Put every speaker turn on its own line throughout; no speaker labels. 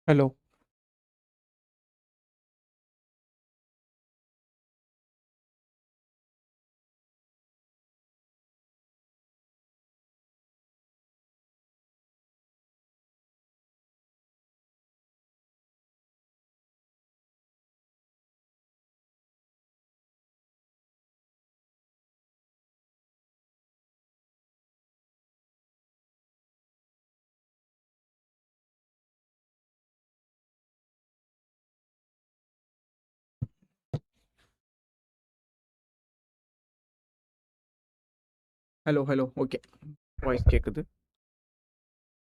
Hello. Hello, hello. Okay. Voice கேட்குது.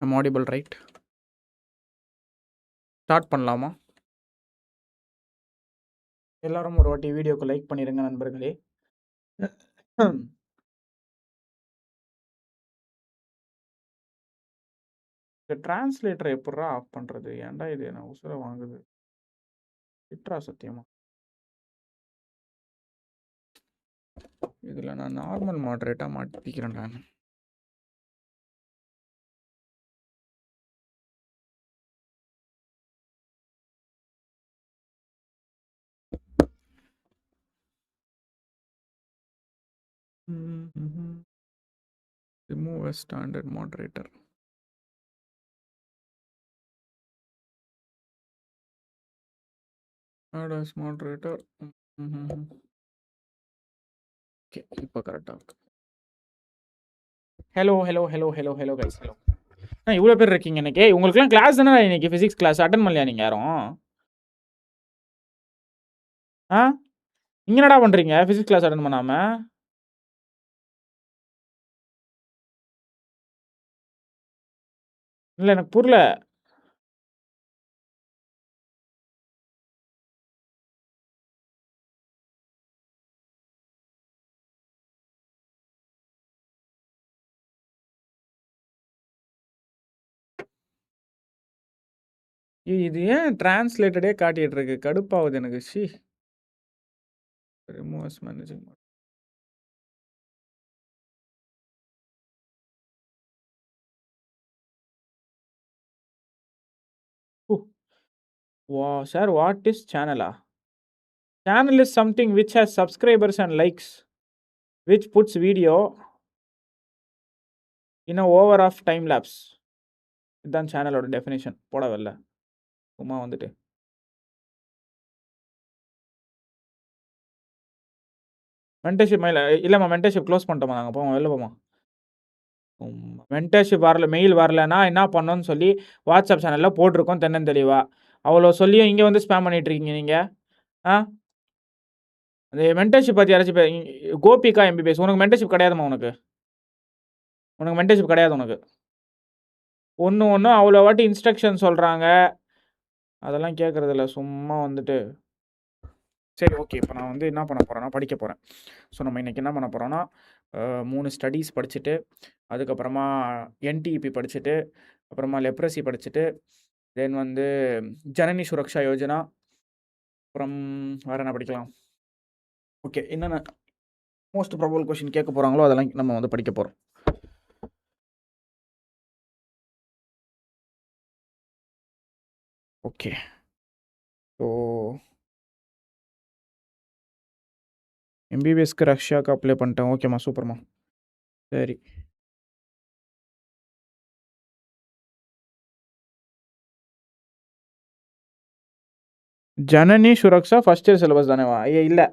I'm audible right? Start பண்ணலாமா? எல்லாரும் ஒரு வாட்டி வீடியோக்கு லைக் பண்ணிடுங்க நண்பர்களே. இந்த டிரான்ஸ்லேட்டரை எப்பட்றா ஆஃப் பண்ணுறது? ஏன்டா இது என்ன உசுரை வாங்குது? விட்றா சத்தியமா. இதில் நான் நார்மல் மாட்ரேட்டாக மாற்றிக்கிறேன் நான். Remove a standard moderator. add as moderator. Okay, இப்போ கரெக்டாக இருக்கு. Hello, hello, hello, hello, hello guys. Hello. இவ்வளோ பேர் இருக்கீங்க இன்னைக்கு. உங்களுக்குலாம் கிளாஸ் தானே இன்னைக்கு? ஃபிசிக்ஸ் கிளாஸ் அட்டன் பண்ணலையா நீங்கள் யாரும்? ஆ, நீங்க என்னடா பண்றீங்க ஃபிசிக்ஸ் கிளாஸ் அட்டன் பண்ணாம? இல்லை, எனக்கு புரியல. இது ஏன் டிரான்ஸ்லேட்டடே காட்டிட்டு இருக்கு? கடுப்பாகுது எனக்கு. ஷி. Remove managing. வா சார், வாட் இஸ் சேனலா? Channel is something which has subscribers and likes which puts video in a over of time lapse. இதுதான் சேனலோட டெஃபினேஷன். போட வரல சும்மா வந்துட்டு. மென்டர்ஷிப் மெயில் இல்லைம்மா, மென்டர்ஷிப் க்ளோஸ் பண்ணிட்டோமா நாங்கள்? போவோம், வெளில போமா. மென்டர்ஷிப் வரல, மெயில் வரலன்னா என்ன பண்ணோன்னு சொல்லி வாட்ஸ்அப் சேனலில் போட்டிருக்கோம் தென்னந்தெளிவா. அவ்வளோ சொல்லியும் இங்கே வந்து ஸ்பேம் பண்ணிட்டு இருக்கீங்க நீங்கள். ஆ, அந்த மென்டர்ஷிப் பற்றி யாராச்சும் கோபிகா எம்பிபிஎஸ் உனக்கு மென்டர்ஷிப் கிடையாதுமா? உனக்கு மென்டர்ஷிப் கிடையாது. உனக்கு ஒன்று அவ்வளோ வாட்டி இன்ஸ்ட்ரக்ஷன் சொல்கிறாங்க, அதெல்லாம் கேட்குறதில்ல. சும்மா வந்துட்டு. சரி, ஓகே. இப்போ நான் வந்து என்ன பண்ண போகிறேன்னா, படிக்க போகிறேன். ஸோ நம்ம இன்றைக்கி என்ன பண்ண போகிறோன்னா, 3 ஸ்டடீஸ் படிச்சுட்டு, அதுக்கப்புறமா என்டிஇபி படிச்சுட்டு, அப்புறமா லெப்ரசி படிச்சுட்டு, தென் வந்து ஜனனி சுரக்ஷா யோஜனா, அப்புறம் வேறு என்ன படிக்கலாம்? ஓகே, என்னென்ன மோஸ்ட் ப்ராபபிள் கொஷின் கேட்க போகிறாங்களோ அதெல்லாம் நம்ம வந்து படிக்க போகிறோம். ஓகே. ஸோ எம்பிபிஎஸ்க்கு ரஷ்யாவுக்கு அப்ளை பண்ணிட்டேன். ஓகேம்மா, சூப்பர்மா. சரி, Janani Suraksha first year syllabus தானேவா? ஐயா இல்லை,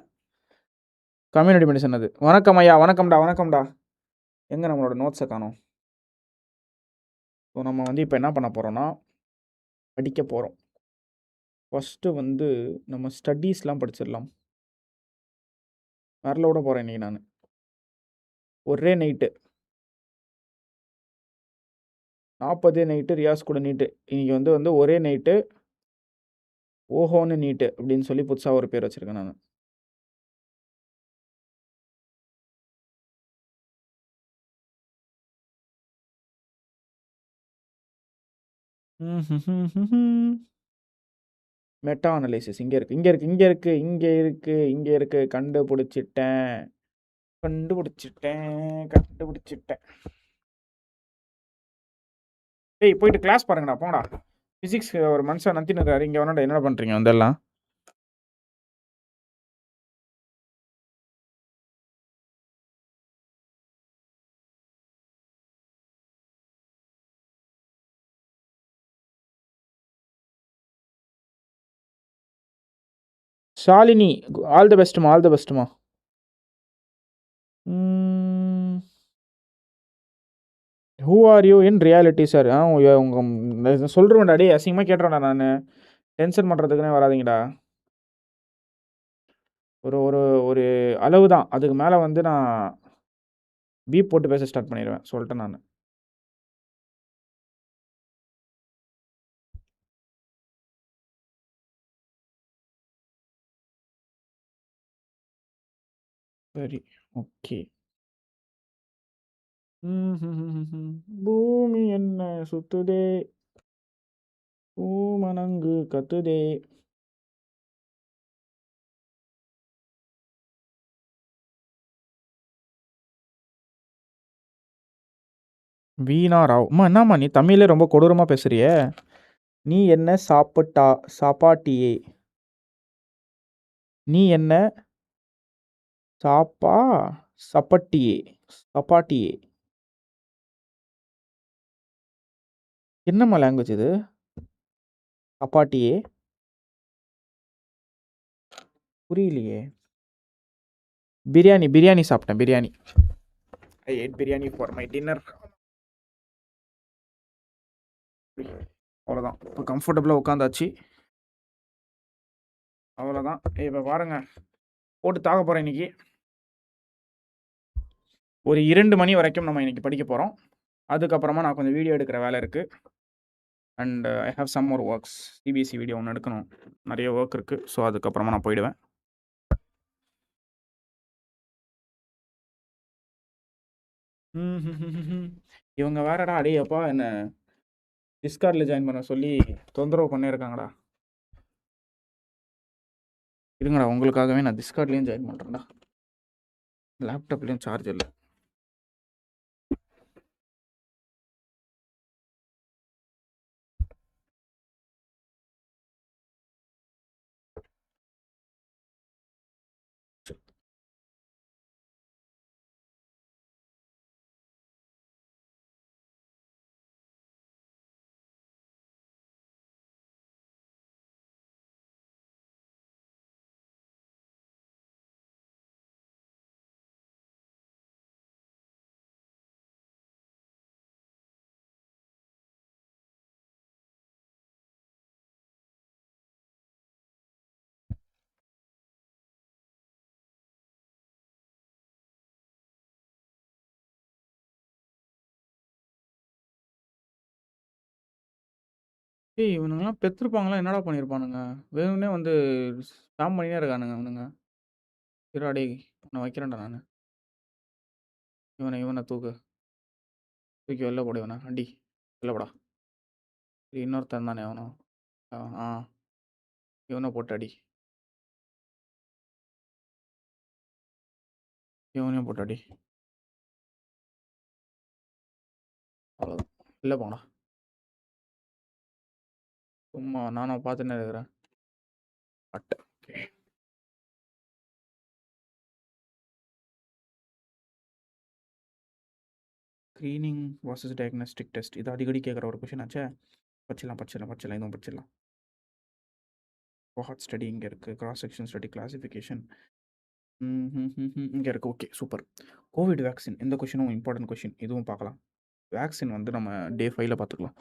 கம்யூனிட்டி மெடிசன் அது. வணக்கம் ஐயா. வணக்கம்டா, வணக்கம்டா. எங்கே நம்மளோட நோட்ஸை காணோம்? ஸோ நம்ம வந்து இப்போ என்ன பண்ண போகிறோன்னா, படிக்க போகிறோம். ஃபஸ்ட்டு வந்து நம்ம ஸ்டடீஸ்லாம் படிச்சிடலாம். வரல விட போகிறேன் இன்றைக்கி நான். ஒரே நைட்டு 40 நைட்டு ரியாஸ் கூட நீட்டு. இன்றைக்கி வந்து ஒரே நைட்டு ஓஹோன்னு நீட்டு அப்படின்னு சொல்லி புதுசாக ஒரு பேர் வச்சுருக்கேன் நான். மெட்டா அனலைசிஸ் இங்கே இருக்குது, இங்கே இருக்குது, இங்கே இருக்குது, இங்கே இருக்குது, இங்கே இருக்குது. கண்டுபிடிச்சிட்டேன், கண்டுபிடிச்சிட்டேன், கண்டுபிடிச்சிட்டேன். ஏய், போயிட்டு கிளாஸ் பாருங்கடா, போங்கடா. பிசிக்ஸ் ஒரு மனுஷன் நத்தினுறாரு. இங்க வேணாடா என்னடா பண்றீங்க வந்தெல்லாம்? ஷாலினி ஆல் தி பெஸ்ட்மா, ஆல் தி பெஸ்ட்மா. Who are you in reality sir? உங்க சொல்றேன்டா டேய், அசிங்கமா கேட்டுறேன்டா நானு. டென்ஷன் பண்றதுக்குன்னே வராதீங்கடா. ஒரு ஒரு ஒரு அளவு தான். அதுக்கு மேல வந்து நான் பீப் போட்டு பேச ஸ்டார்ட் பண்ணிருவேன். சொல்லிட்டேன் நானு. சரி. ஓகே. பூமி என்ன சுத்துதே, பூமணங்கு கத்துதே. வீணா ராவ். அம்மா என்னம்மா நீ தமிழ்ல ரொம்ப கொடூரமா பேசுறியே? நீ என்ன சாப்பாட்டியே? நீ என்ன சாப்பா சப்பட்டியே? சப்பாட்டியே? என்னம்மா லாங்குவேஜ் இது? சப்பாட்டியே? புரியலையே. பிரியாணி பிரியாணி சாப்பிட்டேன் biryani. I ate biryani for my dinner. அவ்வளோதான். இப்போ கம்ஃபர்டபுளாக உட்காந்தாச்சு. அவ்வளோதான். இப்போ பாருங்க, போட்டு தாக்க போகிறேன் இன்னைக்கு. ஒரு 2 மணி வரைக்கும் நம்ம இன்னைக்கு படிக்க போகிறோம். அதுக்கப்புறமா நான் கொஞ்சம் வீடியோ எடுக்கிற வேலை இருக்குது. And I have some more works. CBSE video ஒன்று எடுக்கணும். நிறைய ஒர்க் இருக்குது. ஸோ அதுக்கப்புறமா நான் போயிடுவேன். இவங்க வேறடா அடே அப்பா என்ன டிஸ்கார்டில் ஜாயின் பண்ண சொல்லி தொந்தரவு பண்ணே இருக்காங்கடா. இருங்கடா, உங்களுக்காகவே நான் டிஸ்கார்ட்லேயும் ஜாயின் பண்ணுறேன்டா. லேப்டாப்லேயும் சார்ஜ் இல்லை. ஏய், இவனுங்கலாம் பெற்றிருப்பாங்களா? என்னடா பண்ணியிருப்பானுங்க? வேணும்னே வந்து ஸ்பேம் பண்ணினே இருக்கானுங்க இவனுங்க. இருடா டேய், உன்னை வைக்கிறேன்டா நான். இவனை தூக்கு. தூக்கி வெளில போடு இவனை. அடி வெளில போடா. இன்னொருத்தன் தானே அவனும். ஆ ஆ, இவனை போட்டு அடி. இவனையும் போட்டு அடி. அவ்வளோதான். வெளில போங்கடா. சும்மா நானும் பார்த்துன்னே இருக்கிறேன். அட்டை. Okay. Screening versus diagnostic test. இது அடிக்கடி கேட்குற ஒரு கொஷின் ஆச்சே. படிச்சிடலாம் இதுவும் படிச்சிடலாம். கோஹார்ட் ஸ்டடி இங்கே இருக்குது. கிராஸ் செக்ஷன் ஸ்டடி, கிளாசிஃபிகேஷன் இங்கே இருக்குது. Okay super. கோவிட் வேக்சின், இந்த கொஷினும் இம்பார்ட்டன்ட் கொஷின். இதுவும் பார்க்கலாம். வேக்சின் வந்து நம்ம டே 5ல் பார்த்துக்கலாம்.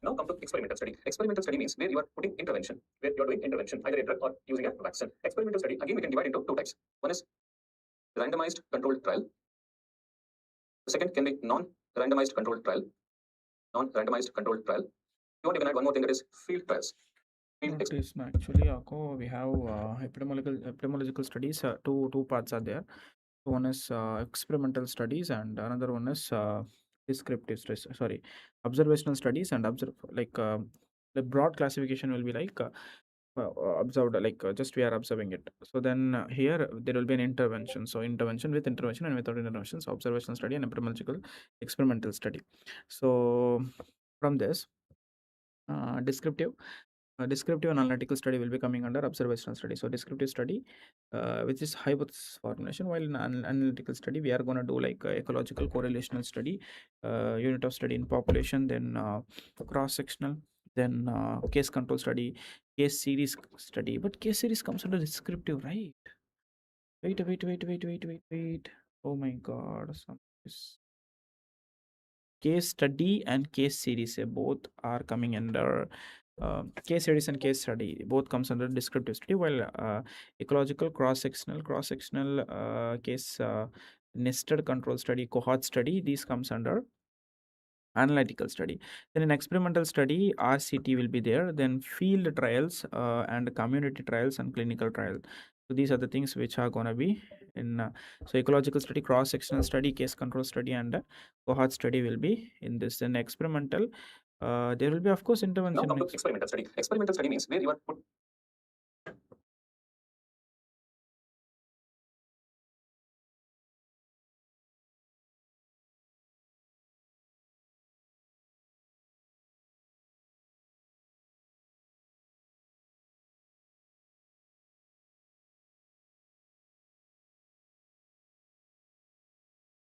Now come to experimental study. Experimental study means where you are putting intervention, where you are doing intervention, either a drug or using a vaccine. Experimental study, again, we can divide into two types. One is randomized controlled trial. The second can be non-randomized controlled trial. Non-randomized controlled trial. You want, you can add one more thing, that is field trials.
What is actually, Akko, we have epidemiological studies. Two parts are there. One is experimental studies, and another one is descriptive studies. Sorry, observational studies and the broad classification will be like observed, just we are observing it. So then here there will be an intervention. So intervention with intervention and without intervention. So observational study and experimental study. So from this descriptive and analytical study will be coming under observational study. So descriptive study, which is hypothesis formulation, while in analytical study we are going to do like ecological correlational study, unit of study in population, then cross sectional, then case control study, case series study. But case series comes under descriptive, right? Wait. Oh my god, case study and case series both are coming under case series and case study both comes under descriptive study, while ecological cross-sectional case nested control study, cohort study, these comes under analytical study. Then in experimental study, RCT will be there, then field trials and community trials and clinical trial. So these are the things which are going to be in so ecological study, cross-sectional study, case control study, and cohort study will be in this. Then experimental, there will be of course intervention.
Now come to experimental study. Experimental study means where you are put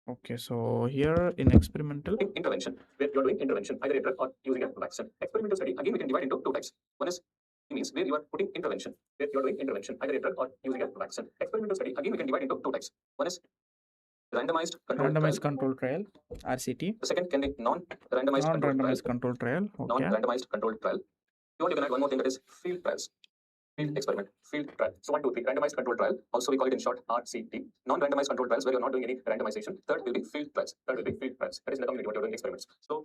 Okay, so here in experimental
intervention, where you are doing intervention, either a drug or using a vaccine. Experimental study, again, we can divide into two types. One is means where you are putting intervention, where you are doing intervention, either a drug or using a vaccine. Experimental study, again, we can divide into two types. One is randomized control trial,
RCT.
The second can be non-randomized
control trial. Okay.
Non-randomized controlled trial. You can add one more thing, that is field trials. Field experiment, field trial. So 1, 2, 3, randomized control trial. Also we call it in short RCT. Non-randomized control trials, where you're not doing any randomization. Third will be field trials. That is in the community what you're doing experiments. So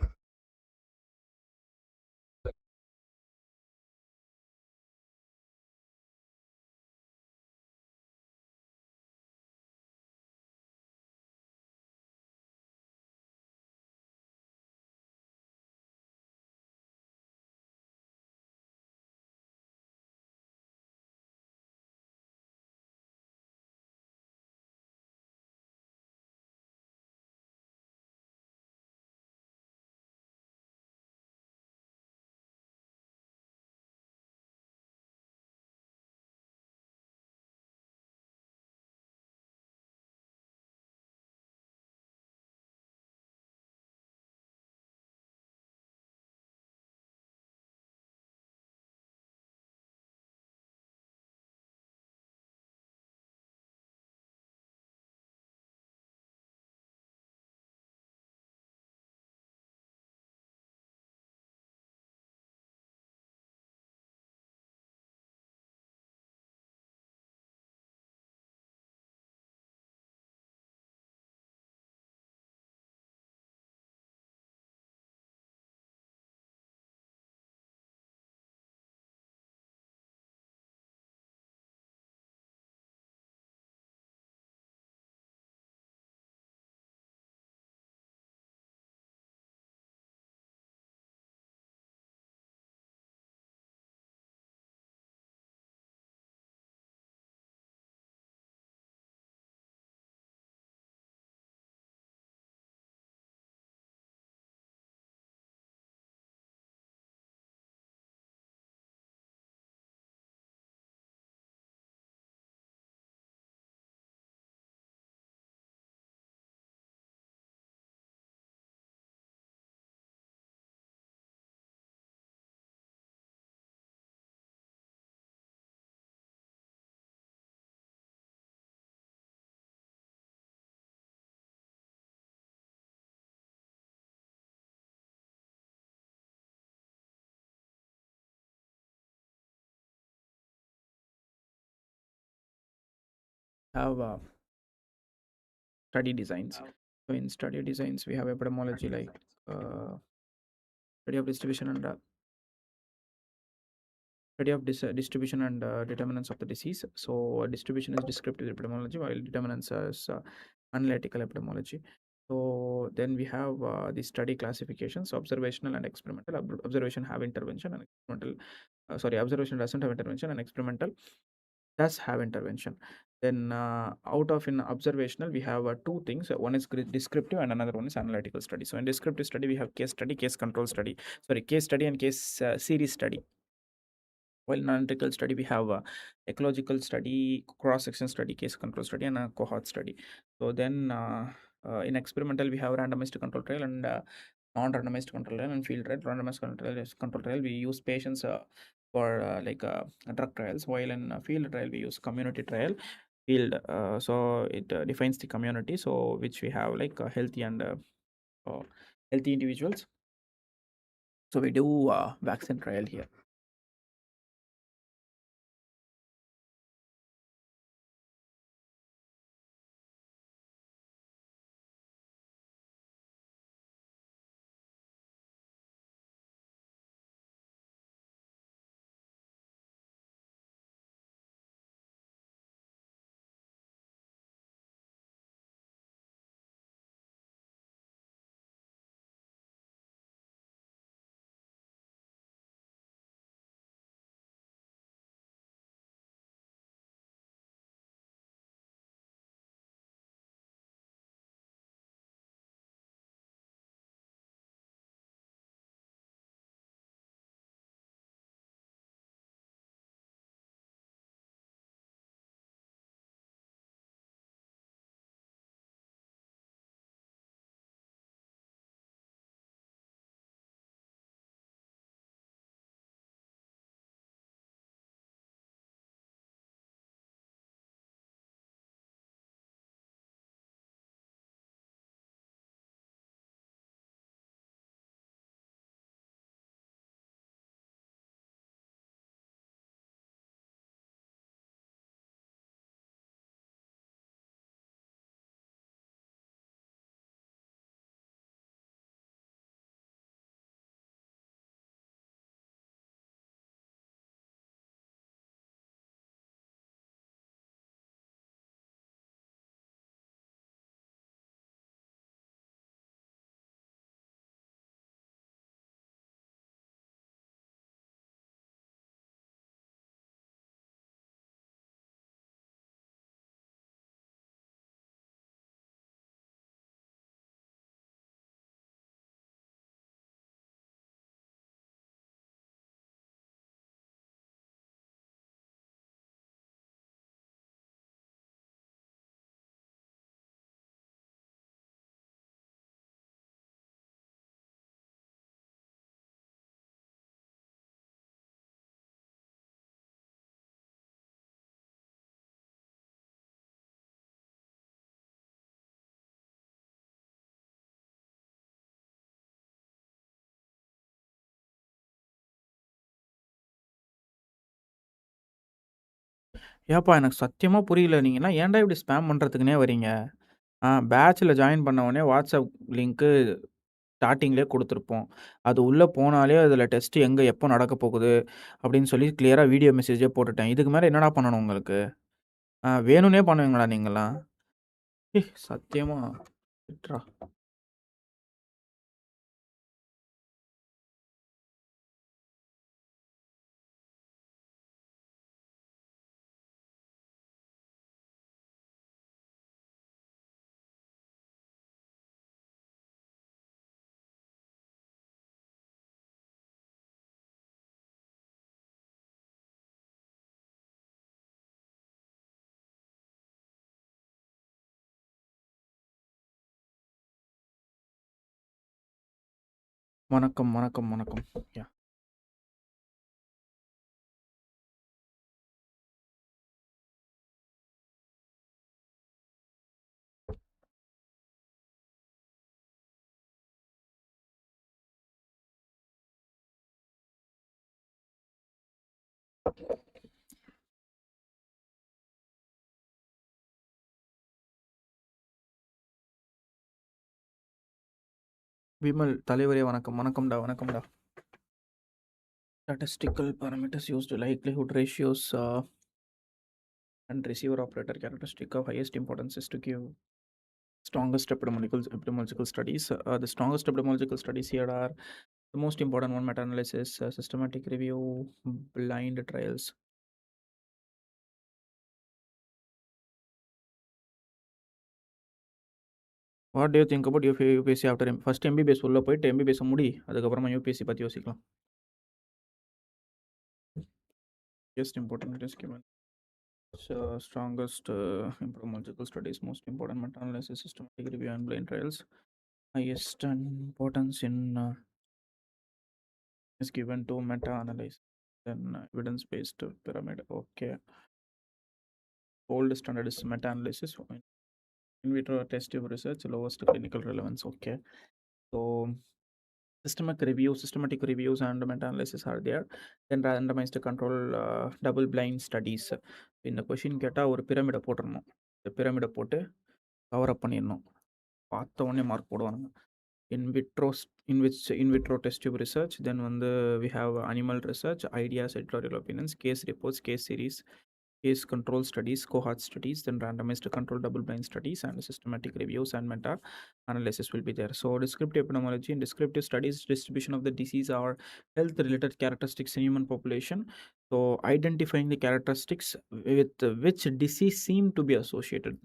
have study designs. So in study designs, we have epidemiology like study of distribution and distribution and determinants of the disease. So distribution is descriptive epidemiology, while determinants is analytical epidemiology. So then we have the study classifications: observational and experimental. Observation have intervention and experimental. Observation doesn't have intervention, and experimental does have intervention. Then out of in observational, we have two things. One is descriptive and another one is analytical study. So in descriptive study, we have case study, case control study. Case study and case series study. While in analytical study, we have ecological study, cross-section study, case control study, and a cohort study. So then in experimental, we have randomized control trial and non-randomized control trial and field trial. Randomized control trial, we use patients for drug trials, while in field trial, we use community trial. Field, so it defines the community, so which we have like healthy and healthy individuals. So we do vaccine trial here. ஏப்பா எனக்கு சத்தியமா புரியல. நீங்கலாம் ஏன்டா இப்படி spam பண்றதுக்குன்னே வரீங்க? பேட்ச்ல join பண்ண உடனே வாட்ஸ்அப் லிங்க்கு ஸ்டார்ட்டிங்லேயே குடுத்துருப்போம். அது உள்ள போனாலே அதில டெஸ்ட் எங்க, எப்போ நடக்க போகுது அப்படின்னு சொல்லி கிளியரா வீடியோ மெசேஜே போட்டுட்டேன். இதுக்கு மேல என்னடா பண்ணணும் உங்களுக்கு? வேணும்னே பண்ணுவீங்களா நீங்கலாம்? சத்தியமா விட்றா. வணக்கம், வணக்கம், வணக்கம். யா. விமல் தலைவரே வணக்கம். வணக்கம்டா. Statistical parameters used likelihood ratios and receiver operator characteristic of highest importance is to give strongest epidemiological studies. The strongest epidemiological studies here are the most important one: meta-analysis, systematic review, blind trials. What do you think about UPSC after first MBBS உள்ள போயிட்டு MBBS முடி, அதுக்கப்புறமா UPSC பற்றி யோசிக்கலாம். Just important is given. So strongest epidemiological studies, most important meta-analysis, systematic review and blind trials. Highest importance in is given to meta-analysis, then evidence-based pyramid. Okay. Gold standard is meta-analysis. In vitro test tube research, lowest clinical relevance. Okay. So systematic reviews and meta-analysis are there. Then randomized control double-blind studies. இந்த question கேட்டால் ஒரு பிரமிடை போட்டுடணும். இந்த பிரமிடை போட்டு cover up பண்ணிடணும். பார்த்த உடனே mark போடுவாங்க. In vitro test tube research, then we have animal research, ideas, editorial opinions, case reports, case series, case control studies, cohort studies, then randomized control double-blind studies, and systematic reviews and meta analysis will be there. So descriptive epidemiology and descriptive studies, distribution of the disease or health related characteristics in human population. So identifying the characteristics with which disease seem to be associated.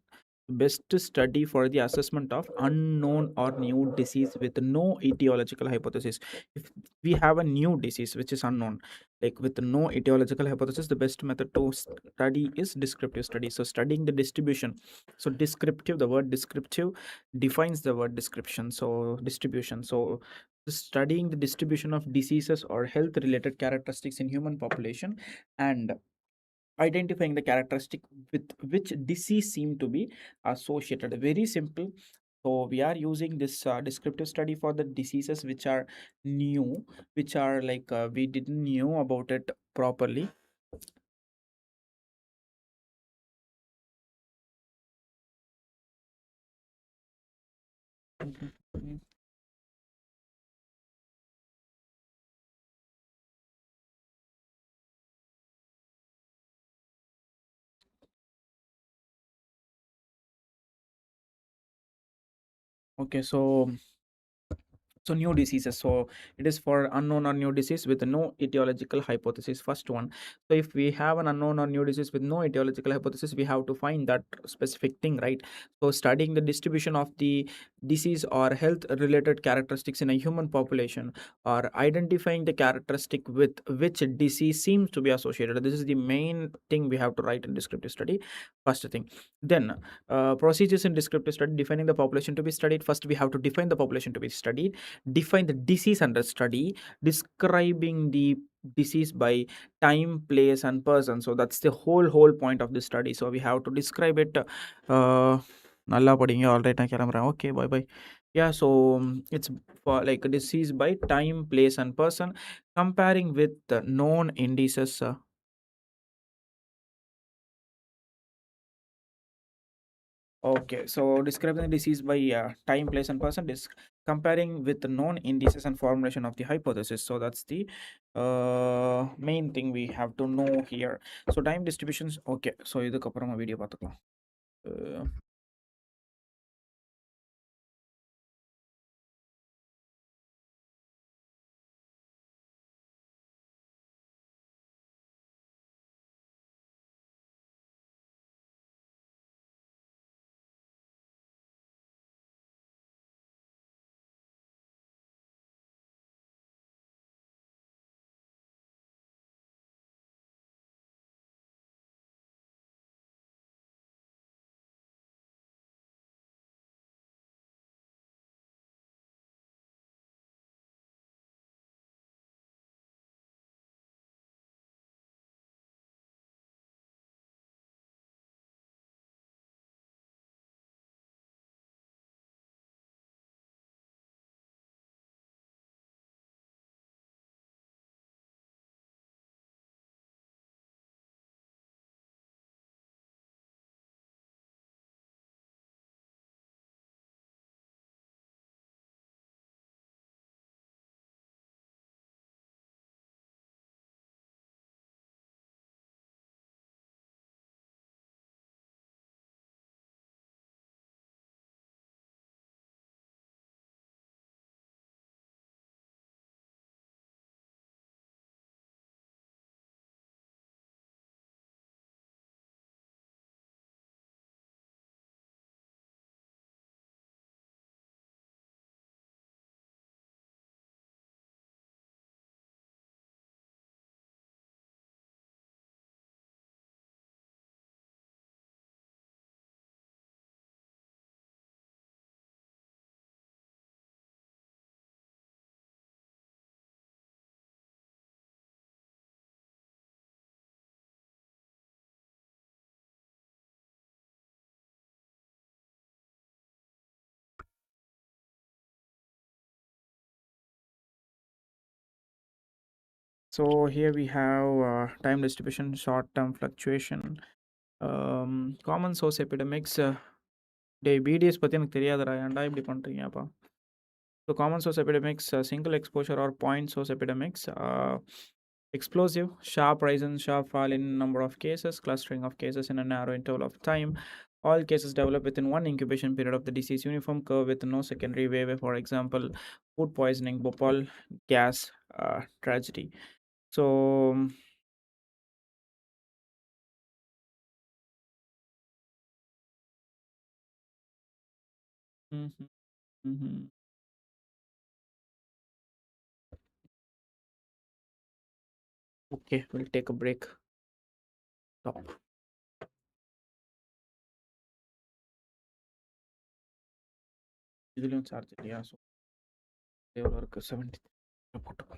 Best study for the assessment of unknown or new disease with no etiological hypothesis. If we have a new disease which is unknown, like with no etiological hypothesis, the best method to study is descriptive study. So studying the distribution. So descriptive, the word descriptive defines the word description. So distribution. So studying the distribution of diseases or health related characteristics in human population and identifying the characteristic with which disease seem to be associated. Very simple. So we are using this descriptive study for the diseases which are new, which are like we didn't knew about it properly. Okay, so new diseases. So it is for unknown or new disease with no etiological hypothesis, first one. So if we have an unknown or new disease with no etiological hypothesis, we have to find that specific thing, right? So studying the distribution of the disease or health related characteristics in a human population, or identifying the characteristic with which disease seems to be associated. This is the main thing we have to write in descriptive study, first thing. Then procedures in descriptive study: defining the population to be studied. First we have to define the population to be studied, define the disease under study, describing the disease by time, place, and person. So that's the whole point of the study. So we have to describe it. Nalla padinga. All right, I kiramra. Okay, bye bye. Yeah, so it's for like a disease by time, place, and person, comparing with the known indices. Okay, so describing the disease by time, place, and person, comparing with the known indices and formulation of the hypothesis. So that's the main thing we have to know here. So time distributions. Okay, so இதுக்கப்புறமா video பார்த்துக்கலாம். So here we have time distribution, short-term fluctuation, common source epidemics. டேய் BDS பற்றி எனக்கு தெரியாதுடா, ஏன்டா இப்படி பண்ணுறீங்கப்பா? So common source epidemics, single exposure or point source epidemics, explosive, sharp rise and sharp fall in number of cases, clustering of cases in a narrow interval of time. All cases develop within one incubation period of the disease, uniform curve with no secondary wave. For example, food poisoning, Bhopal gas tragedy. So mhm, mhm. Okay, we'll take a break. Stop. இதுலயும் charge இல்லையா? So எவ்வளோ இருக்குது? 70 போட்டுக்கோ.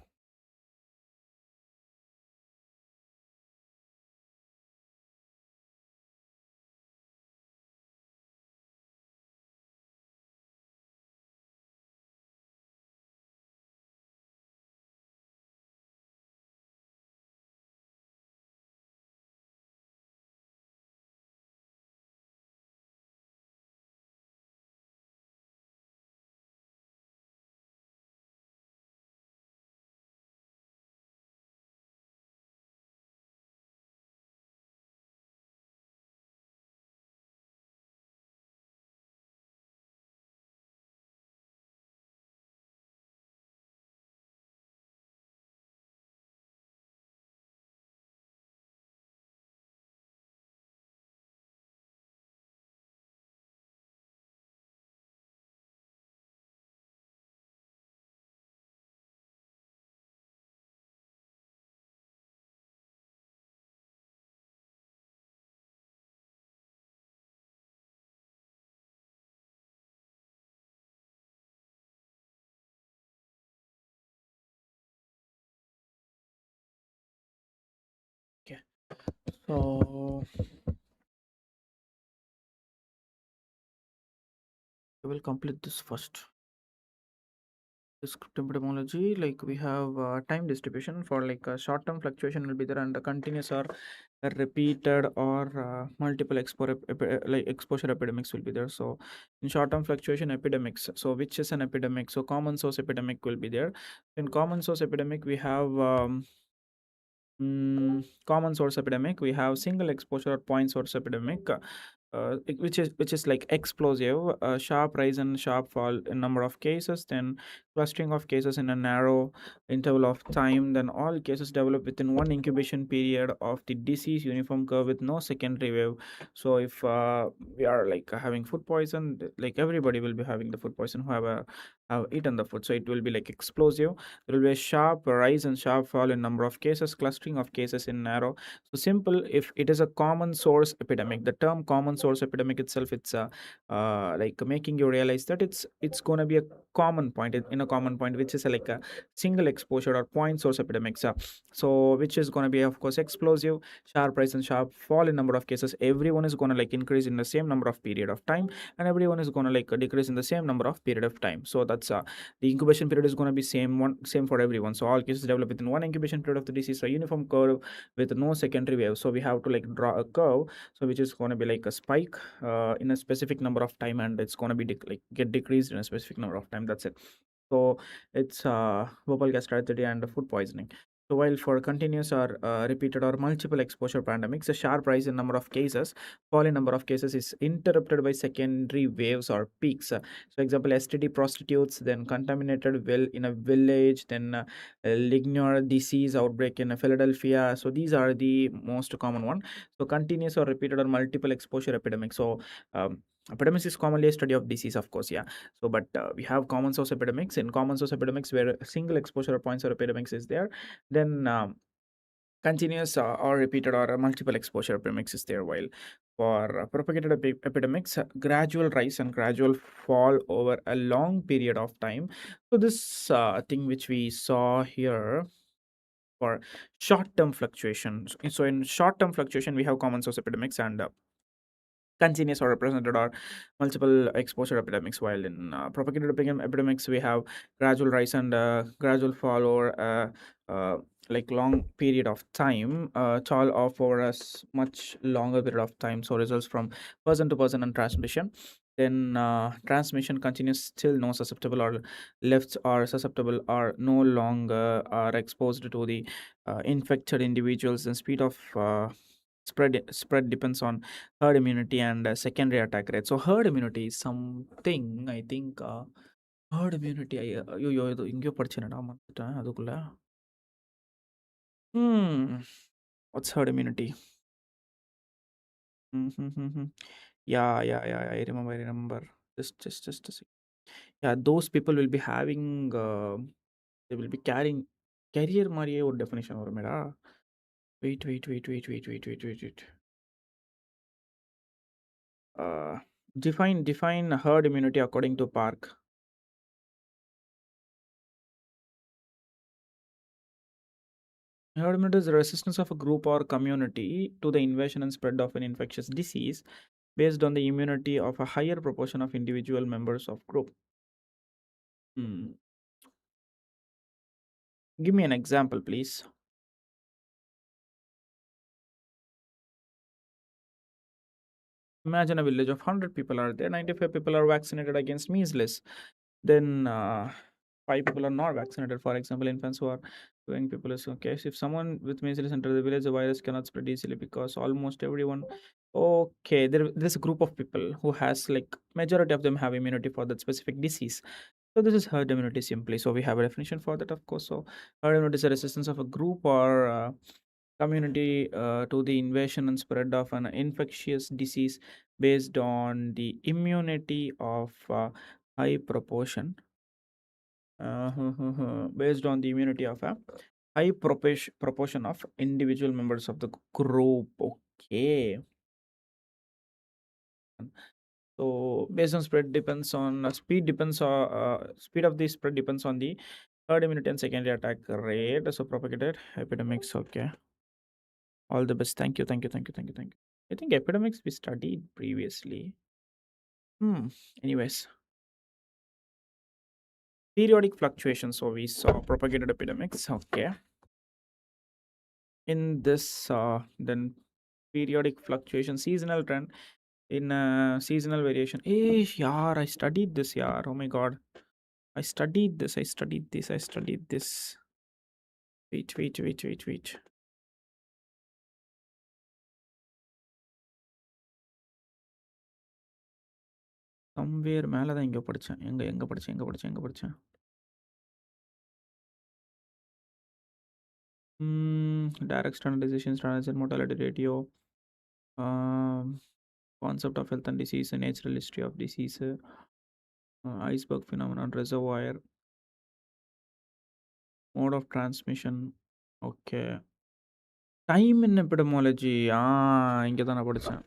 Okay. So we will complete this first. Descriptive epidemiology, like we have time distribution for like a short-term fluctuation will be there, and the continuous or repeated or multiple like exposure epidemics will be there. So in short-term fluctuation epidemics, so which is an epidemic? So common source epidemic will be there. In common source epidemic we have common source epidemic, we have single exposure or point source epidemic, which is like explosive, sharp rise and sharp fall in number of cases, then clustering of cases in a narrow interval of time, then all cases develop within one incubation period of the disease, uniform curve with no secondary wave. So if we are like having food poison, like everybody will be having the food poison who have eaten the food, so it will be like explosive. There will be a sharp rise and sharp fall in number of cases, clustering of cases in narrow. So simple, if it is a common source epidemic, the term common source epidemic itself, it's like making you realize that it's going to be a common point in a common point, which is like a single exposure or point source epidemics. So which is going to be of course explosive, sharp rise and sharp fall in number of cases. Everyone is going to like increase in the same number of period of time, and everyone is going to like decrease in the same number of period of time. So that's the incubation period is going to be same for everyone. So all cases develop within one incubation period of the disease, a uniform curve with no secondary wave. So we have to like draw a curve, so which is going to be like a spike in a specific number of time, and it's going to be like get decreased in a specific number of time. That's it. So it's Bhopal gas tragedy and food poisoning. So while for continuous or repeated or multiple exposure pandemics, a sharp rise in number of cases, fall in number of cases is interrupted by secondary waves or peaks. So example, STD prostitutes, then contaminated well in a village, then Lignier disease outbreak in Philadelphia. So these are the most common one. So continuous or repeated or multiple exposure epidemics. So epidemics is commonly a study of disease, of course, yeah. So but we have common source epidemics. In common source epidemics where single exposure or points or epidemics is there, then continuous or repeated or multiple exposure epidemics is there. While for propagated epidemics, gradual rise and gradual fall over a long period of time. So this thing which we saw here for short-term fluctuations. So in short-term fluctuation, we have common source epidemics, and continuous or represented or multiple exposure epidemics, while in propagated epidemics we have gradual rise and gradual fall over like long period of time, tall off over much longer period of time, so results from person to person and transmission. Then transmission continues, still no susceptible or left are susceptible or no longer are exposed to the infected individuals. And speed of spread depends on herd immunity and secondary attack rate. So herd immunity is something, I think, herd immunity. ஐயோ இது எங்கேயோ படிச்சேனடா, மறந்துட்டேன் அதுக்குள்ள. What's herd immunity? Mm-hmm. Yeah, I remember. Just a second. Yeah, those people will be having they will be carrying carrier மாதிரியே ஒரு definition வருமேடா. Wait. Define herd immunity according to Park. Herd immunity is the resistance of a group or community to the invasion and spread of an infectious disease based on the immunity of a higher proportion of individual members of group. Give me an example, please. Imagine a village of 100 people are there, 95 people are vaccinated against measles. Then 5 people are not vaccinated. For example, infants who are doing people is okay. So if someone with measles enter the village, the virus cannot spread easily because almost everyone. Okay, there's a group of people who has like majority of them have immunity for that specific disease. So this is herd immunity simply. So we have a definition for that, of course. So herd immunity is a resistance of a group or community to the invasion and spread of an infectious disease based on the immunity of high proportion based on the immunity of a high proportion of individual members of the group. Okay. So based on spread depends on speed of the spread depends on the herd immunity and secondary attack rate. So propagated epidemics. Okay. All the best. Thank you. I think epidemics we studied previously. Anyways, periodic fluctuations. So we saw propagated epidemics. Okay. In this, then periodic fluctuation, seasonal trend in seasonal variation. Yaar, I studied this. Yaar, oh my god, I studied this. Wait. Somewhere மேல தான் எங்க படிச்சேன். எங்க படிச்சேன். Direct standardization, mortality ratio, concept of health and disease, natural history of disease, iceberg phenomenon, reservoir, mode of transmission. Okay. Time in epidemiology. இங்க தான் நான் படிச்சேன்.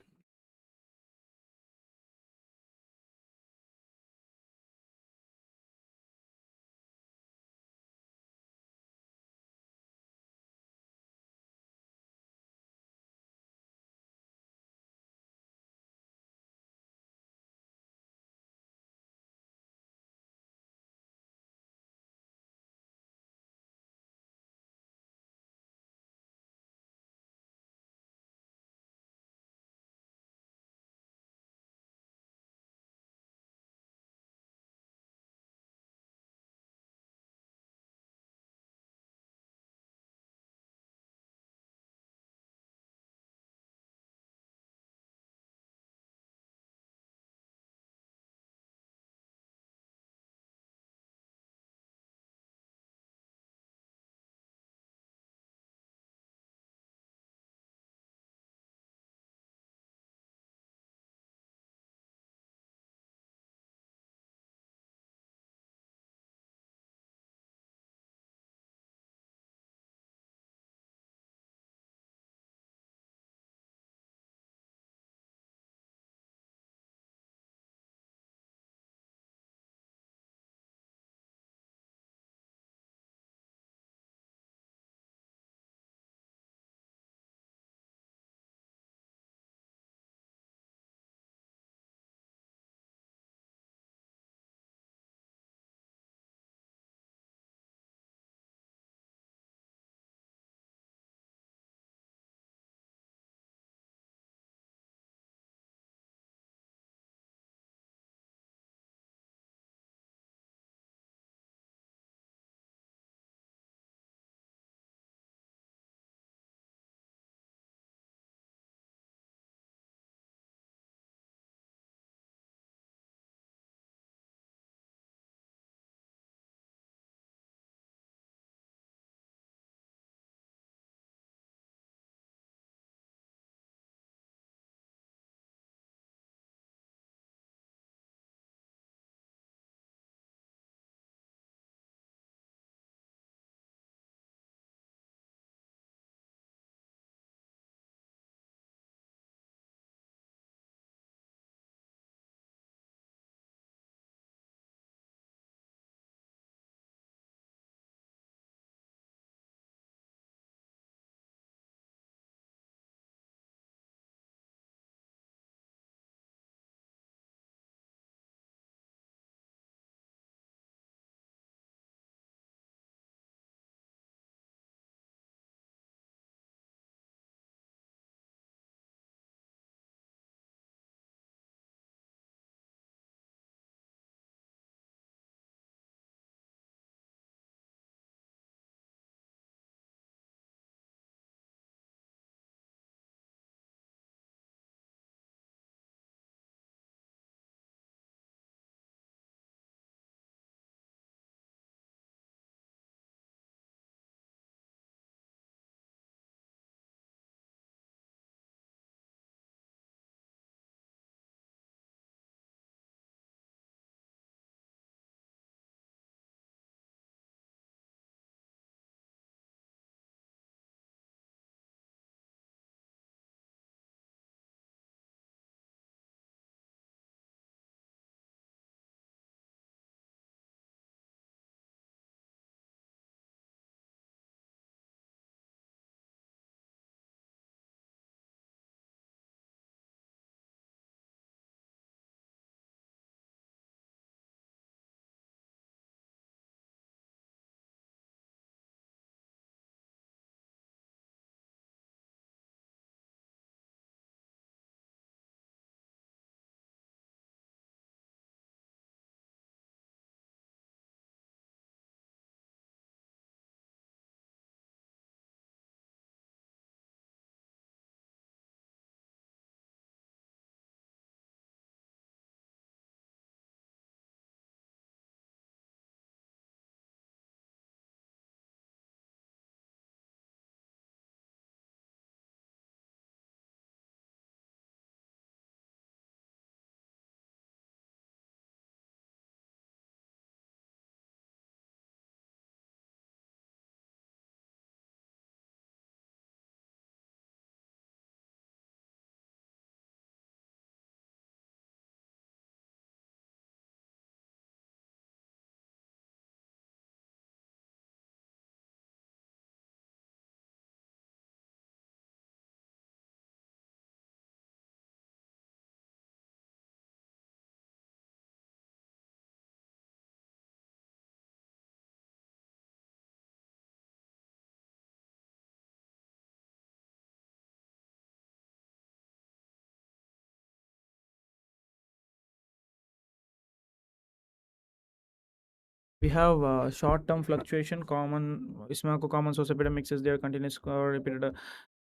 We have short-term fluctuation, common इसमें आपको common source epidemics is there, continuous or repeated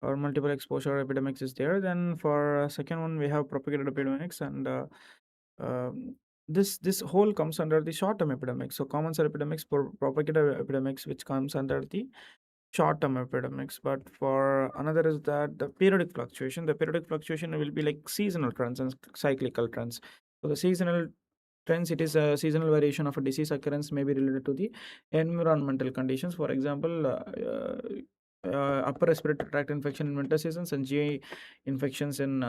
or multiple exposure epidemics is there. Then for second one we have propagated epidemics, and this whole comes under the short-term epidemics. So common source epidemics, propagated epidemics, which comes under the short-term epidemics. But for another is that the periodic fluctuation. The periodic fluctuation will be like seasonal trends and cyclical trends. So the seasonal trends, it is a seasonal variation of a disease occurrence may be related to the environmental conditions. For example, upper respiratory tract infection in winter seasons and GI infections in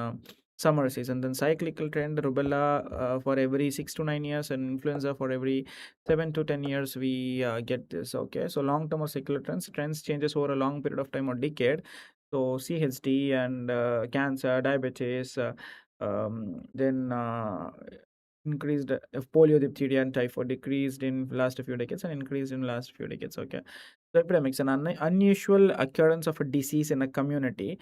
summer season. Then cyclical trend, rubella for every 6 to 9 years, and influenza for every 7 to 10 years we get this. Okay, so long term or secular trends changes over a long period of time or decade. So CHD and cancer, diabetes, then increased if polio, diphtheria, and typhoid decreased in last few decades and increased in last few decades. Okay, so epidemics, an unusual occurrence of a disease in a community,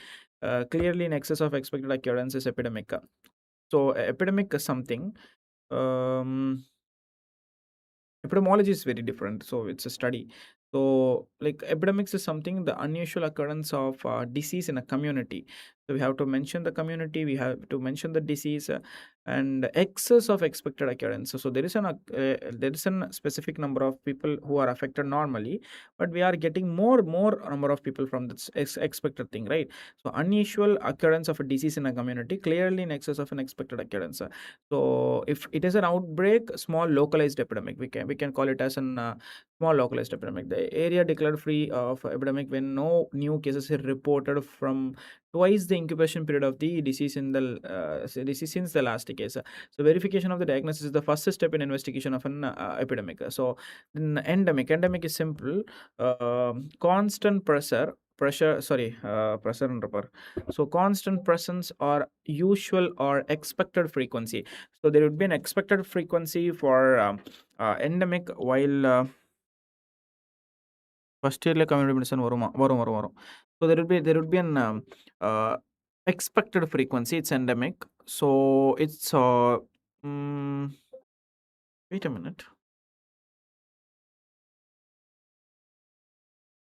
clearly in excess of expected occurrence is epidemic. So epidemic is something. Um, Epidemiology is very different, so it's a study. So like epidemics is something, the unusual occurrence of disease in a community. So we have to mention the community, we have to mention the disease, and excess of expected occurrence. So there is an specific number of people who are affected normally, but we are getting more number of people from this expected thing, right? So unusual occurrence of a disease in a community, clearly in excess of an expected occurrence. So if it is an outbreak, small localized epidemic, we can call it as an small localized epidemic. The area declared free of epidemic when no new cases are reported from twice the incubation period of the disease in the disease since the last case. So verification of the diagnosis is the first step in investigation of an epidemic. So endemic is simple, constant pressure and rubber. So constant presence or usual or expected frequency. So there would be an expected frequency for endemic, while first year community medicine வரும். So there would be an expected frequency. It's endemic. So it's wait a minute.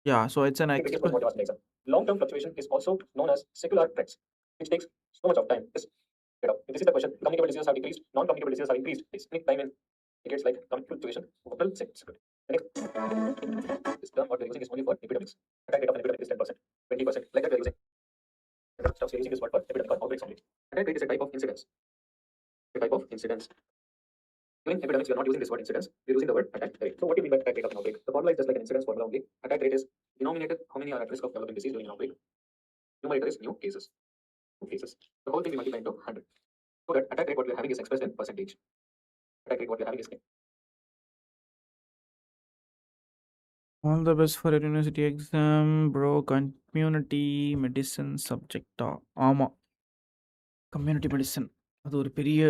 Yeah, so it's an
Basis was what you asked in the exam. Long-term fluctuation is also known as secular trends, which takes so much of time. This is the question. Communicable diseases have decreased, non-communicable diseases have increased. It's any time in decades like fluctuation, local sector. The next this term what we're using is only for epidemics. Attack rate of an epidemic is 10%, 20%. Like that we're using. Stuff we're using this word for epidemic or outbreaks only. Attack rate is a type of incidence. A type of incidence. In epidemics, we are not using this word incidence. We're using the word attack rate. So what do you mean by attack rate of an outbreak? The formula is just like an incidence formula only. Attack rate is denominator how many are at risk of developing disease during an outbreak. Numerator is new cases. The whole thing we multiply into 100. So that attack rate what we're having is expressed in percentage. Attack rate what we're having is
all the best for your university exam, bro. Community medicine subject ஆமா, community medicine அது ஒரு பெரிய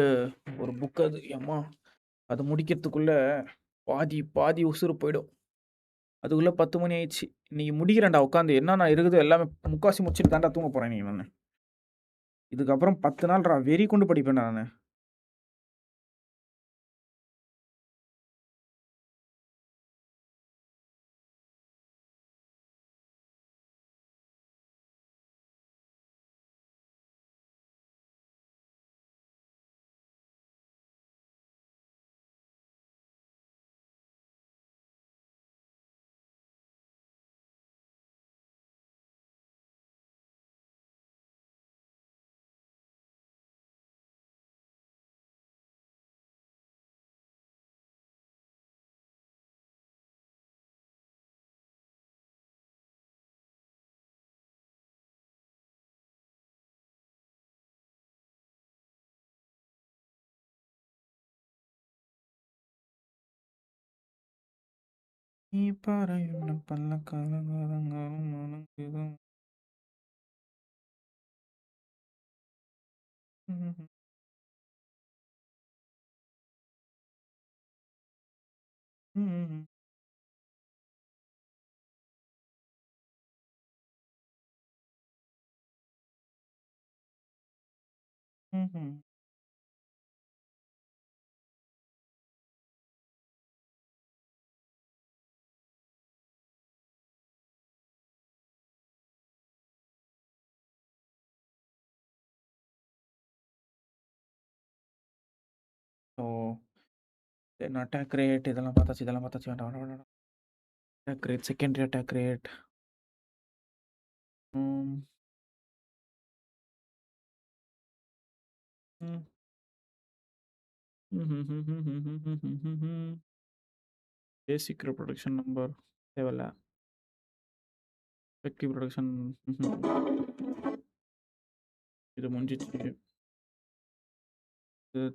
ஒரு book. அது ஏம்மா, அது முடிக்கிறதுக்குள்ள பாதி பாதி உசுறு போயிடும். அதுக்குள்ள 10 மணி ஆயிடுச்சு. இன்னைக்கு முடிக்கிறேன்டா உட்காந்து. என்னென்ன இருக்குதோ எல்லாமே முக்காசி முடிச்சுட்டு தாண்டா தூங்க போறேன் நீ. நான் இதுக்கப்புறம் 10 நாள்ரா வெறி கொண்டு படிப்பேன் நான். நீ பாரு என்ன பல்ல காலங்காலங்காலம் மனங்குதும். தென் அட்டாக் ரேட் இதெல்லாம் பார்த்தாச்சு வேண்டாம் வேண்டாம் வேண்டாம். Attack rate, secondary attack rate. Hmm. Hmm. Basic reproduction number தேவையில்ல. எஃபெக்டிவ் ப்ரொடக்ஷன் இது முடிஞ்சிச்சு.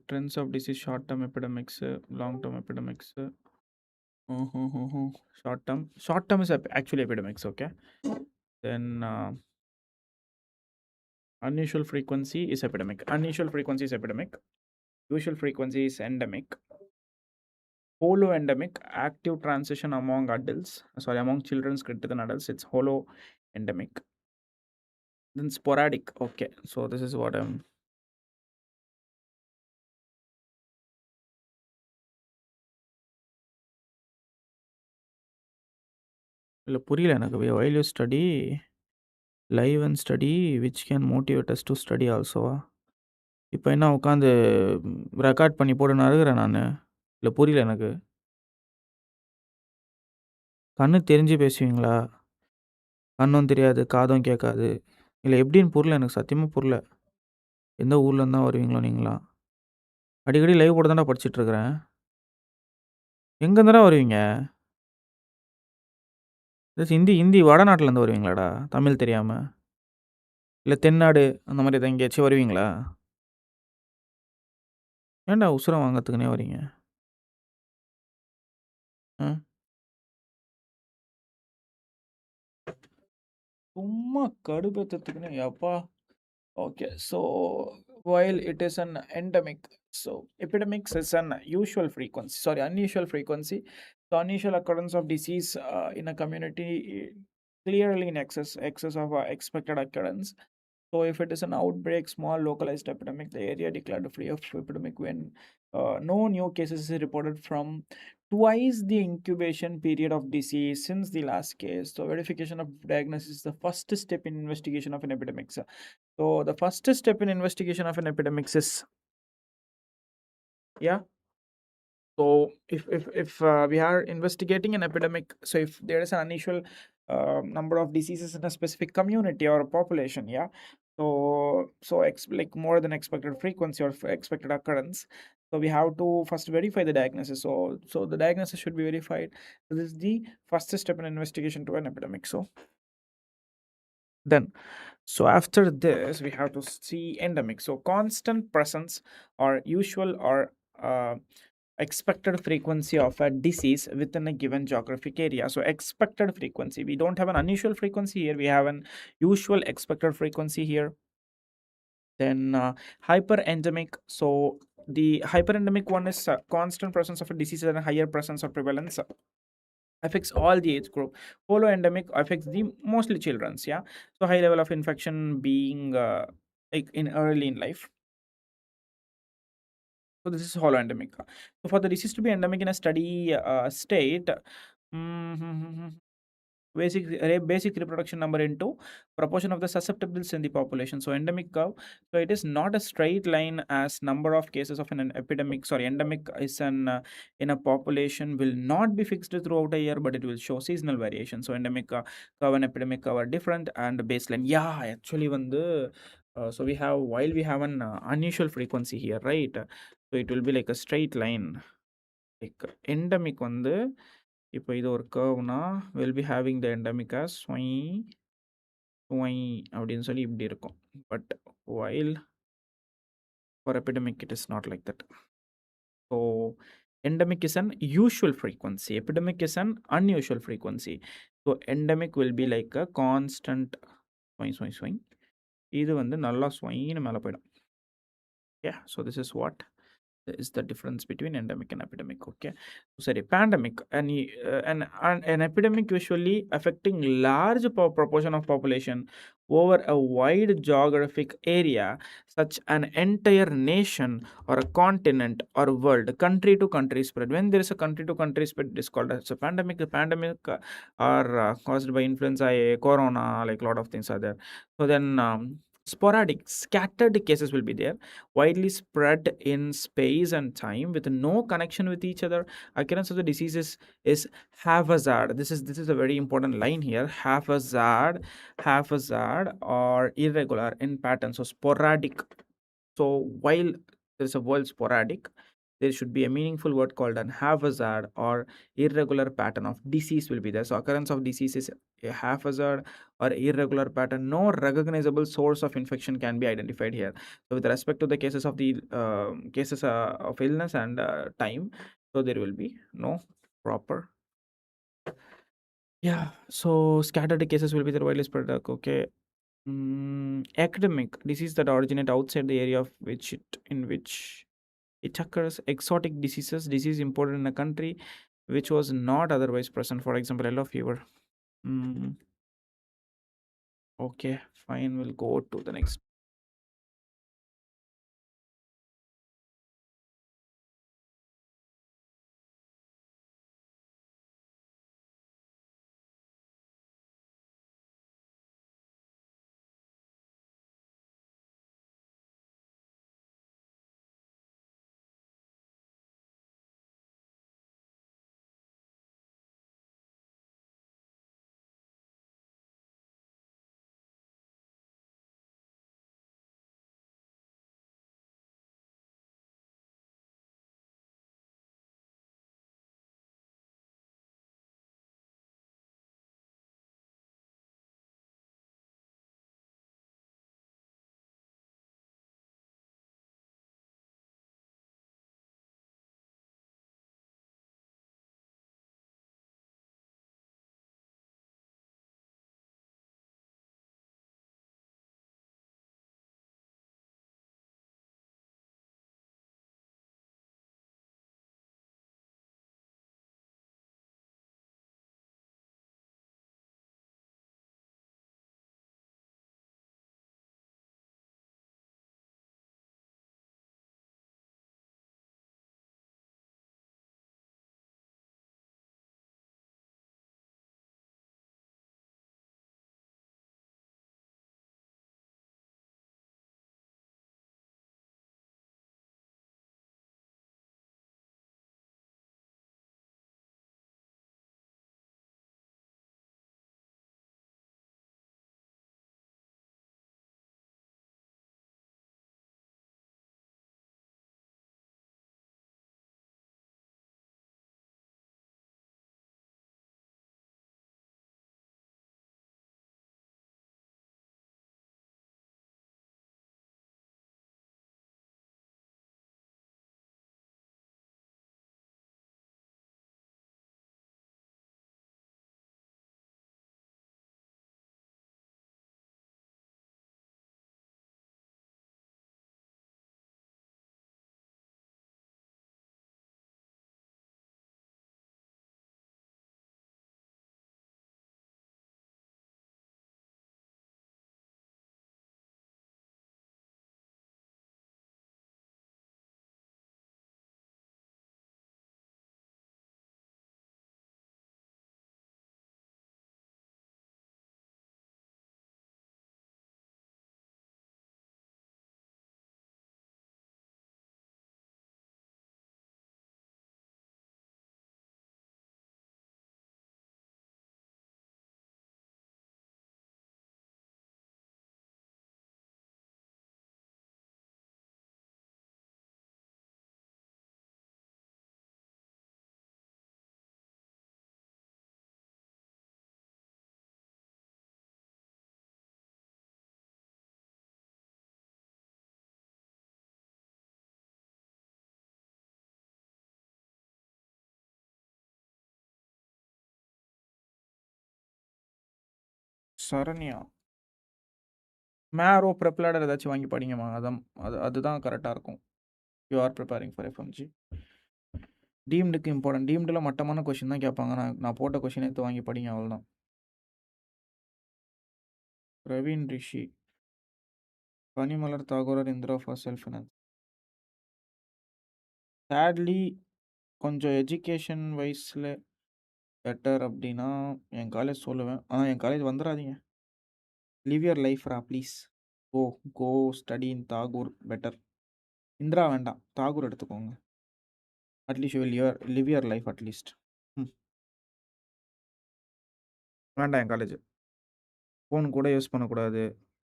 Trends of disease, short term epidemics, long term epidemics. Short term is actually epidemics, okay. Then unusual frequency is epidemic. Unusual frequency is epidemic. Usual frequency is endemic. Holoendemic, active transition among children greater than adults, it's holoendemic. Then sporadic, okay, so this is what I'm இல்லை புரியல எனக்கு. while you study live and study which can motivate us to study also. இப்போ என்ன உட்காந்து record பண்ணி போட்டு அழுகிறேன் நான். இல்லை புரியல எனக்கு. கண்ணு தெரிஞ்சு பேசுவீங்களா? கண்ணும் தெரியாது, காதும் கேட்காது. இல்லை எப்படின்னு புரியல எனக்கு, சத்தியமாக புரியல. எந்த ஊர்லேருந்து தான் வருவீங்களோ நீங்களாம்? அடிக்கடி லைவ் போட்டு தானே படிச்சுட்ருக்கிறேன். எங்கேருந்துடா வருவீங்க? ஹிந்தி வடநாட்டிலேருந்து வருவீங்களாடா, தமிழ் தெரியாமல்? இல்லை தென்னாடு அந்த மாதிரி எதாவது எங்கேயாச்சும் வருவீங்களா? ஏன்டா உசுரம் வாங்கிறதுக்குனே வரீங்க? சும்மா கடுப்பேற்றத்துக்குனே அப்பா. Okay, so while it is an endemic, so epidemics is an unusual frequency. The unusual occurrence of disease in a community clearly in excess of expected occurrence. So if it is an outbreak, small localized epidemic, the area declared free of epidemic when no new cases is reported from twice the incubation period of disease since the last case. So verification of diagnosis is the first step in investigation of an epidemic. So the first step in investigation of an epidemic is, yeah. So if we are investigating an epidemic, so if there is an unusual number of diseases in a specific community or population, yeah. So like more than expected frequency or expected occurrence. So we have to first verify the diagnosis. So the diagnosis should be verified. So this is the first step in investigation to an epidemic. So after this, we have to see endemic. So constant presence or usual or expected frequency of a disease within a given geographic area. So expected frequency, we don't have an unusual frequency here, we have an usual expected frequency here. Then hyperendemic. So the hyperendemic one is constant presence of a disease and a higher presence or prevalence affects all the age group. Holoendemic affects the mostly children's, yeah. So high level of infection being like in early in life. So this is holoendemic. So for the disease to be endemic in a steady state, basic reproduction number into proportion of the susceptibles in the population. So endemic curve, so it is not a straight line as number of cases of an epidemic. Endemic is an in a population will not be fixed throughout a year, but it will show seasonal variation. So endemic curve and epidemic curve are different, and baseline, yeah, actually so while we have an unusual frequency here, right? So it will be like a straight line. Like endemic இப்போ இது ஒரு கர்வ்னா will be having the endemic as sway அப்படின்னு சொல்லி இப்படி இருக்கும். But while for epidemic it is not like that. So endemic is an usual frequency, epidemic is an unusual frequency. So endemic will be like a constant swing. இது நல்லா ஸ்வைன்னு மேலே போயிடும். Yeah, so this is what is the difference between endemic and epidemic. Okay, sorry, pandemic, an epidemic usually affecting large proportion of population over a wide geographic area, such an entire nation or a continent or world, country to country spread. When there is a country to country spread, it is called as a pandemic. The pandemic are caused by influenza, corona, like a lot of things are there. So then Sporadic, scattered cases will be there, widely spread in space and time with no connection with each other. Occurrence of the diseases is haphazard. This is a very important line here. Haphazard or irregular in pattern. So sporadic. So while there's a word sporadic, there should be a meaningful word called an haphazard or irregular pattern of disease will be there. So occurrence of disease is a haphazard or irregular pattern. No recognizable source of infection can be identified here. So with respect to the cases of the cases of illness and time, so there will be no proper. Yeah. So scattered cases will be the widely spread. Okay. Academic disease that originate outside the area of which it occurs. Exotic disease imported in a country which was not otherwise present, for example yellow fever. Okay, fine, we'll go to the next. Saranya மேரோ ப்ரெப்லாடர் ஏதாச்சும் வாங்கி படிங்கம்மா. அதுதான் கரெக்டாக இருக்கும். You are preparing for FMG. டீம்டுக்கு important. டீம்டில் மட்டமான question தான் கேட்பாங்க. நான் போட்ட கொஷின் எடுத்து வாங்கி படிங்க, அவ்வளோதான். பிரவீன் ரிஷி, பனிமலர் தாகூரர், Indira for self finance. Sadly கொஞ்சம் எஜுகேஷன் வைஸில் பெட்டர் அப்படின்னா என் காலேஜ் சொல்லுவேன். ஆனால் என் காலேஜ் வந்துடாதீங்க. லிவ் யுவர் லைஃப்ரா please. Go study in Tagore better. Indira வேண்டாம், தாகூர் எடுத்துக்கோங்க. At least you will live your life at least. வேண்டாம் என் காலேஜ். ஃபோன் கூட யூஸ் பண்ணக்கூடாது.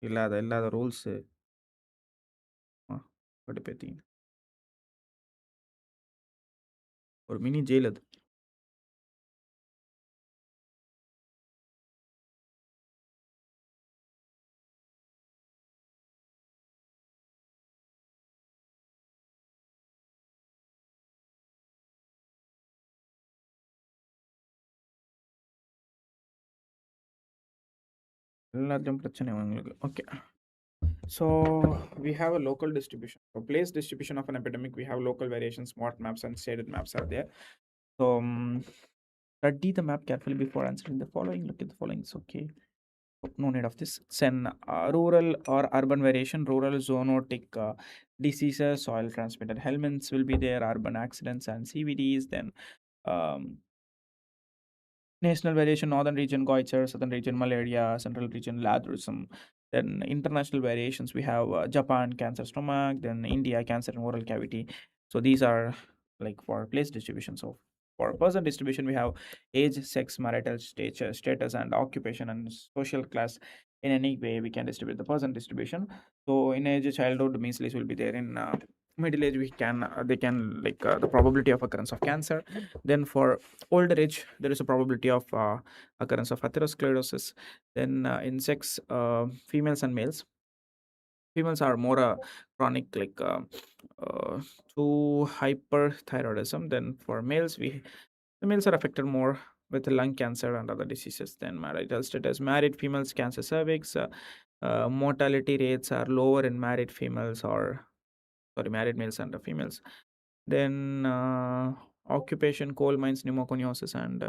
இல்லாத ரூல்ஸு. கடுப்பேத்திங்க. ஒரு மினி ஜெயில் அது. எல்லாத்துலயும் பிரச்சனை இவங்களுக்கு. Okay. So we have a local distribution. So place distribution of an epidemic, we have local variations, smart maps and shaded maps are there. So study the map carefully before answering the following. Look at the following. It's okay. No need of this. Then rural or urban variation, rural zoonotic diseases, soil transmitted helminths will be there, urban accidents and CVDs. Then um, national variation, northern region goiter, southern region malaria, central region lathyrism. Then international variations, we have Japan cancer stomach, then India cancer in oral cavity. So these are like for place distribution. So for person distribution, we have age, sex, marital status and occupation and social class. In any way we can distribute the person distribution. So in age, childhood measles will be there. In middle age, we can they can like the probability of occurrence of cancer. Then for older age, there is a probability of occurrence of atherosclerosis. Then in sex, females and males. Females are more chronic, like to hyperthyroidism. Then for males, the males are affected more with lung cancer and other diseases. Then marital status, married females cancer cervix. Mortality rates are lower in married females, or married males and females. Then occupation, coal mines, pneumoconiosis, and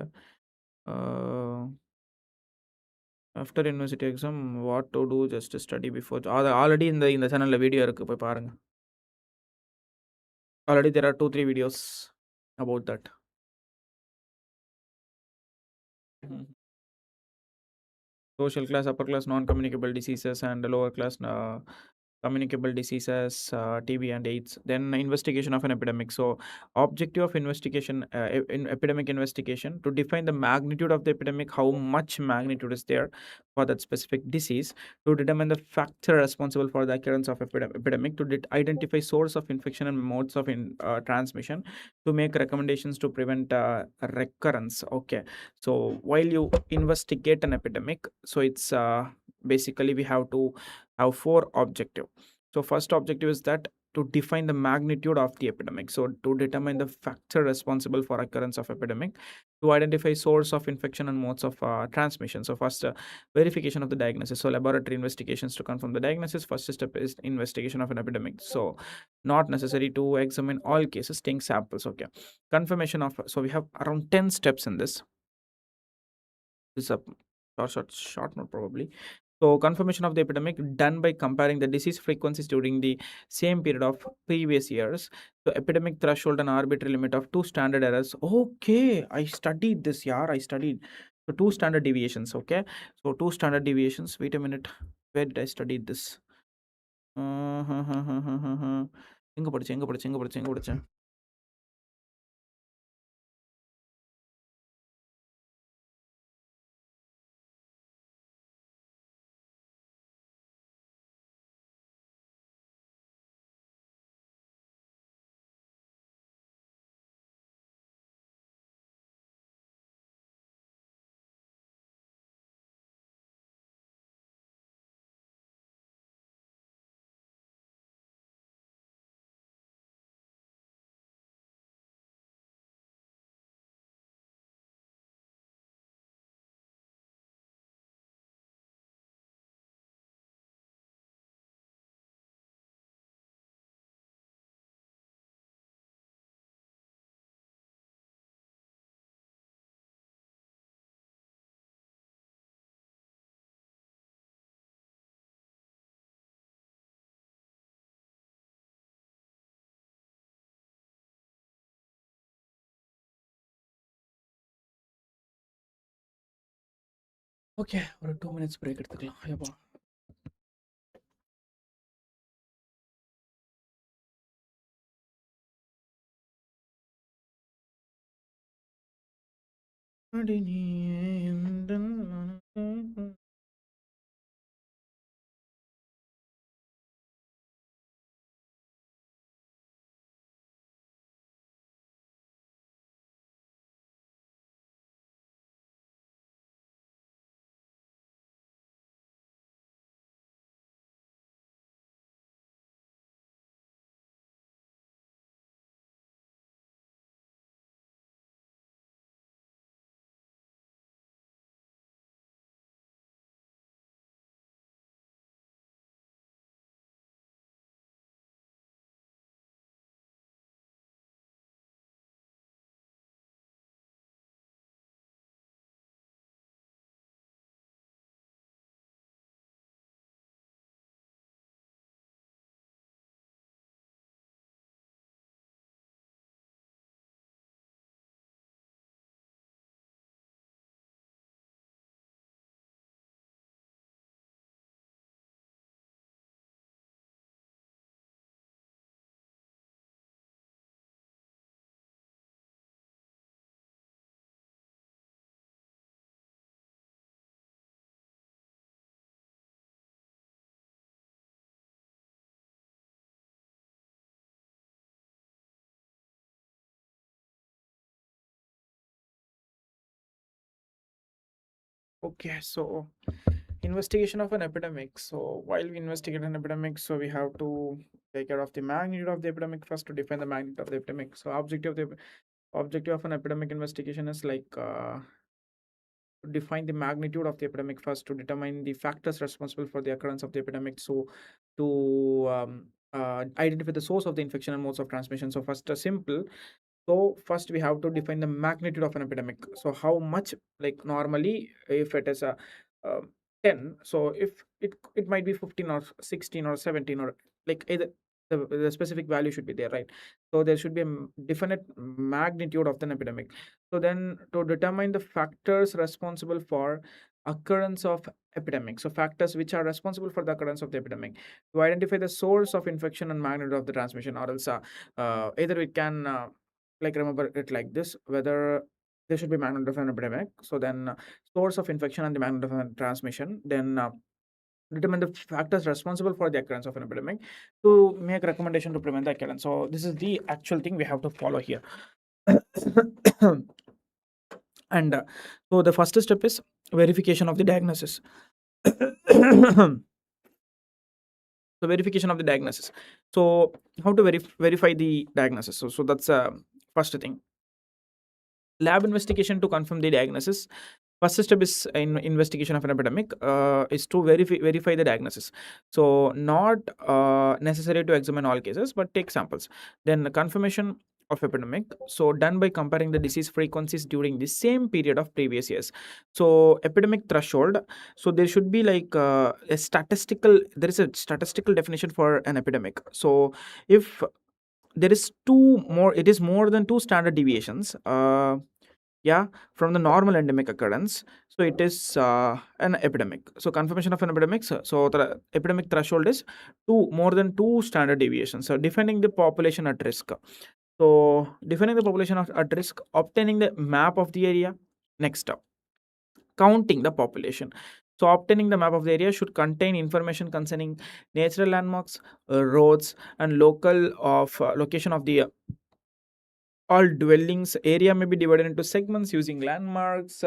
after university exam, what to do, just study before. Already in the channel video இருக்கு, போய் பாருங்க. Already there are 2-3 videos about that. Social class, upper class non-communicable diseases, and lower class communicable diseases, TB and AIDS. Then investigation of an epidemic. So objective of investigation, in epidemic investigation, to define the magnitude of the epidemic, how much magnitude is there for that specific disease, to determine the factor responsible for the occurrence of epidemic, to identify source of infection and modes of transmission, to make recommendations to prevent recurrence. Okay, so while you investigate an epidemic, so it's basically we have to have 4 objective. So first objective is that to define the magnitude of the epidemic. So to determine the factor responsible for occurrence of epidemic, to identify source of infection and modes of transmission. So first, verification of the diagnosis. So laboratory investigations to confirm the diagnosis. First step is investigation of an epidemic. So not necessary to examine all cases, taking samples. Okay, confirmation of, so we have around 10 steps in this. This is a short note probably. So confirmation of the epidemic done by comparing the disease frequencies during the same period of previous years. So epidemic threshold and arbitrary limit of 2 standard errors. Okay, I studied this, yeah, I studied. So 2 standard deviations. Okay, so 2 standard deviations. Wait a minute, where did I study this? எங்க படிச்சேன்? Okay, ஒரு 2 minutes break எடுத்துக்கலாம். Ayyappa. Okay, so investigation of an epidemic. So while we investigate an epidemic, so we have to take care of the magnitude of the epidemic first to define the magnitude of the epidemic. So objective of an epidemic investigation is like to define the magnitude of the epidemic first to determine the factors responsible for the occurrence of the epidemic. So to identify the source of the infection and modes of transmission. So first, simple. So first we have to define the magnitude of an epidemic. So how much, like normally if it is a uh, 10, so if it might be 15 or 16 or 17 or like either the specific value should be there, right? So there should be a definite magnitude of the epidemic. So then to determine the factors responsible for occurrence of epidemic, so factors which are responsible for the occurrence of the epidemic, to identify the source of infection and magnitude of the transmission, or else either we can like remember it like this, whether there should be magnitude of an epidemic, so then source of infection and the magnitude of an transmission, then determine the factors responsible for the occurrence of an epidemic to make recommendation to prevent the occurrence. So this is the actual thing we have to follow here. And so the first step is verification of the diagnosis. So verification of the diagnosis. So how to verify the diagnosis? So that's first thing. Lab investigation to confirm the diagnosis. First step is in investigation of an epidemic is to verify the diagnosis. So not necessary to examine all cases, but take samples. Then the confirmation of epidemic, so done by comparing the disease frequencies during the same period of previous years. So epidemic threshold, so there should be like there is a statistical definition for an epidemic. So if there is it is more than two standard deviations yeah, from the normal endemic occurrence, so it is an epidemic. So confirmation of an epidemic, so the epidemic threshold is more than two standard deviations. So defining the population at risk, so defining the population at risk, obtaining the map of the area. Next up, counting the population. So obtaining the map of the area should contain information concerning natural landmarks, roads, and location of the all dwellings. Area may be divided into segments using landmarks,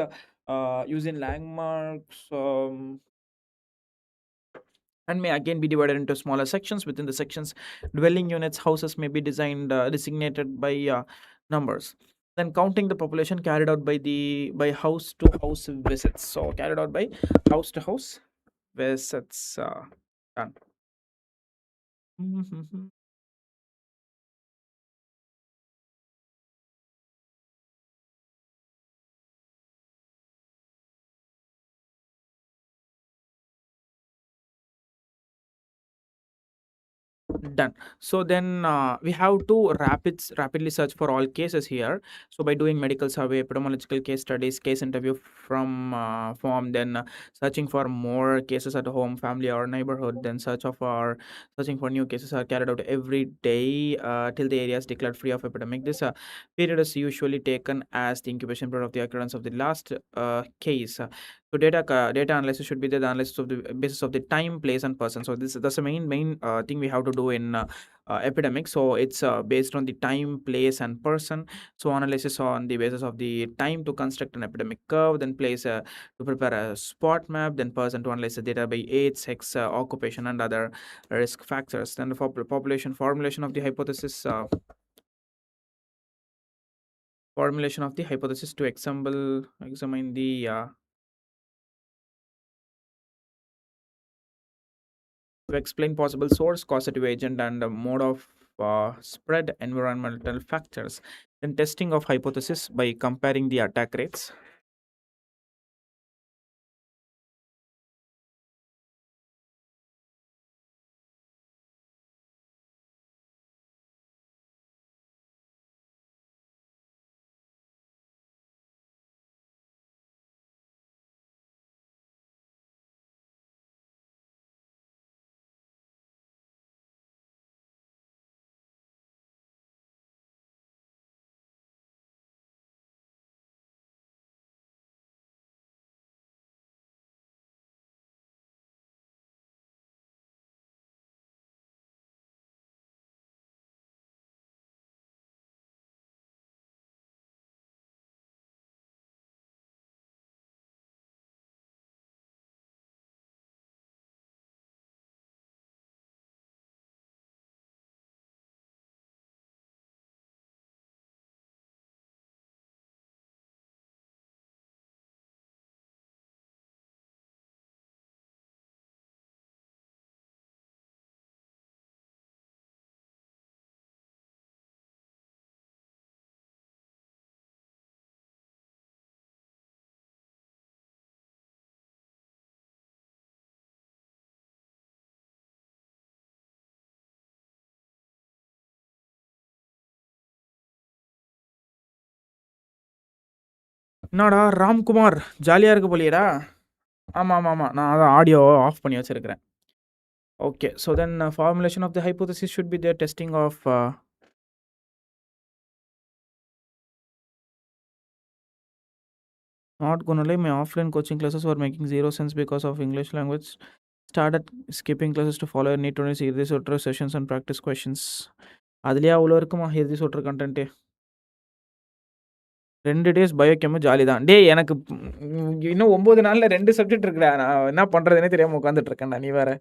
and may again be divided into smaller sections. Within the sections, dwelling units, houses may be designated by numbers. Then counting the population carried out by house to house visits. So carried out by house to house visits. Done. Done. So then we have to rapidly search for all cases here. So by doing medical survey, epidemiological case studies, case interview from form, then searching for more cases at home, family or neighborhood, then searching for new cases are carried out every day till the area is declared free of epidemic. This period is usually taken as the incubation period of the occurrence of the last case. So data analysis should be the analysis of the basis of the time, place, and person. So that's the main thing we have to do in epidemic. So it's based on the time, place, and person. So analysis on the basis of the time to construct an epidemic curve, then place to prepare a spot map, then person to analyze the data by age, sex, occupation, and other risk factors. Then the population formulation of the hypothesis. Formulation of the hypothesis to examine the to explain possible source, causative agent, and mode of spread, environmental factors. Then testing of hypothesis by comparing the attack rates. என்னடா ராம்குமார் ஜாலியாக இருக்க போலியடா. ஆமாம் ஆமாம் நான் அதான் audio off பண்ணி வச்சிருக்கிறேன். Okay, so then formulation of the hypothesis should be there testing of not gonna lie, my offline coaching classes were making zero sense because of English language. Started skipping classes to follow need to see this or sessions and practice questions. அதுலேயே அவ்வளோ இருக்குமா healthy சொல்கிற content. 2 days பயோகெமு jolly தான். டேய் எனக்கு இன்னும் 9 நாளில் 2 subject இருக்குடா. நான் என்ன பண்ணுறதுனே தெரியாமல் உட்காந்துட்ருக்கேன்டா. நீ வேறு.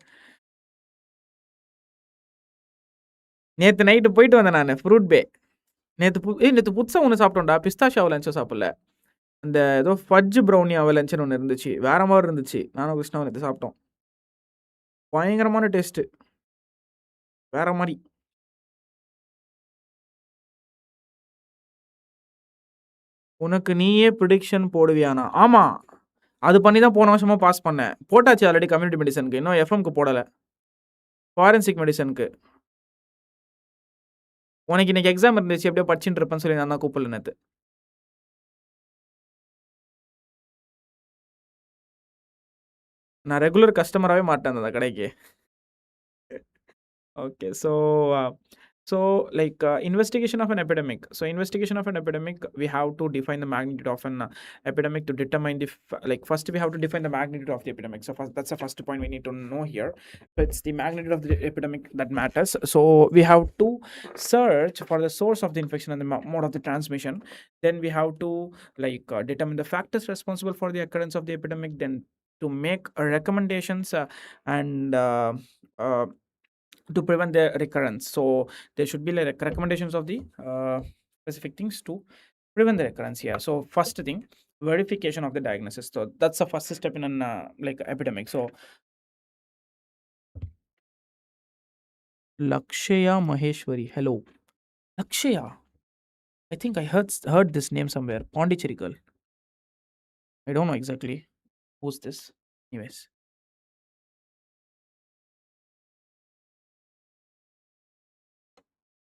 நேற்று நைட்டு போயிட்டு வந்தேன் நான் ஃப்ரூட் பே. நேற்று புதுசாக ஒன்று சாப்பிட்டோம்டா. பிஸ்தாஷியாவை லஞ்சம் சாப்பிடல. அந்த ஏதோ ஃபட்ஜ் ப்ரௌனி அவ லஞ்சுன்னு ஒன்று இருந்துச்சு. வேறு மாதிரி இருந்துச்சு. நானும் கிருஷ்ணாவும் நேற்று சாப்பிட்டோம். பயங்கரமான டேஸ்ட்டு. வேற மாதிரி. உனக்கு நீயே ப்ரிடிக்ஷன் போடுவியானா? ஆமாம், அது பண்ணி தான் போன வருஷமாக பாஸ் பண்ணேன். போட்டாச்சு ஆல்ரெடி கம்யூனிட்டி மெடிசனுக்கு. இன்னும் எஃப்எம்க்கு போடலை. ஃபாரன்சிக் மெடிசனுக்கு. உனக்கு இன்னைக்கு எக்ஸாம் இருந்துச்சு, எப்படியோ படிச்சுட்டு இருப்பேன்னு சொல்லி நான் தான் கூப்பிடல நேற்று. நான் ரெகுலர் கஸ்டமராகவே மாட்டேன் அந்த கடைக்கு. Okay, so like investigation of an epidemic. So investigation of an epidemic, we have to define the magnitude of an epidemic to determine the first we have to define the magnitude of the epidemic. So that's the first point we need to know here. So it's the magnitude of the epidemic that matters. So we have to search for the source of the infection and the mode of the transmission. Then we have to determine the factors responsible for the occurrence of the epidemic, then to make recommendations and to prevent the recurrence. So there should be like recommendations of the specific things to prevent the recurrence here. So first thing, verification of the diagnosis. So that's the first step in an epidemic. So Lakshya Maheshwari, hello. Lakshya, I think I heard this name somewhere. Pondicherry girl. I don't know exactly who's this. Anyways,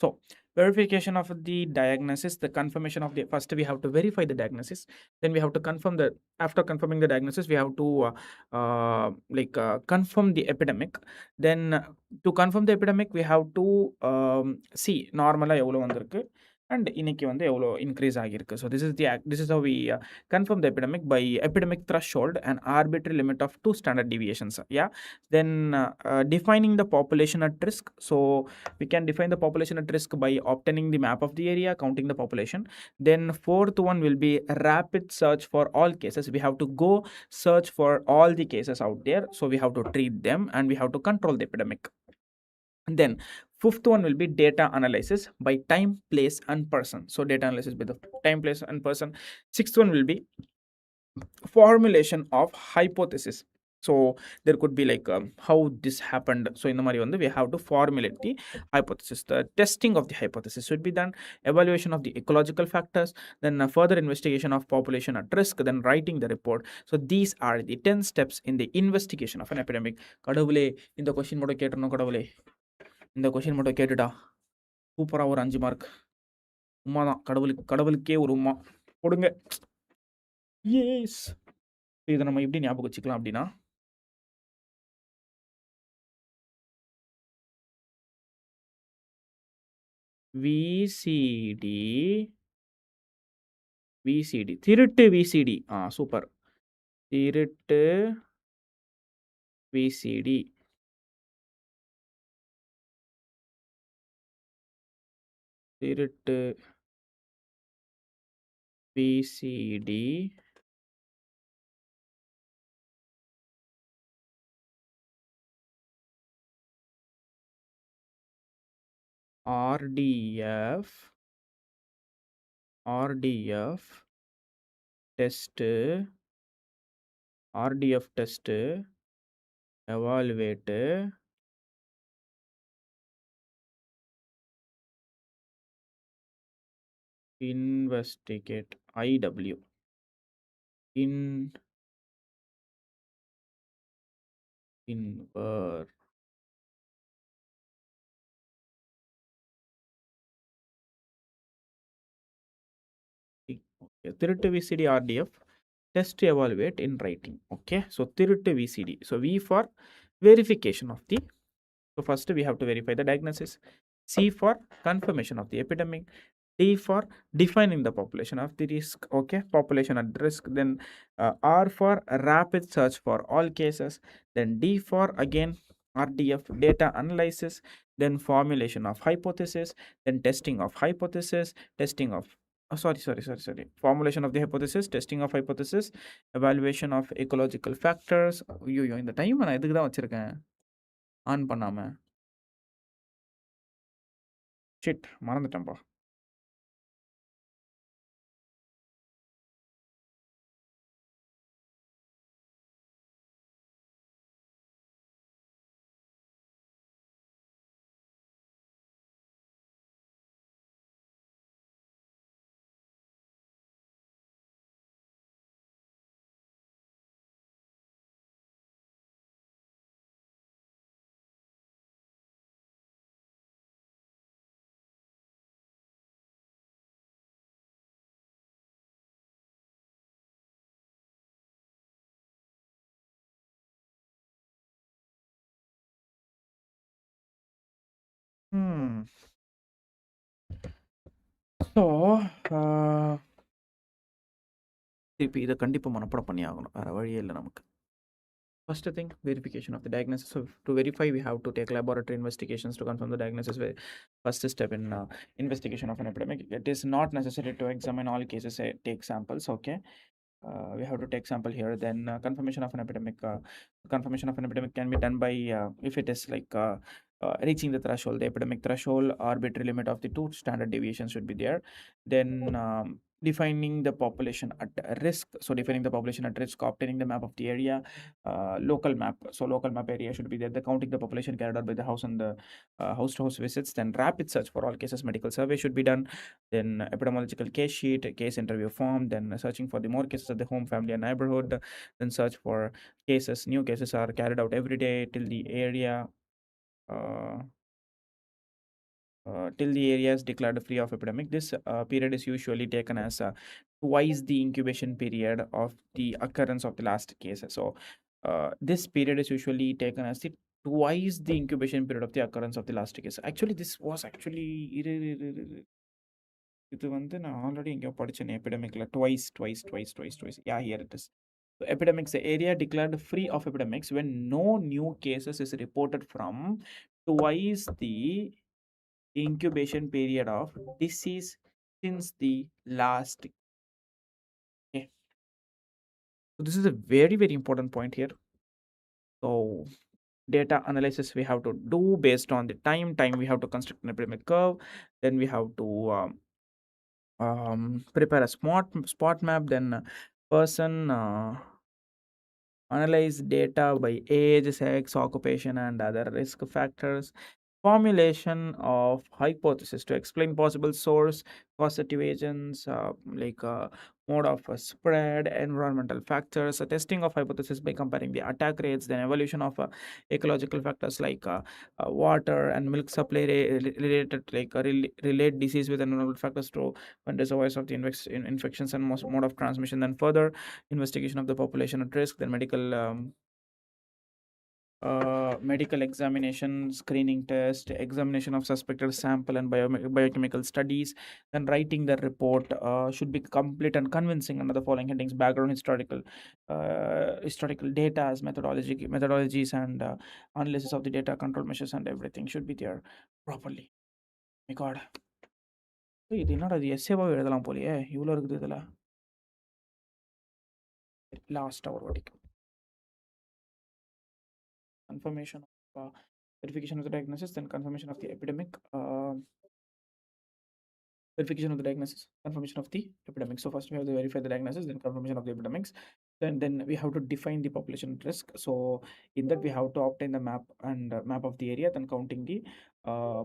So verification of the diagnosis, the confirmation of the first we have to verify the diagnosis, then we have to confirm the after confirming the diagnosis we have to confirm the epidemic. Then to confirm the epidemic we have to see normally எவ்வளோ வந்திருக்கு and இன்னைக்கு வந்து எவ்வளோ increase ஆகியிருக்கு. So this is how we confirm the epidemic by epidemic threshold and arbitrary limit of 2 standard deviations. Yeah. Then defining the population at risk. So we can define the population at risk by obtaining the map of the area, counting the population. Then fourth one will be rapid search for all cases. We have to go search for all the cases out there, so we have to treat them and we have to control the epidemic. And then fifth one will be data analysis by time, place and person. So data analysis by the time, place and person. Sixth one will be formulation of hypothesis. So there could be like how this happened. So in the mari vandu we have to formulate the hypothesis. The testing of the hypothesis should be done, evaluation of the ecological factors, then further investigation of population at risk, then writing the report. So these are the 10 steps in the investigation of an epidemic. கடவுளே இந்த question மட்டும் கேட்டணும், கடவுளே இந்த question மட்டும் கேட்டுட்டா சூப்பராக ஒரு 5 mark. Uma தான், கடவுளுக்கே ஒரு உமா கொடுங்க. எஸ். இதை நம்ம எப்படி ஞாபகம் வச்சுக்கலாம் அப்படின்னா, விசிடி திருட்டு விசிடி. சூப்பர். திருட்டு விசிடி திருட்டு VCD RDF test, evaluate, investigate, IW, திருட்டு VCD RDF test, evaluate in writing. Okay, so திருட்டு VCD. So V for verification of the, so first we have to verify the diagnosis. C for confirmation of the epidemic. D for defining the population of the risk. Okay, population at risk. Then R for rapid search for all cases. Then D for again RDF data analysis. Then formulation of hypothesis. Then testing of hypothesis. Testing of formulation of the hypothesis, testing of hypothesis, evaluation of ecological factors. ஐயோ இந்த time நான் எதுக்கு தான் வச்சிருக்கேன் on பண்ணாம? Shit, மறந்துட்டேன்ப்பா. So திருப்பி இதை கண்டிப்பாக மனப்பாடம் பண்ணி ஆகணும், வேறு வழியே இல்லை நமக்கு. First thing, verification of the diagnosis. So to verify, we have to take laboratory investigations to confirm the diagnosis. First step in investigation of an epidemic. It is not necessary to examine all cases, take samples. Okay, we have to take sample here. Then confirmation of an epidemic. Confirmation of an epidemic can be done by if it is like reaching the threshold, the epidemic threshold, arbitrary limit of the 2 standard deviations should be there. Then defining the population at risk. So defining the population at risk, obtaining the map of the area, local map. So local map area should be there. The counting the population carried out by the house and the house to house visits. Then rapid search for all cases, medical survey should be done. Then epidemiological case sheet, case interview form. Then searching for the more cases at the home, family and neighborhood. Then search for cases. New cases are carried out every day till the area till the area is declared free of epidemic. This period is usually taken as twice the incubation period of the occurrence of the last case. So this period is usually taken as the twice the incubation period of the occurrence of the last case. Actually, this was actually இது வந்து நான் already எங்கேயோ படிச்சேனே epidemicல twice. Yeah, here it is. So epidemics, the area declared free of epidemics when no new cases is reported from twice the incubation period of disease since the last. Okay. So this is a very important point here. So data analysis we have to do based on the time we have to construct an epidemic curve, then we have to prepare a spot map, then person analyze data by age, sex, occupation, and other risk factors. Formulation of hypothesis to explain possible source, causative agents, like mode of spread, environmental factors, testing of hypothesis by comparing the attack rates, then evolution of ecological factors like water and milk supply related, like relate disease with environmental factors to when reservoirs of the infections and mode of transmission, then further investigation of the population at risk, then medical examination, screening test, examination of suspected sample and biochemical studies, then writing the report should be complete and convincing under the following headings: background, historical data, as methodologies, and analysis of the data, control measures, and everything should be there properly. My god, இது என்னடா இது எஸ்ஏவாக எழுதலாம் போலியே, இவ்வளோ இருக்குது இதில். Last ஒரு வாட்டிக்கு confirmation of verification of the diagnosis, then confirmation of the epidemic, verification of the diagnosis, confirmation of the epidemic. So first we have to verify the diagnosis, then confirmation of the epidemics, then we have to define the population at risk. So in that we have to obtain the map and map of the area, then counting the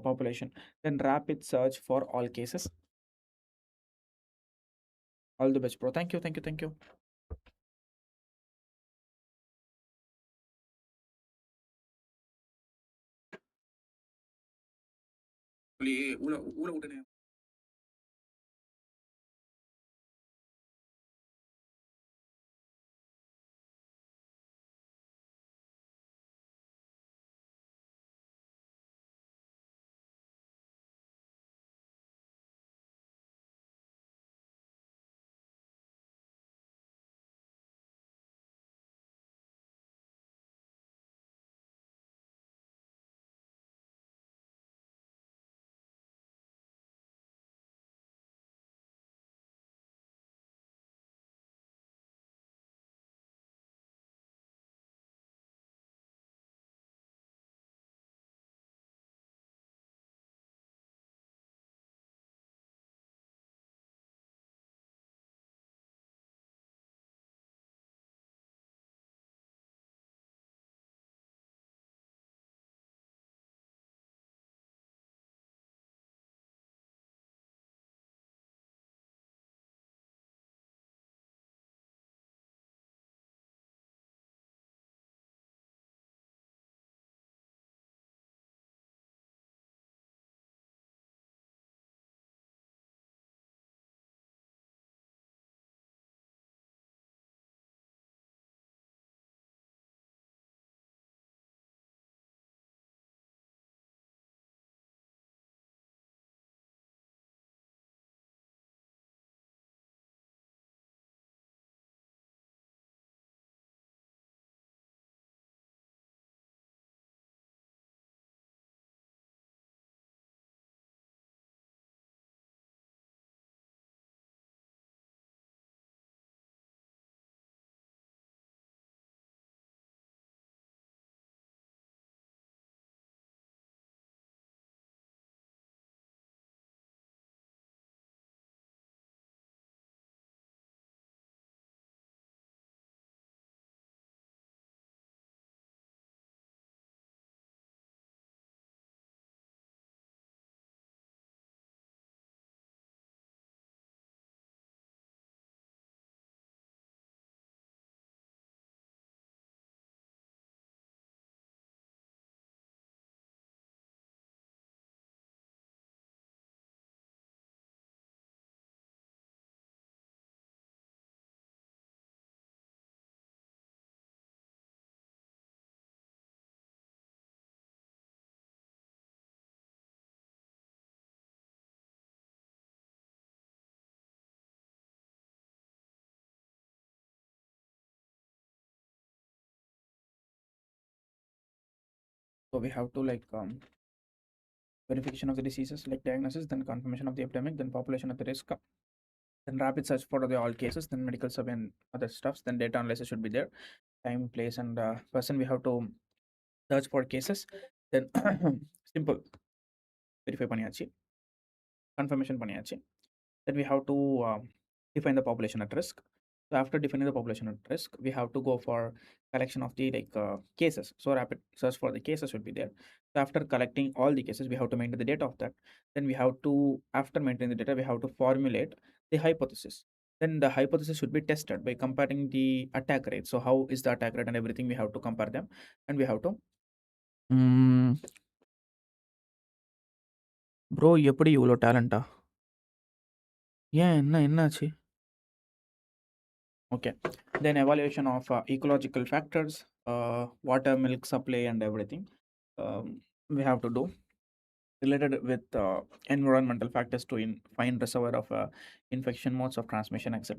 population, then rapid search for all cases. All the best, bro. Thank you. So we have to like verification of the diseases, like diagnosis, then confirmation of the epidemic, then population at the risk, then rapid search for the all cases, then medical sub and other stuffs, then data analysis should be there, time, place, and person. We have to search for cases, then simple verify பண்ணியாச்சு, confirmation பண்ணியாச்சு. Then we have to define the population at risk. So after defining the population at risk, we have to go for collection of the cases. So rapid search for the cases should be there. So after collecting all the cases, we have to maintain the data of that. Then we have to, after maintaining the data, we have to formulate the hypothesis. Then the hypothesis should be tested by comparing the attack rate. So how is the attack rate and everything, we have to compare them, and we have to bro எப்படி இவ்வளோ டேலண்டா? ஏன் என்னாச்சு? Okay. Then evaluation of ecological factors, water, milk supply, and everything we have to do related with environmental factors to find reservoir of infection, modes of transmission, etc.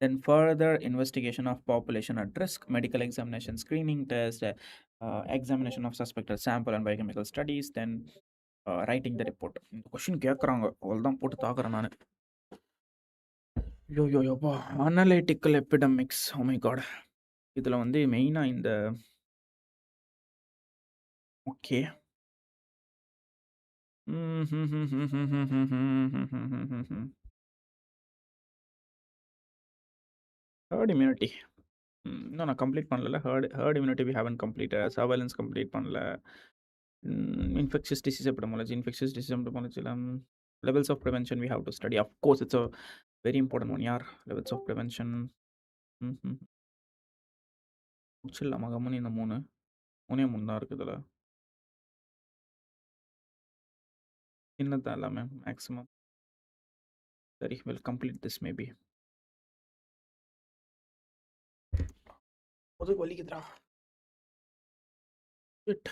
Then further investigation of population at risk, medical examination, screening test, examination of suspected sample and biochemical studies, then writing the report. Question கேட்குறாங்க, அவ்வளோதான் போட்டு தாக்குறேன் நான். யோப்பா, analytical epidemics, oh my God. இதில் வந்து மெயினாக இந்த ஓகே ஹர்ட் இம்யூனிட்டி இன்னும் நான் கம்ப்ளீட் பண்ணல. Herd immunity we haven complete. Surveillance complete பண்ணல. Infectious disease epidemiology, infectious disease எபிடமாலஜியில் levels of prevention we have to study. Of course, it's a very important one. Yeah, levels of prevention. முடிச்சிடலாமா company? இந்த மூணே மூணு தான் இருக்குது. இதில் சின்னதான் எல்லாமே maximum. சரி, வில் கம்ப்ளீட் திஸ் மேபி. அது வலிக்குதுடா. Shit.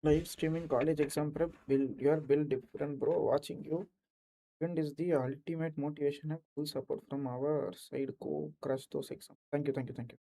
Live streaming college exam prep, will your bill different, bro? Watching you friend is the ultimate motivation and full support from our side. Go crush those exams. Thank you.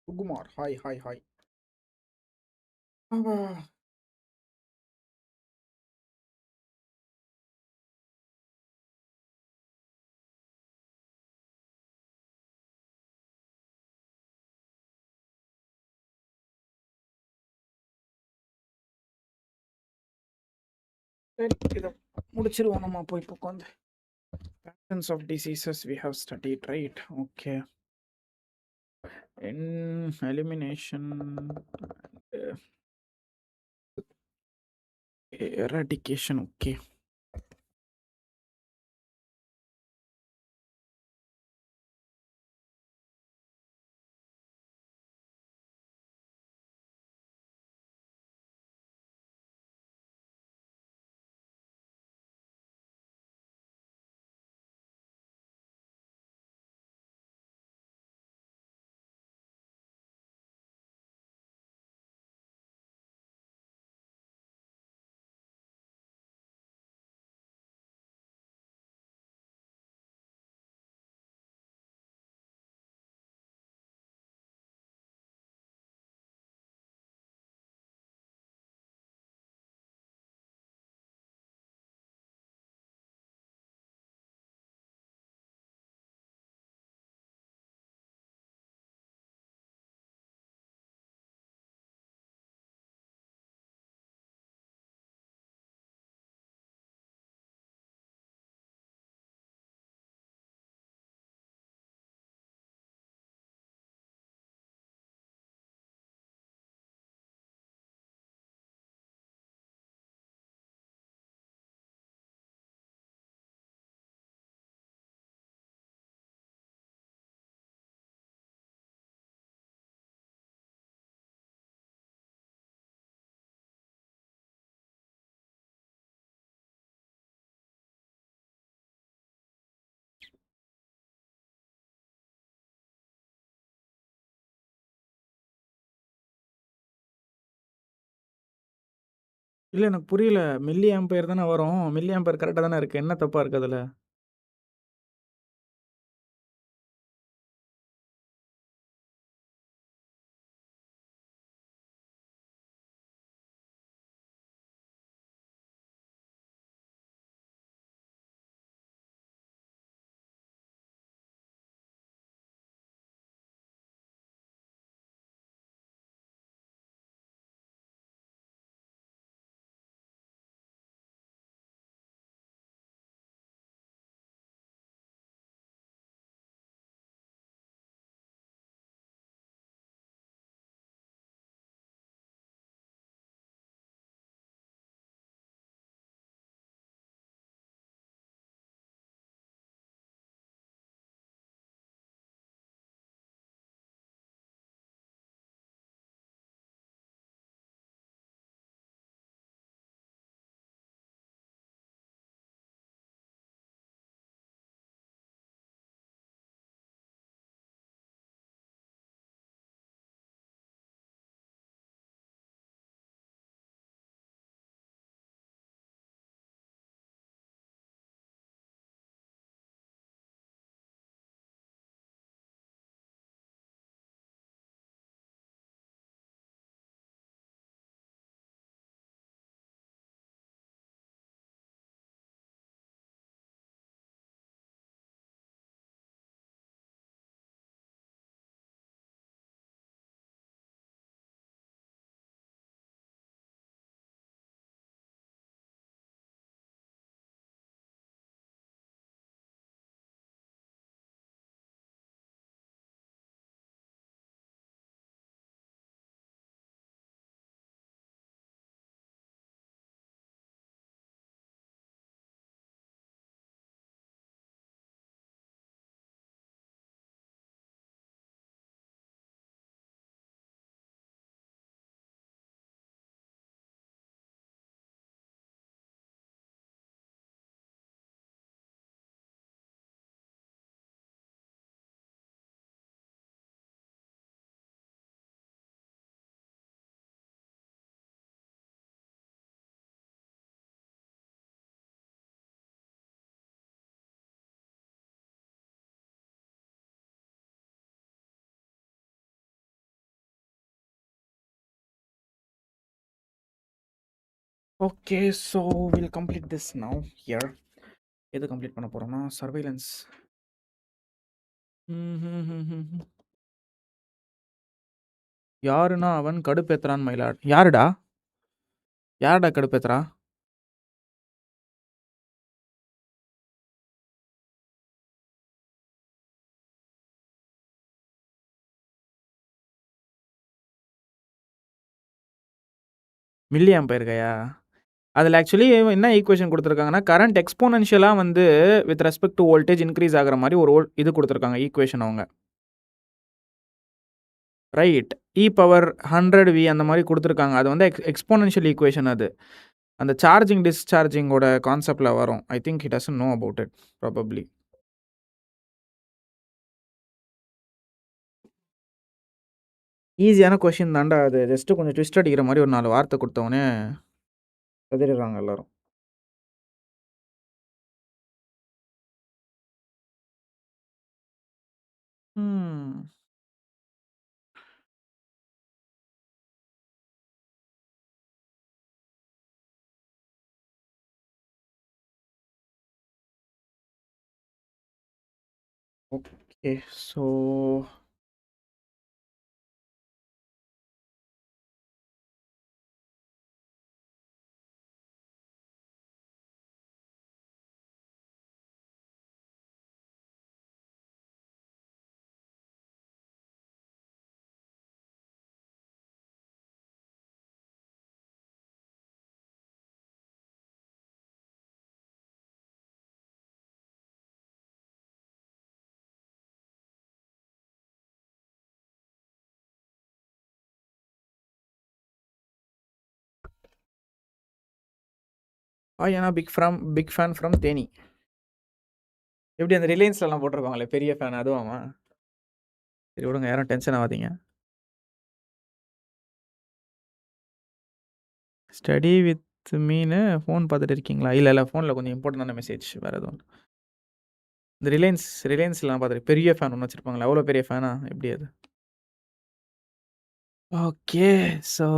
Sukumar hi hi hi. அப்பா. சரி இதை முடிச்சிருவோம் நம்ம போய் இப்போ உட்காந்து. Patterns of diseases we have studied, right? Okay. In elimination, uh, eradication, okay. இல்லை எனக்கு புரியல. மில்லி ஆம்பயர் தானே வரும். மில்லி ஆம்பயர் கரெக்டாக தானே இருக்குது. என்ன தப்பாக இருக்குது அதில்? Okay. So will complete this now here. எது கம்ப்ளீட் பண்ண போறோம்னா சர்வைலன்ஸ். யாருன்னா அவன் கடுப்பேத்துறான் மயிலாட். யாருடா? யாருடா கடுப்பேத்துறா? மில்லி ஆம்பியர் கையா? அதில் ஆக்சுவலி என்ன ஈக்குவேஷன் கொடுத்துருக்காங்கன்னா, கரண்ட் எக்ஸ்போனென்ஷியலாக வந்து with respect to voltage increase ஆகிற மாதிரி ஒரு இது கொடுத்துருக்காங்க ஈக்குவேஷன் அவங்க. ரைட். இ பவர் 100V அந்த மாதிரி கொடுத்துருக்காங்க. அது வந்து எக்ஸ்போனென்ஷியல் ஈக்குவேஷன் அது. அந்த சார்ஜிங் டிஸ்சார்ஜிங்கோட கான்செப்டில் வரும். I think he doesn't know about it probably. ஈஸியான கொஷின் தாண்டா அது. ஜஸ்ட்டு கொஞ்சம் ட்விஸ்ட் அடிக்கிற மாதிரி ஒரு 4 வார்த்தை கொடுத்தவொடனே கதறிடுறாங்க எல்லாரும். ஓகே. ஸோ ஏன்னா பிக் ஃபேன் ஃப்ரம் தேனி. எப்படி அந்த ரிலையன்ஸ்லலாம் போட்டிருக்காங்களே பெரிய ஃபேன் அதுவாமா? சரி விடுங்க, யாரும் டென்ஷன் ஆகாதீங்க. ஸ்டடி வித் மீனு ஃபோன் பார்த்துட்டு இருக்கீங்களா? இல்லை ஃபோனில் கொஞ்சம் இம்பார்ட்டண்டான மெசேஜ் வேறு எதுவும். இந்த ரிலையன்ஸ்லாம் பார்த்துட்டு பெரிய ஃபேன் ஒன்று வச்சுருப்பாங்களா? அவ்வளோ பெரிய ஃபேனா எப்படி அது? ஓகே. ஸோ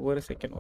ஒரு செகண்ட்.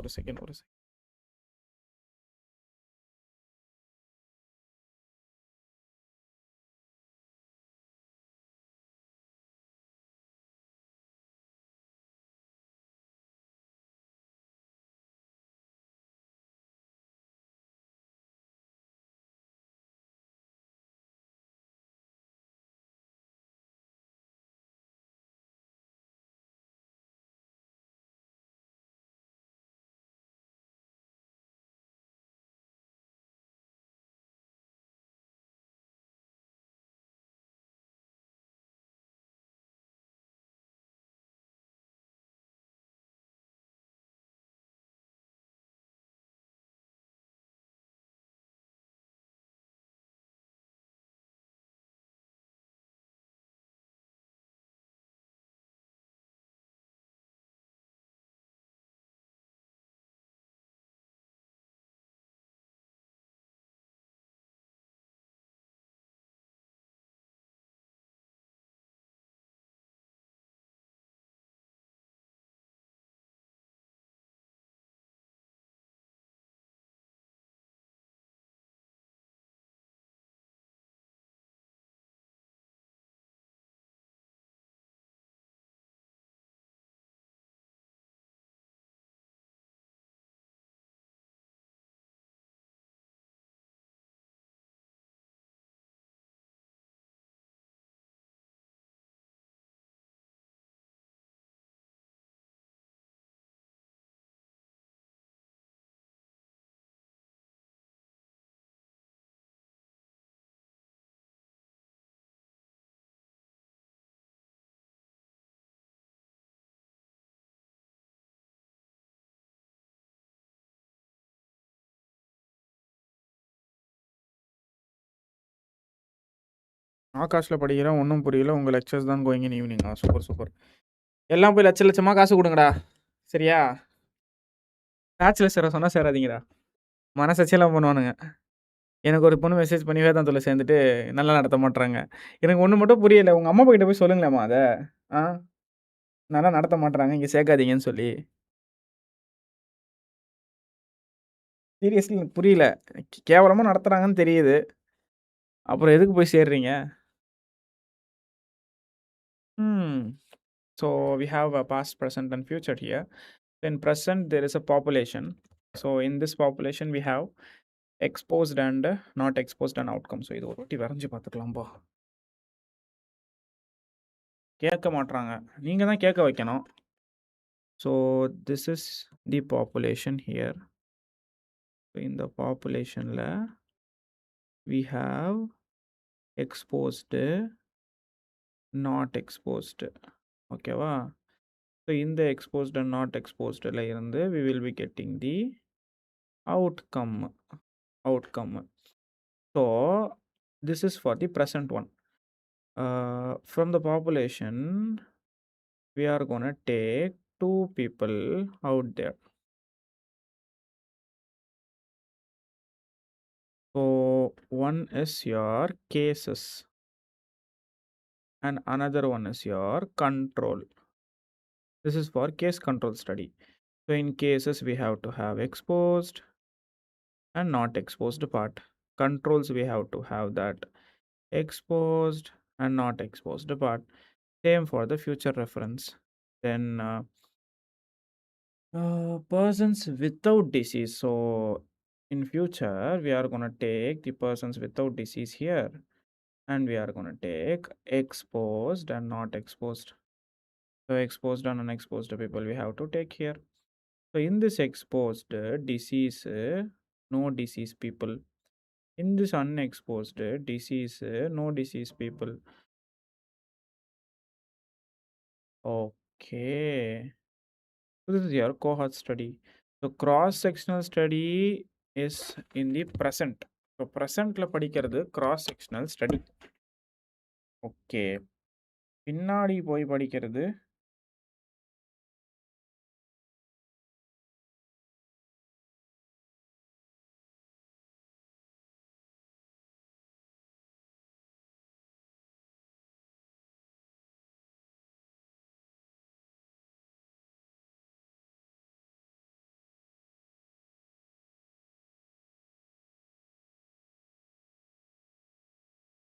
ஆகாஷ்ல படிக்கிறேன். ஒண்ணும் புரியல. உங்க லெக்சர்ஸ் தான் going in evening. Super, super. எல்லாம் போய் லட்ச லட்சமா காசு குடுங்கடா. சரியா? பேச்சுலர்ஸ் சேர சொன்னா சேராதீங்கடா. மனசாட்சியெல்லாம் பண்ணுவானுங்க. எனக்கு ஒரு பொண்ணு மெசேஜ் பண்ணி வேதாந்தத்துல சேர்ந்துட்டு நல்லா நடத்த மாட்றாங்க. எனக்கு ஒண்ணு மட்டும் புரியல. உங்க அம்மா அப்பா கிட்ட போய் சொல்லுங்களேம்மா அத. ஆ நல்லா நடத்த மாட்றாங்க. இங்க சேர்க்காதீங்கன்னு சொல்லி. சீரியஸ்லி எனக்கு புரியல. கேவலமா நடத்துறாங்கன்னு தெரியுது. அப்புறம் எதுக்கு போய் சேர்றீங்க? ம். So we have a past, present and future here. In present there is a population. So in this population we have exposed and not exposed and outcome. So இது ஒரு வாட்டி வரைஞ்சு பார்த்துக்கலாம்பா. கேட்க மாட்றாங்க. நீங்க தான் கேட்க வைக்கணும். So this is the population here. So in the populationல we have exposed, not exposed. ஓகேவா? So in the exposed and not exposedல இருந்து we will be getting the outcome. So this is for the present one. From the population we are gonna take 2 people out there. So one is your cases and another one is your control. This is for case control study. So in cases we have to have exposed and not exposed part. Controls we have to have that exposed and not exposed part. Same for the future reference. Then persons without disease. So in future we are going to take the persons without disease here and we are going to take exposed and not exposed. So exposed and unexposed people we have to take here. So in this exposed disease, no disease people. In this unexposed disease, no disease people. Okay. So this is your cohort study. So cross-sectional study is in the present. So presentல படிக்கிறது cross-sectional study. Okay. பின்னாடி போய் படிக்கிறது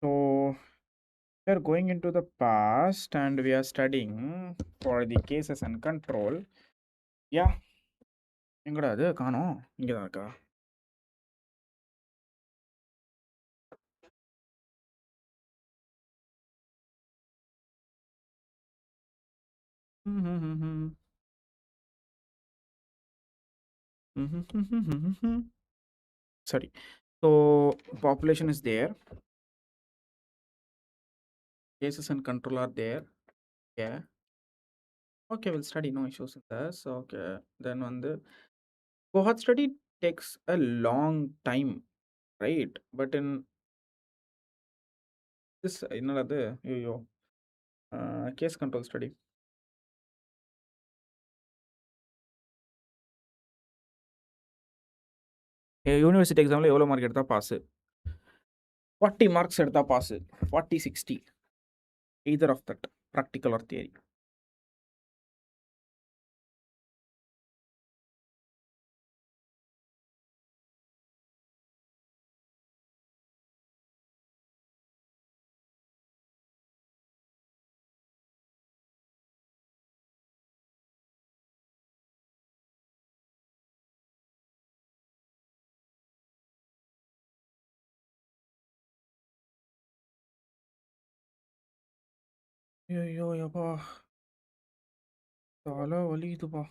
so we are going into the past and we are studying for the cases and control. Yeah. எங்கடா அது காணோம்? இங்க தான் இருக்கா? Sorry. So population is there. Cases and control are there. Yeah. Okay, we'll study. No issues with this. Okay. Then the cohort study takes a long time, right? But in this, என்னது ஐயோ case control study. University எக்ஸாமில் எவ்வளோ mark எடுத்தால் pass? 40 marks எடுத்தால் pass. 40, 60. Either of that, practical or theory. ஐயோ யப்பா தலை வலிக்குதுப்பா.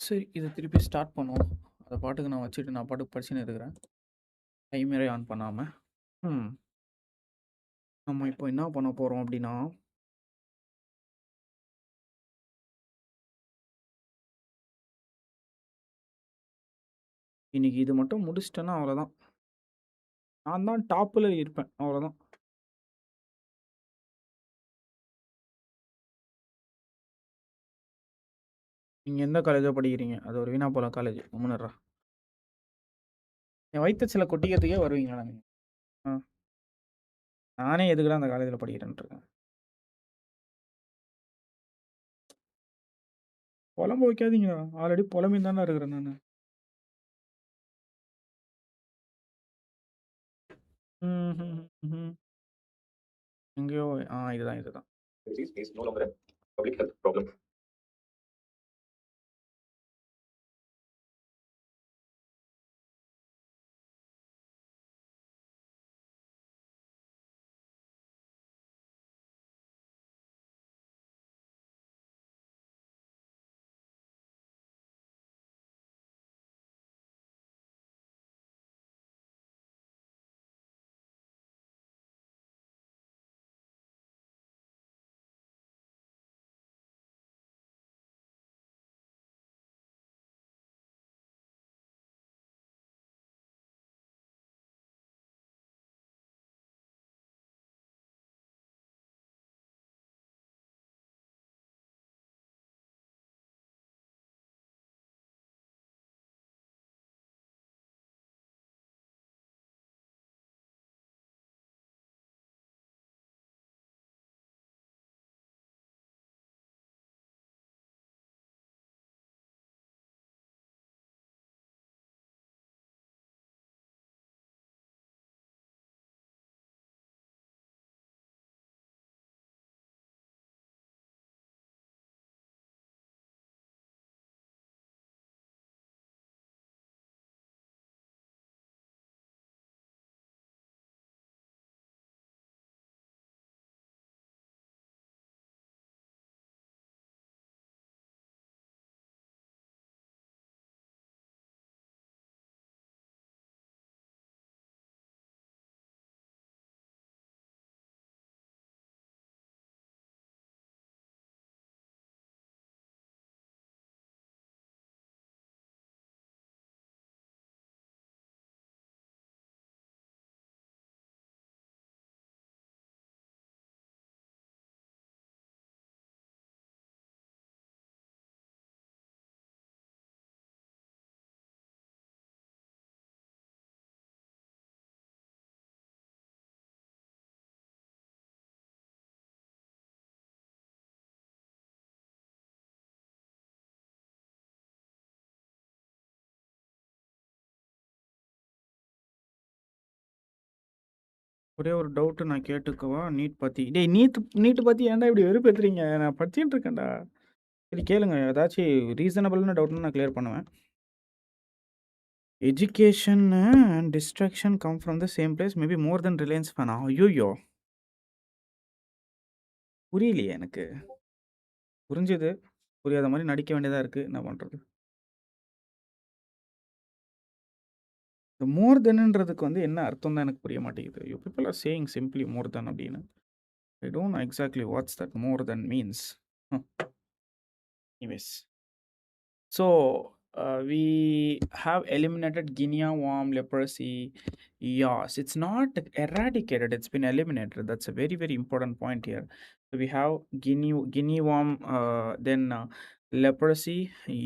சரி இதை திருப்பி ஸ்டார்ட் பண்ணுவோம். அதை பாட்டுக்கு நான் வச்சுட்டு நான் பாட்டுக்கு படிச்சுன்னு இருக்கிறேன். டைமரே ஆன் பண்ணாமல். நம்ம இப்போ என்ன பண்ண போறோம் அப்படின்னா, இன்னைக்கு இது மட்டும் முடிச்சிட்டேன்னா அவ்வளோதான். நான் தான் டாப்ல இருப்பேன். அவ்வளோதான். நீங்க எந்த காலேஜ்ல படிக்கிறீங்க? அது ஒரு வீணா போன காலேஜ். கம்முனு இருடா. என் வயித்தெரிச்சல கொட்டிக்கிறதுக்கே வருவீங்களாடா நீங்க? ஆ. நானே எதுக்குடா அந்த காலேஜ்ல படிக்கிறேன்ட்டு இருக்கேன். பொலம்ப வைக்காதீங்கடா. ஆல்ரெடி பொலம்பின்னு தானே இருக்கிறேன் நானு. ம்ஹ்ஹ்ம். எங்கேயோ இதுதான் இதுதான்.
Disease is no longer a public health problem.
ஒரே ஒரு டவுட் நான் கேட்டுக்கவா? நீட் பத்தி. டேய் நீட் பத்தி ஏன்டா இப்படி வெறுப்பேத்துறீங்க? நான் படிச்சுட்டு இருக்கேன்டா. சரி கேளுங்க. ஏதாச்சும் ரீசனபிளான டவுட்னா நான் கிளியர் பண்ணுவேன். Education and distraction come from the same place maybe more then Reliance ஃபேனா? ஐய்யய்யோ! புரியலையே எனக்கு. புரிஞ்சுது. புரியாத மாரி நடிக்க வேண்டியதா இருக்கு. என்ன பண்றது? இந்த மோர் தென்ன்றதுக்கு வந்து என்ன அர்த்தம் தான் எனக்கு புரிய மாட்டேங்குது. You people are saying simply more than அப்படின்னு. I don't know exactly what's that more than means. Anyways. So, we have eliminated Guinea worm, leprosy. Yes, it's not eradicated, it's been eliminated. That's a very, very important point here. So, we have guinea worm, then leprosy,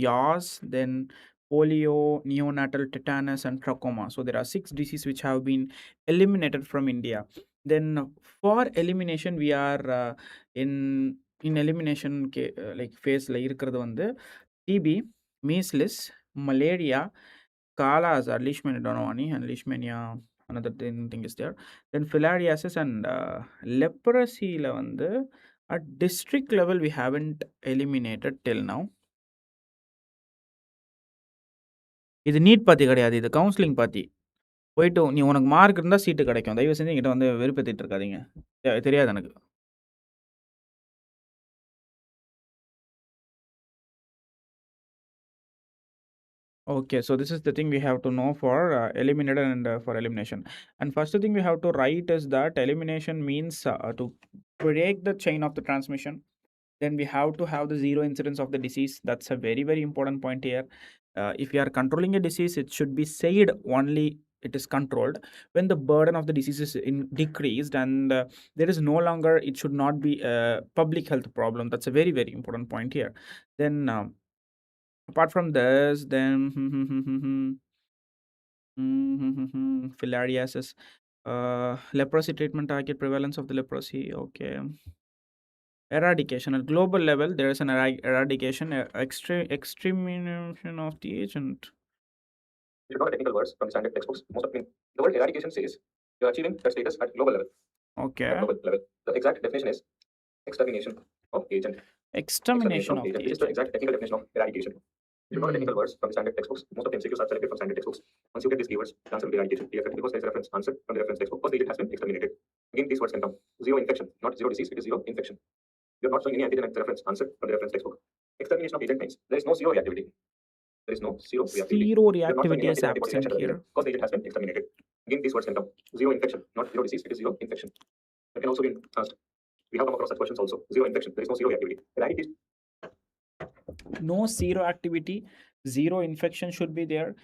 yaws, then polio, neonatal tetanus, and trachoma. So, there are 6 diseases which have been eliminated from India. Then, for elimination, we are in elimination like phase la இருக்கிறது வந்து TB, measles, malaria, Kalas or Leishmania donovani and Leishmania, another thing is there. Then filariasis and leprosy la வந்து at district level we haven't eliminated till now. இது NEET பத்தி கிடையாது. இது counselling பத்தி. போயிட்டு நீ உனக்கு மார்க் இருந்தா சீட்டு கிடைக்கும். தயவு செஞ்சு என்கிட்ட வந்து வெறுப்பேத்திட்டு இருக்காதீங்க. தெரியாது எனக்கு. Okay, so this is the thing we have to know for eliminated and for elimination. And first thing we have to write is that elimination means to break the chain of the transmission. Then we have to have the zero incidence of the disease. That's a very, very important point here. If you are controlling a disease, it should be said only it is controlled when the burden of the disease is decreased, and there is no longer, it should not be a public health problem. That's a very, very important point here. Then apart from this, then filariasis, leprosy treatment, target prevalence of the leprosy. Okay. Eradication at global level, there is an eradication, extermination of the agent.
If you know the technical words from the standard textbooks, most of the word eradication says you're achieving that status at global level.
Okay.
At global level. The exact definition is extermination of agent.
Extermination of the
agent. This is the exact technical definition of eradication. If you know the technical words from the standard textbooks, most of the MCQs are selected from standard textbooks. Once you get these keywords, the answer will be eradication. TFF, because there is a reference answer from the reference textbook. Because the agent has been exterminated. Again, these words can come. Zero infection, not zero disease, it is zero infection. You're not showing any antigen as the reference answer from the reference textbook. Extermination of agent means there is no zero reactivity. There is no zero reactivity.
Zero reactivity is absent here.
Because the agent has been exterminated. Again, these words can come. Zero infection, not zero disease, it is zero infection. That can also be asked. We have come across such questions also. Zero infection, there is no zero reactivity. Eradication.
No zero activity, zero infection should be there.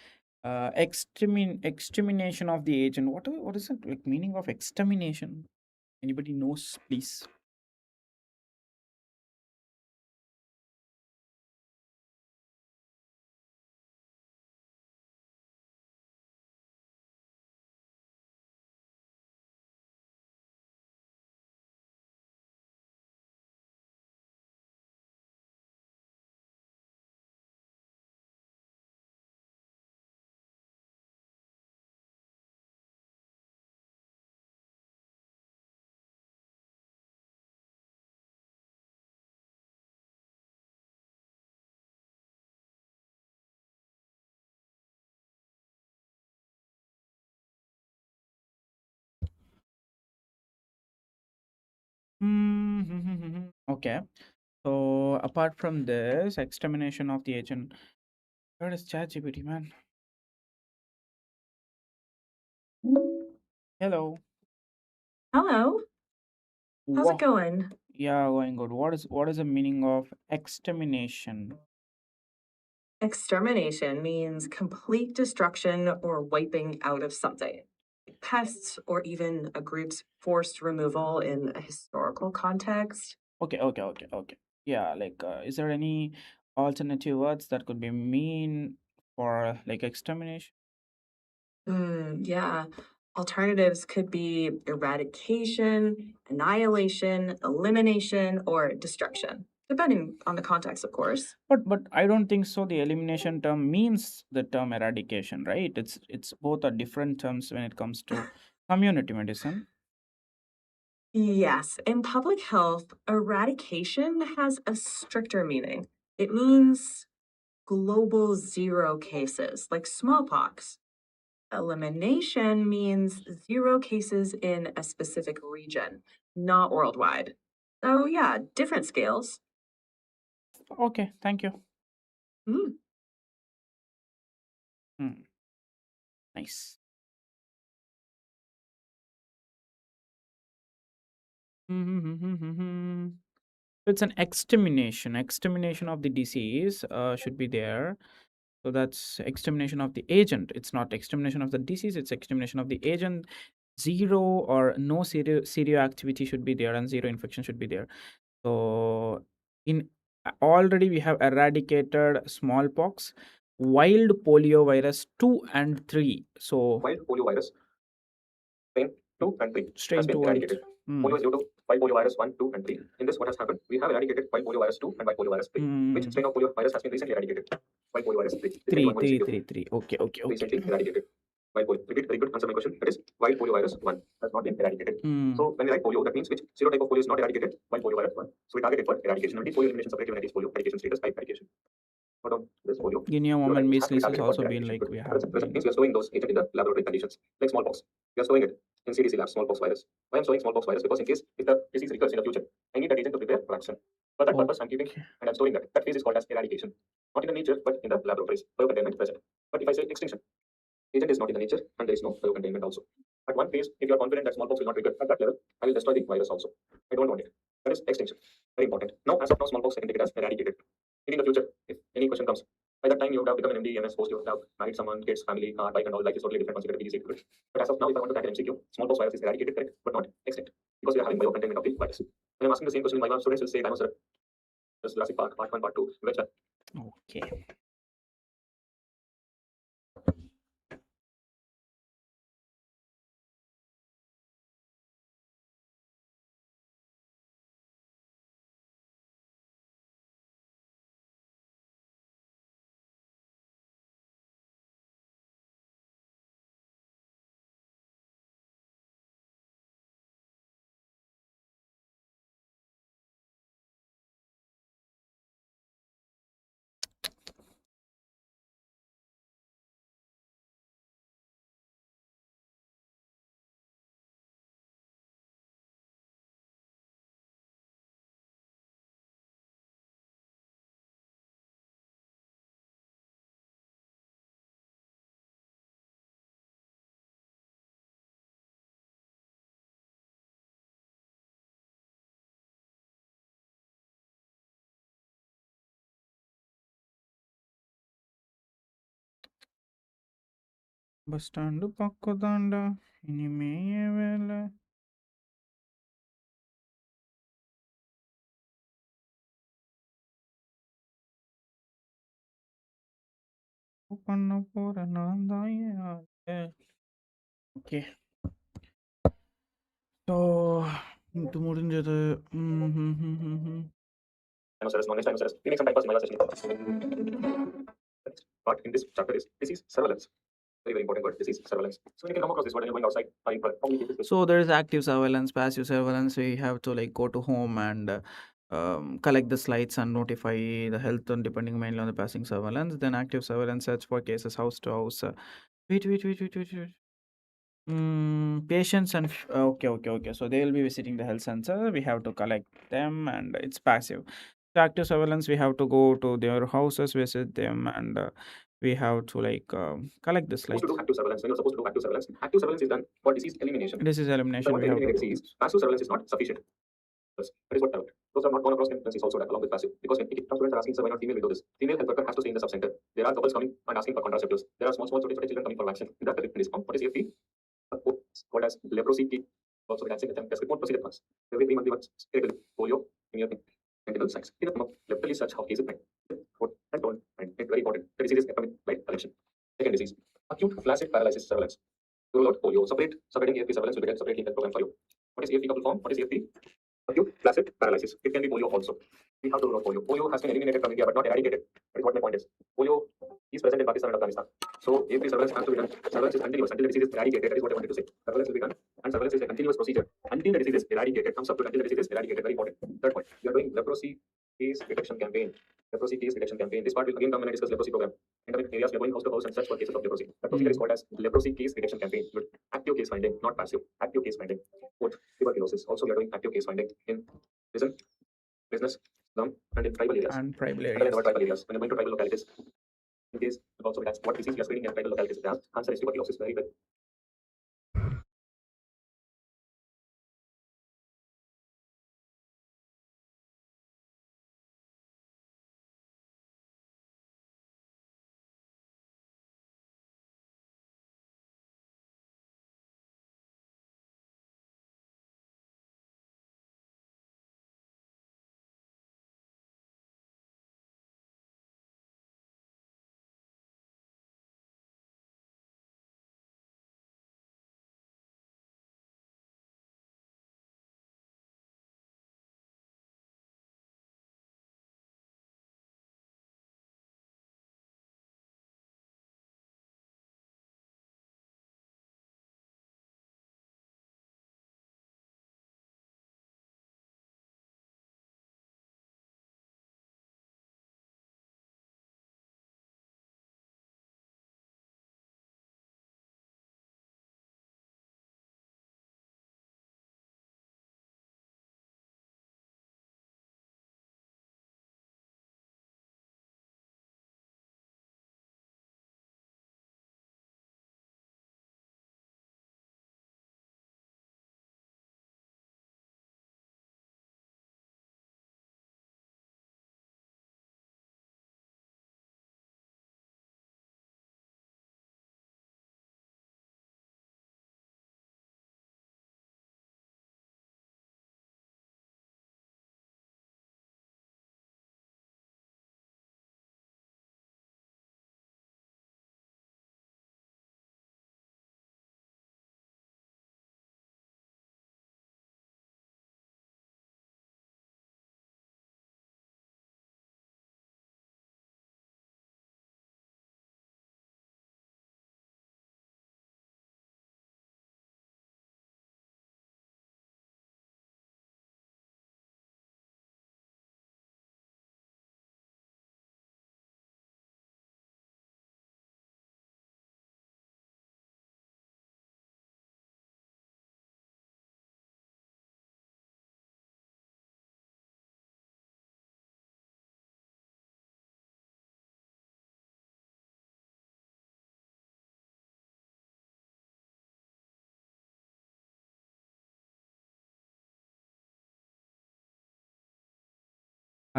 Extermination of the agent. What is it like meaning of extermination? Anybody knows, please? Okay. So apart from this extermination of the agent, where is ChatGPT, man? Hello.
Hello. How's it going?
Yeah, going good. What is the meaning of extermination?
Extermination means complete destruction or wiping out of something. Pests or even a group's forced removal in a historical context.
Okay. Yeah, like is there any alternative words that could be mean for like extermination?
Yeah. Alternatives could be eradication, annihilation, elimination, or destruction, depending on the context, of course.
But I don't think so. The elimination term means the term eradication, right? It's both are different terms when it comes to community medicine.
Yes, in public health, eradication has a stricter meaning. It means global zero cases, like smallpox. Elimination means zero cases in a specific region, not worldwide. So, yeah, different scales.
Okay, thank you.
Mm.
Nice. It's an extermination of the disease should be there. So that's extermination of the agent. It's not extermination of the disease, it's extermination of the agent. Zero or no serio activity should be there, and zero infection should be there. So in already we have eradicated smallpox, wild polio virus 2 and 3. So
Wild polio virus, strain 2 and 3 has
strain
been
2 and
eradicated. Polio is due to wild polio virus 1, 2, and 3. In this, what has happened? We have eradicated wild polio virus 2 and wild polio virus 3. Which strain of polio virus has been recently eradicated? Wild polio virus 3.
3. Okay.
Recently eradicated. Wild polio. Repeat, very good. Answer my question. That is wild polio virus 1 has not been eradicated. So when we write polio, that means which serotype of polio is not eradicated? Wild polio virus 1. So we target it for eradication. And polio elimination separate when it is polio. Eradication status by eradication. Note down this polio.
Guinea worm and measles has also been like we have.
That means we are storing those agents in the laboratory conditions. Like smallpox. We are storing it in CDC labs, smallpox virus. Why I'm storing smallpox virus? Because in case if the disease recurs in the future, I need that agent to prepare vaccine. For that purpose, I'm keeping and I'm storing that. That phase is called as eradication. not in the nature, but in the laboratories, biocontainment present. But if I say extinction, agent is not in the nature and there is no biocontainment also. At one phase, if you are confident that smallpox will not recur at that level, I will destroy the virus also. I don't want it. That is extinction. Very important. Now, as of now, smallpox I can take it as eradicated. Maybe in the future, if any question comes, by that time you would have become an MD, MS, post, you would have married someone, kids, family, car, bike, and all. Life is totally different once you get a PGC. But as of now, if I want to tackle MCQ, smallpox virus is eradicated, correct, but not extinct, because we are having biocontainment of the virus. When I'm asking the same question, my students will say dinosaur, Jurassic Park, part 1, part 2, which
Okay. Bus stand పక్కదాండ ఇనిమేయ వేళ பண்ண போற நான் தான் okay so இது முடிஞ்சது
Dinosaurs, non-next dinosaurs. We make some time pass in my last session. The next part in this chapter is disease surveillance. Very, very important word, disease surveillance. So when you can come across this word when you're going outside, how many cases?
So there is active surveillance, passive surveillance. We have to like go to home and collect the slides and notify the health, and depending mainly on the passing surveillance. Then active surveillance, search for cases house to house. Wait. Patients and okay. So they will be visiting the health center. We have to collect them, and it's passive. So active surveillance, we have to go to their houses, visit them, and we have to like collect the
Supposed
slides.
to do active surveillance. When you're supposed to do active surveillance is done for disease elimination.
Disease
If I
elimination,
want to
we have to
eliminate a
do.
disease, passive surveillance is not sufficient. Yes, that is what happened. Those are not gone across conferences also that along with passive. Because when students are asking, sir, why not female will do this? Female health worker has to stay in the sub-center. There are couples coming and asking for contraceptives. There are small children coming for vaccine. In that is what is AFP? What as leprosy kit, also the vaccine attempt, remote procedure plans. Every 3 monthly once, polio, sentinel signs. In the leptally such how cases like what and don't, and it's very important. The disease is epidemic like election. Second disease, acute flaccid paralysis surveillance. To rule out polio, separating AFP surveillance will get separately in the program for you. What is AFP couple form? What is AFP? Acute flaccid paralysis. It can be polio also. We have to rule out polio. Polio has been eliminated from India but not eradicated. That is what my point is. Polio is present in Pakistan and Afghanistan. So AFP surveillance has to be done. Surveillance is continuous until the disease is eradicated. That is what I wanted to say. Surveillance will be done, and surveillance is a continuous procedure until the disease is eradicated. Comes up to until the disease is eradicated. Very important. Third point. We are doing leprosy case detection campaign. Leprosy case detection campaign. This part will again come when I discuss leprosy program. Endemic areas, we are going house to house and search for cases of leprosy. The procedure is called as leprosy case detection campaign. With active case finding, not passive. Active case finding. Fourth, tuberculosis. Also, we are doing active case finding in prison, business, slum, and in tribal areas.
And tribal
Underline
areas.
the word tribal areas. When you're going to tribal localities, in case also that's what disease we are screening in tribal localities. The answer is tuberculosis. Very well.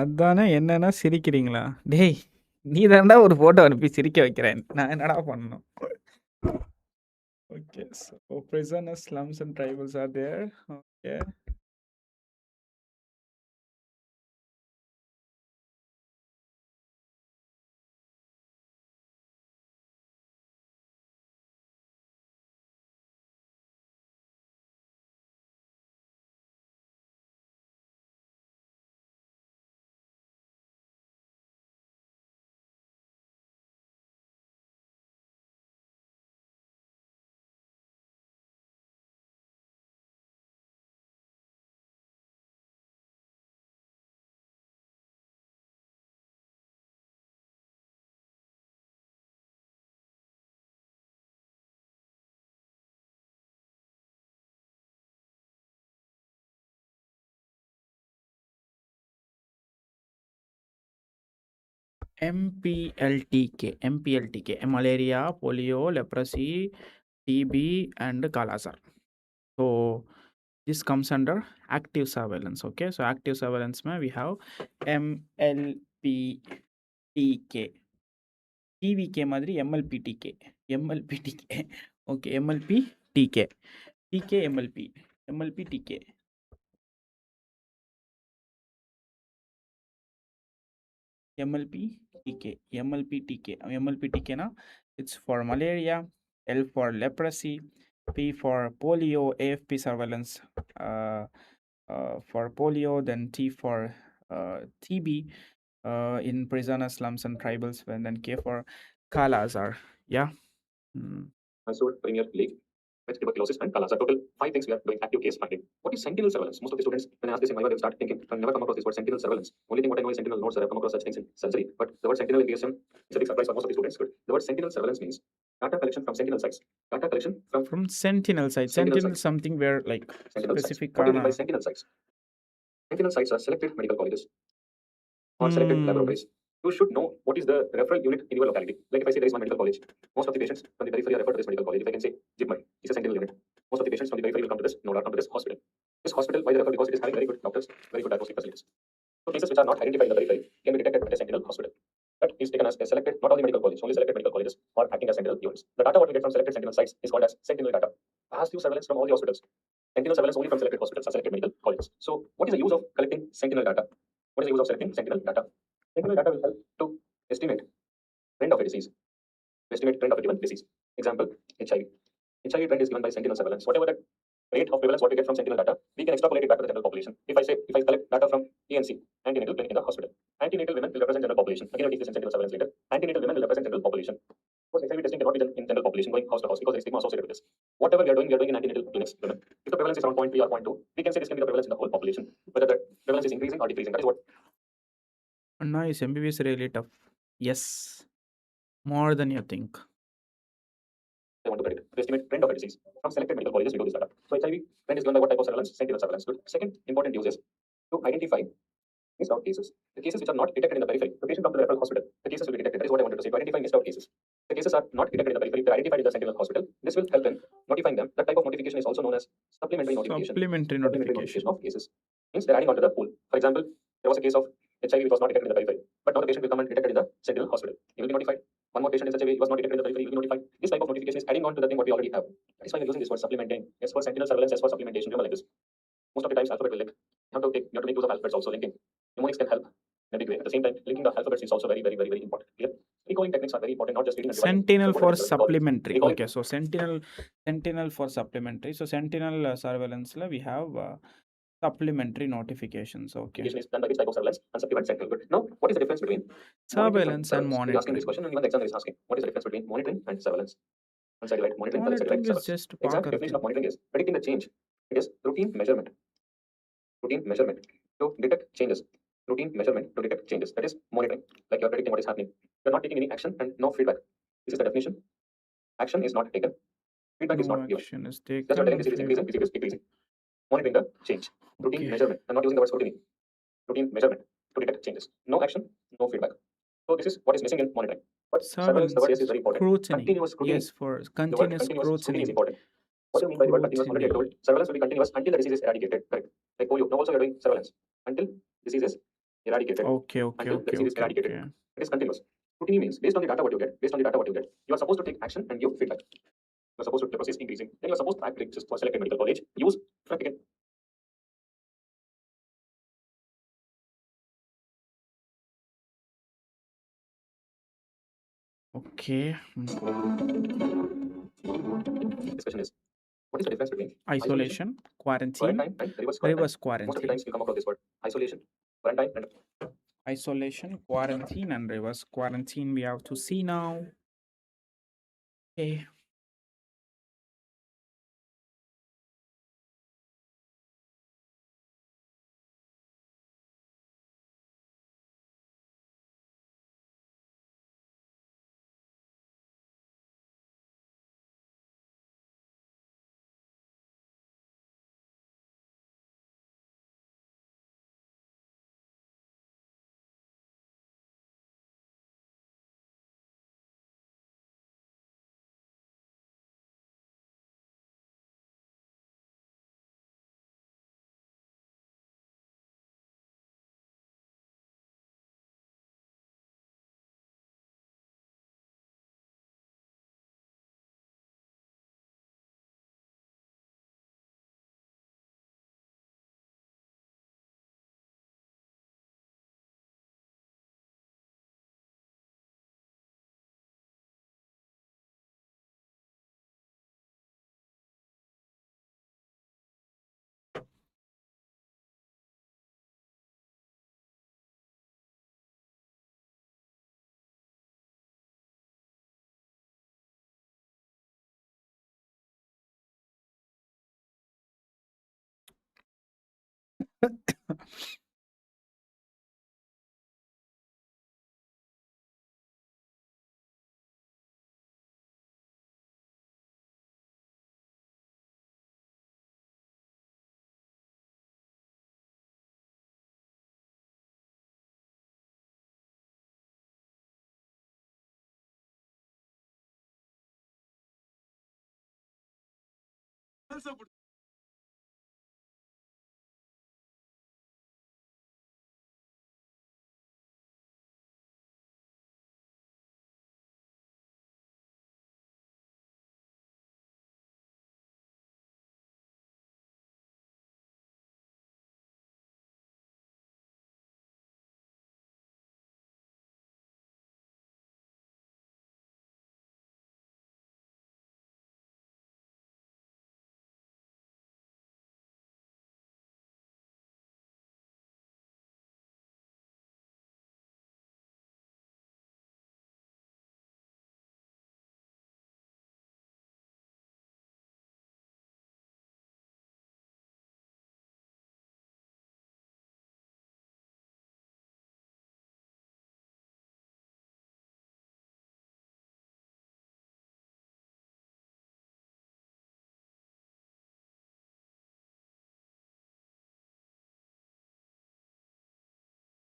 அதானே என்னன்னா சிரிக்கிறீங்களா? டேய்! நீ தான்டா ஒரு photo அனுப்பி சிரிக்க வைக்கிற. நான் என்னடா பண்ணணும்? Okay. So prisoners, slums and tribals are there. Okay. MPLTK, malaria, polio, leprosy, TB and Kala-Azar. So this comes under active surveillance. Okay, so active surveillance mein we have MLPTK, TVK madri MLPTK. Okay, MLPTK, TK, MLPTK. MLPTK na it's for malaria, L for leprosy, P for polio, AFP surveillance for polio, then T for TB in prisoners, slums and tribals, and then K for Kala-Azar. Yeah.
Mysore Premier League, with tuberculosis and Kala-Azar. Total 5 things we are doing active case finding. What is sentinel surveillance? Most of the students, when I ask this in Viva, they start thinking, I've never come across this word sentinel surveillance. Only thing what I know is sentinel nodes that I've come across such things in sensory. But the word sentinel in DSM is a big surprise for most of the students. Good. The word sentinel surveillance means data collection from sentinel sites. Data collection from
sentinel sites. Sentinel is something where like
sentinel
specific.
What do you mean by sentinel sites? Sentinel sites are selected medical colleges or selected laboratories. You should know what is the referral unit in your locality. Like if I say there is one medical college, most of the patients from the periphery are referred to this medical college. If I can say Jibmai is a sentinel unit, most of the patients from the periphery will come to this node or come to this hospital. This hospital, why they refer? Because it is having very good doctors, very good diagnostic facilities. So cases which are not identified in the periphery can be detected at a sentinel hospital. That is taken as a selected, not only medical college, only selected medical colleges are acting as sentinel units. The data what we get from selected sentinel sites is called as sentinel data. Passive surveillance from all the hospitals. Sentinel surveillance only from selected hospitals or selected medical colleges. So what is the use of collecting sentinel data? What is the use of selecting sentinel data? Sentinel data will help to estimate trend of a disease, to estimate trend of a given disease. Example, HIV. HIV trend is given by sentinel surveillance. Whatever the rate of prevalence what we get from sentinel data, we can extrapolate it back to the general population. If I collect data from ENC, antenatal clinic in the hospital, antenatal women will represent general population. Again, I'll teach this in sentinel surveillance later. Antenatal women will represent general population. Of course, HIV testing cannot be done in general population going house to house because there is stigma associated with this. Whatever we are doing in antenatal clinics women. If the prevalence is around 0.3 or 0.2, we can say this can be the prevalence in the whole population. Whether the prevalence is increasing or decreasing, that is what.
Nice. MBBS really tough. Yes, more than you think.
They want to predict to estimate trend of a disease from selected medical colleges. We do this data. So HIV trend is given by what type of surveillance? Sentinel surveillance. Good. Second important use is to identify missed out cases. The cases which are not detected in the periphery. The patient comes to the referral hospital. The cases will be detected. That is what I wanted to say. To identify missed out cases. The cases are not detected in the periphery. They are identified in the sentinel hospital. This will help in notifying them. That type of notification is also known as supplementary notification.
Supplementary notification
of cases means they're adding onto the pool. For example, there was a case of HIV which was not detected in the periphery, but now the patient will come and detected in the sentinel hospital. He will be notified. One more patient in HIV was not detected in the periphery, he will be notified. This type of notification is adding on to the thing what we already have. That is why we're using this word supplementing. S for sentinel surveillance, S for supplementation. Remember like this. Most of the times alphabet will link. You have to make use of alphabets also. Linking mnemonics can help in a big way. At the same time, linking the alphabets is also very important. Clear? Recalling techniques are very important, not just reading and dividing.
Sentinel
So
for
what is it?
supplementary.
Recalling.
Okay, so sentinel for supplementary. So sentinel surveillance la we have supplementary notifications. Okay.
Notification is done by which type of surveillance and supplement sentinel. Good. Now, what is the difference between
surveillance and
You're asking
monitoring?
this question, and even the examiner is asking, what is the difference between monitoring and surveillance? One side right, monitoring, other side right,
Monitoring is
surveillance.
just
Exact definition of monitoring is predicting the change. It is routine measurement. Routine measurement to detect changes. Routine measurement to detect changes. That is monitoring. Like you're predicting what is happening. You're not taking any action and no feedback. This is the definition. Action is not taken. Feedback is not given.
action is taken.
Just you're telling this is increasing, this is decreasing. Monitoring the change. Routine
Okay.
measurement. I'm not using the word scrutiny. Routine measurement to detect changes. No action, no feedback. So this is what is missing in monitoring. But surveillance, the word is very important.
Scrutiny.
Continuous scrutiny.
Yes, for
The word
continuous
continuous scrutiny is
scrutiny.
important. What do you mean by the word continuous? Already I told. Surveillance will be continuous until the disease is eradicated. Correct. Like polio. Now also we are doing surveillance until disease is eradicated
Okay, okay,
until the
okay,
disease is
okay,
eradicated.
okay.
It is continuous. Routine means based on the data what you get, you are supposed to take action and give feedback. You are supposed to, the process increasing. Then you are supposed to act like for selected medical college, use again.
Okay.
Discussion is, what is the difference between
Isolation, quarantine,
quarantine, and reverse quarantine?
reverse
Most of the
quarantine.
times you come across this word, isolation, quarantine, and
Isolation, quarantine, and reverse quarantine. We have to see now. Okay.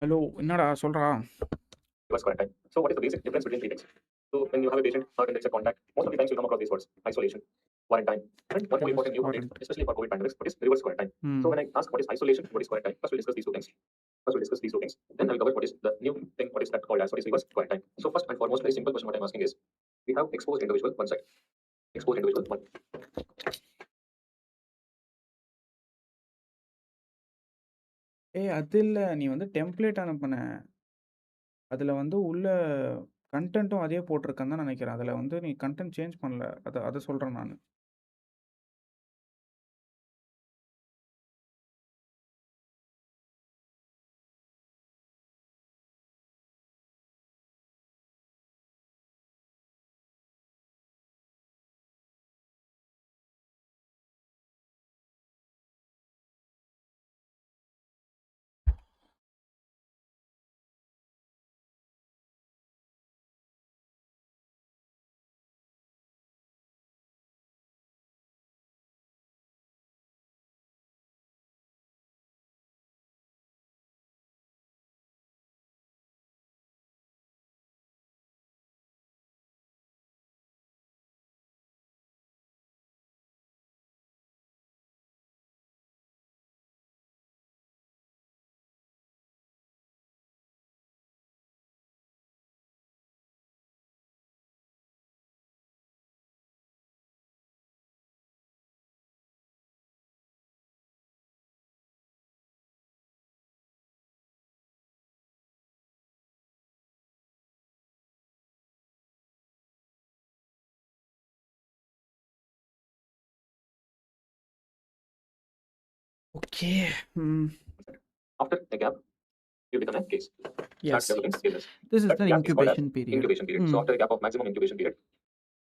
Hello, என்னடா சொல்றா?
reverse quarantine. So what is the basic difference between three things? So when you have a patient not in direct contact, most of the times you come across these words: isolation, quarantine, and one more important new update, especially for COVID pandemics, what is reverse quarantine. So when I ask what is isolation, what is quarantine, first we'll discuss these two things. Then I'll cover what is the new thing, what is that called as, what is reverse quarantine. So first and foremost, very simple question what I'm asking is, we have exposed individual one side, exposed individual one.
ஏய் அது இல்ல. நீ வந்து template அனுப்புன. அதுல வந்து உள்ள கன்டென்ட்டும் அதே போட்டிருக்கேன்னு தான் நினைக்கிறேன். அதுல வந்து நீ கன்டென்ட் சேஞ்ச் பண்ணல. அத சொல்றேன் நானு. Okay. Hmm.
After a gap, you become a case. Starts
Yes.
developing illness.
This is
That
the
gap is called as
incubation period.
incubation period. So
Hmm.
after a gap of maximum incubation period,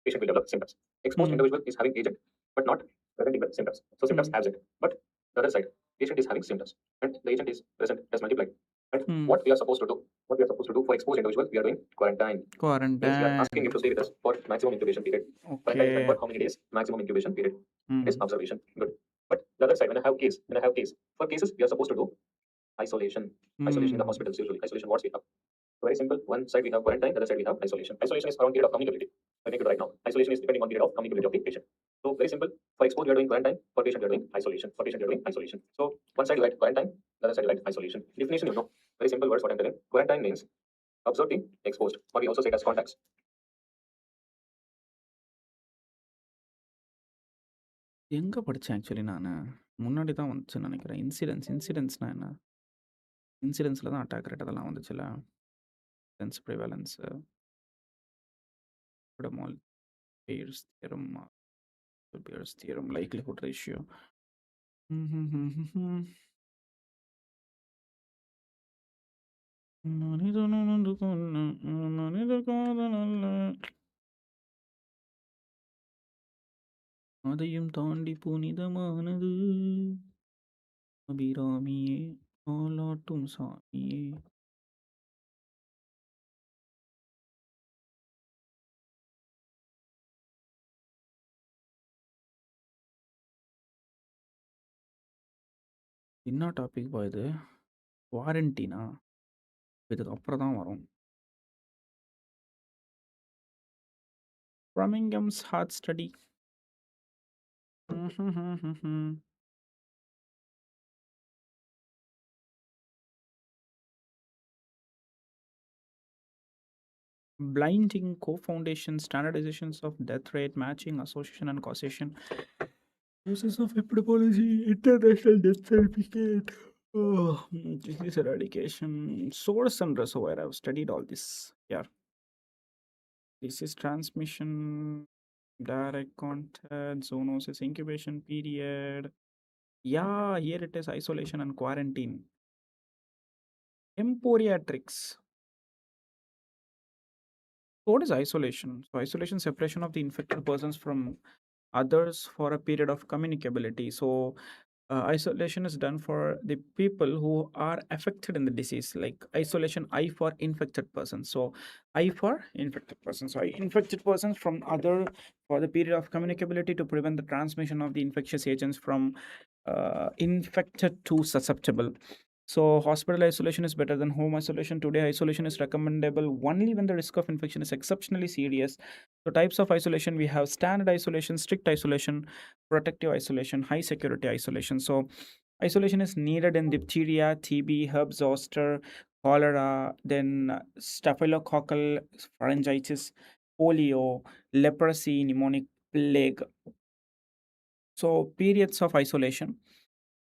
patient will develop symptoms. Exposed
Hmm.
individual is having agent, but not presenting with symptoms. So symptoms
Hmm.
absent. But the other side, patient is having symptoms, and the agent is present as multiplied. And
Hmm.
what we are supposed to do? What we are supposed to do for exposed individual? We are doing quarantine. Means we are
Quarantine.
asking him to stay with us for maximum incubation period. Quarantine is meant
Okay.
for how many days? Maximum incubation period.
Hmm.
Is observation. Good. But the other side, when I have case, for cases, we are supposed to do isolation. Isolation in the
Hmm.
hospitals usually. Isolation wards we have. Very simple. One side we have quarantine, the other side we have isolation. Isolation is around period of communicability. I think it right now. Isolation is depending on period of communicability of the patient. So very simple. For exposed, we are doing quarantine. For patient, we are doing isolation. For patient, we are doing isolation. So one side you write quarantine, the other side you write isolation. Definition, you know. Very simple words what I'm telling. Quarantine means observe the exposed, or we also say it as contacts.
எங்க படிச்சேன் actually நானு? முன்னாடி தான் வந்துச்சுன்னு நெனைக்கிறேன். இன்சிடென்ட்ஸ்னா என்ன? இன்சிடென்ட்ஸ்ல தான் attack rate அதெல்லாம் வந்துச்சுல்ல. Incidence prevalence, Prodamol, Bayes theorem, likelihood ratio. அதையும் தாண்டி புனிதமானது அபிராமியே ஆளாட்டும் சாமியே. என்ன டாபிக் பா இது? வாரண்டினா? இதுக்கு அப்புறம் தான் வரும். Birmingham's heart study. Blinding co-foundation, standardizations of death rate, matching, association and causation, uses of epidemiology, international death certificate, disease eradication, source and reservoir. I've studied all this. Yeah. Disease transmission, direct contact, zoonosis, incubation period. Yeah, here it is, isolation and quarantine. Emporiatrics. What is isolation? So isolation, separation of the infected persons from others for a period of communicability. So isolation is done for the people who are affected in the disease, like isolation I for infected persons. So I for infected persons. So infected persons from other for the period of communicability to prevent the transmission of the infectious agents from infected to susceptible. So hospital isolation is better than home isolation. Today, isolation is recommendable only when the risk of infection is exceptionally serious. So types of isolation, we have standard isolation, strict isolation, protective isolation, high security isolation. So isolation is needed in diphtheria, TB, herb zoster, cholera, then staphylococcal pharyngitis, polio, leprosy, pneumonic plague. So periods of isolation.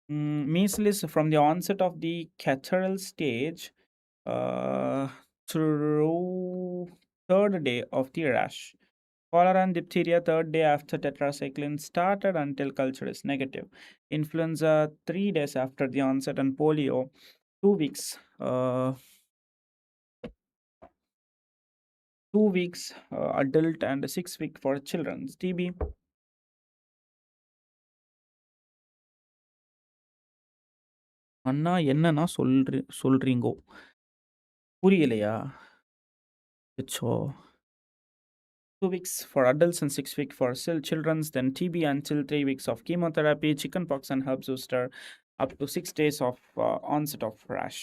Measles from the onset of the catarrhal stage through third day of the rash. Cholera and diphtheria third day after tetracycline started until culture is negative. Influenza 3 days after the onset, and polio 2 weeks. 2 weeks adult and 6 week for children. TB. அண்ணா என்னன்னா சொல்றீங்கோ புரியலையா? அச்சோ. 2 weeks for adults and 6 weeks for children's, then TB until 3 weeks of chemotherapy, chickenpox and herb zoster up to 6 days of onset of rash.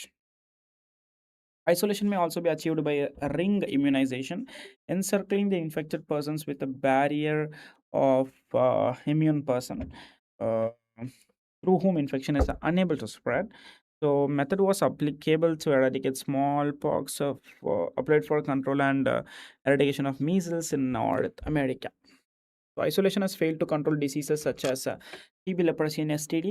Isolation may also be achieved by a ring immunization, encircling the infected persons with a barrier of immune person through whom infection is unable to spread. So method was applicable to eradicate smallpox, applied for control and eradication of measles in North America. So isolation has failed to control diseases such as TB, leprosy, and STD.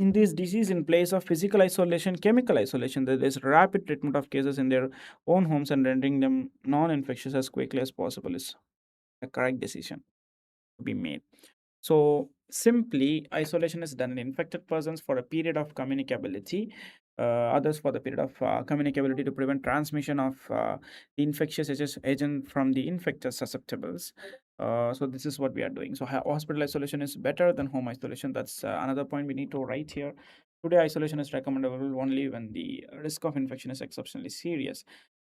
In this disease, in place of physical isolation, chemical isolation, there is rapid treatment of cases in their own homes and rendering them non-infectious as quickly as possible is a correct decision. to be made. So simply, isolation is done in infected persons for a period of communicability, others for the period of communicability to prevent transmission of the infectious agent from the infected susceptibles. So this is what we are doing. So hospital isolation is better than home isolation. That's another point we need to write here. Today, isolation is recommendable only when the risk of infection is exceptionally serious.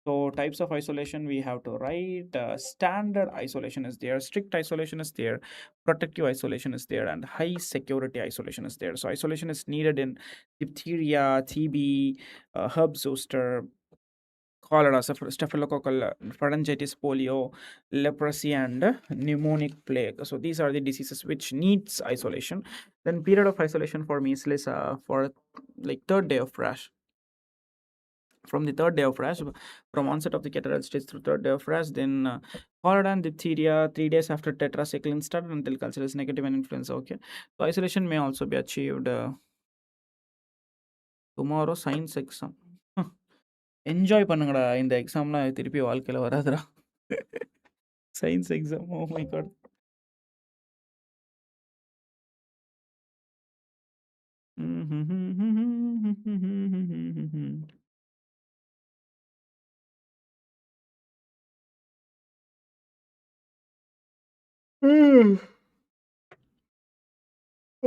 So types of isolation we have to write. Standard isolation is there, strict isolation is there, protective isolation is there, and high security isolation is there. So isolation is needed in diphtheria, TB, herb zoster, cholera, staphylococcal pharyngitis, polio, leprosy, and pneumonic plague. So these are the diseases which needs isolation. Then period of isolation for measles for like third day of rash. From the third day of rash, from onset of the catarrhal stage through third day of rash, then cholera and diphtheria 3 days after tetracycline started until culture is negative and influenza. Okay, so isolation may also be achieved. Tomorrow science exam. Enjoy பண்ணுங்கடா இந்த எக்ஸாம்லாம் திருப்பி வாழ்க்கையில் வராதுடா science exam oh my God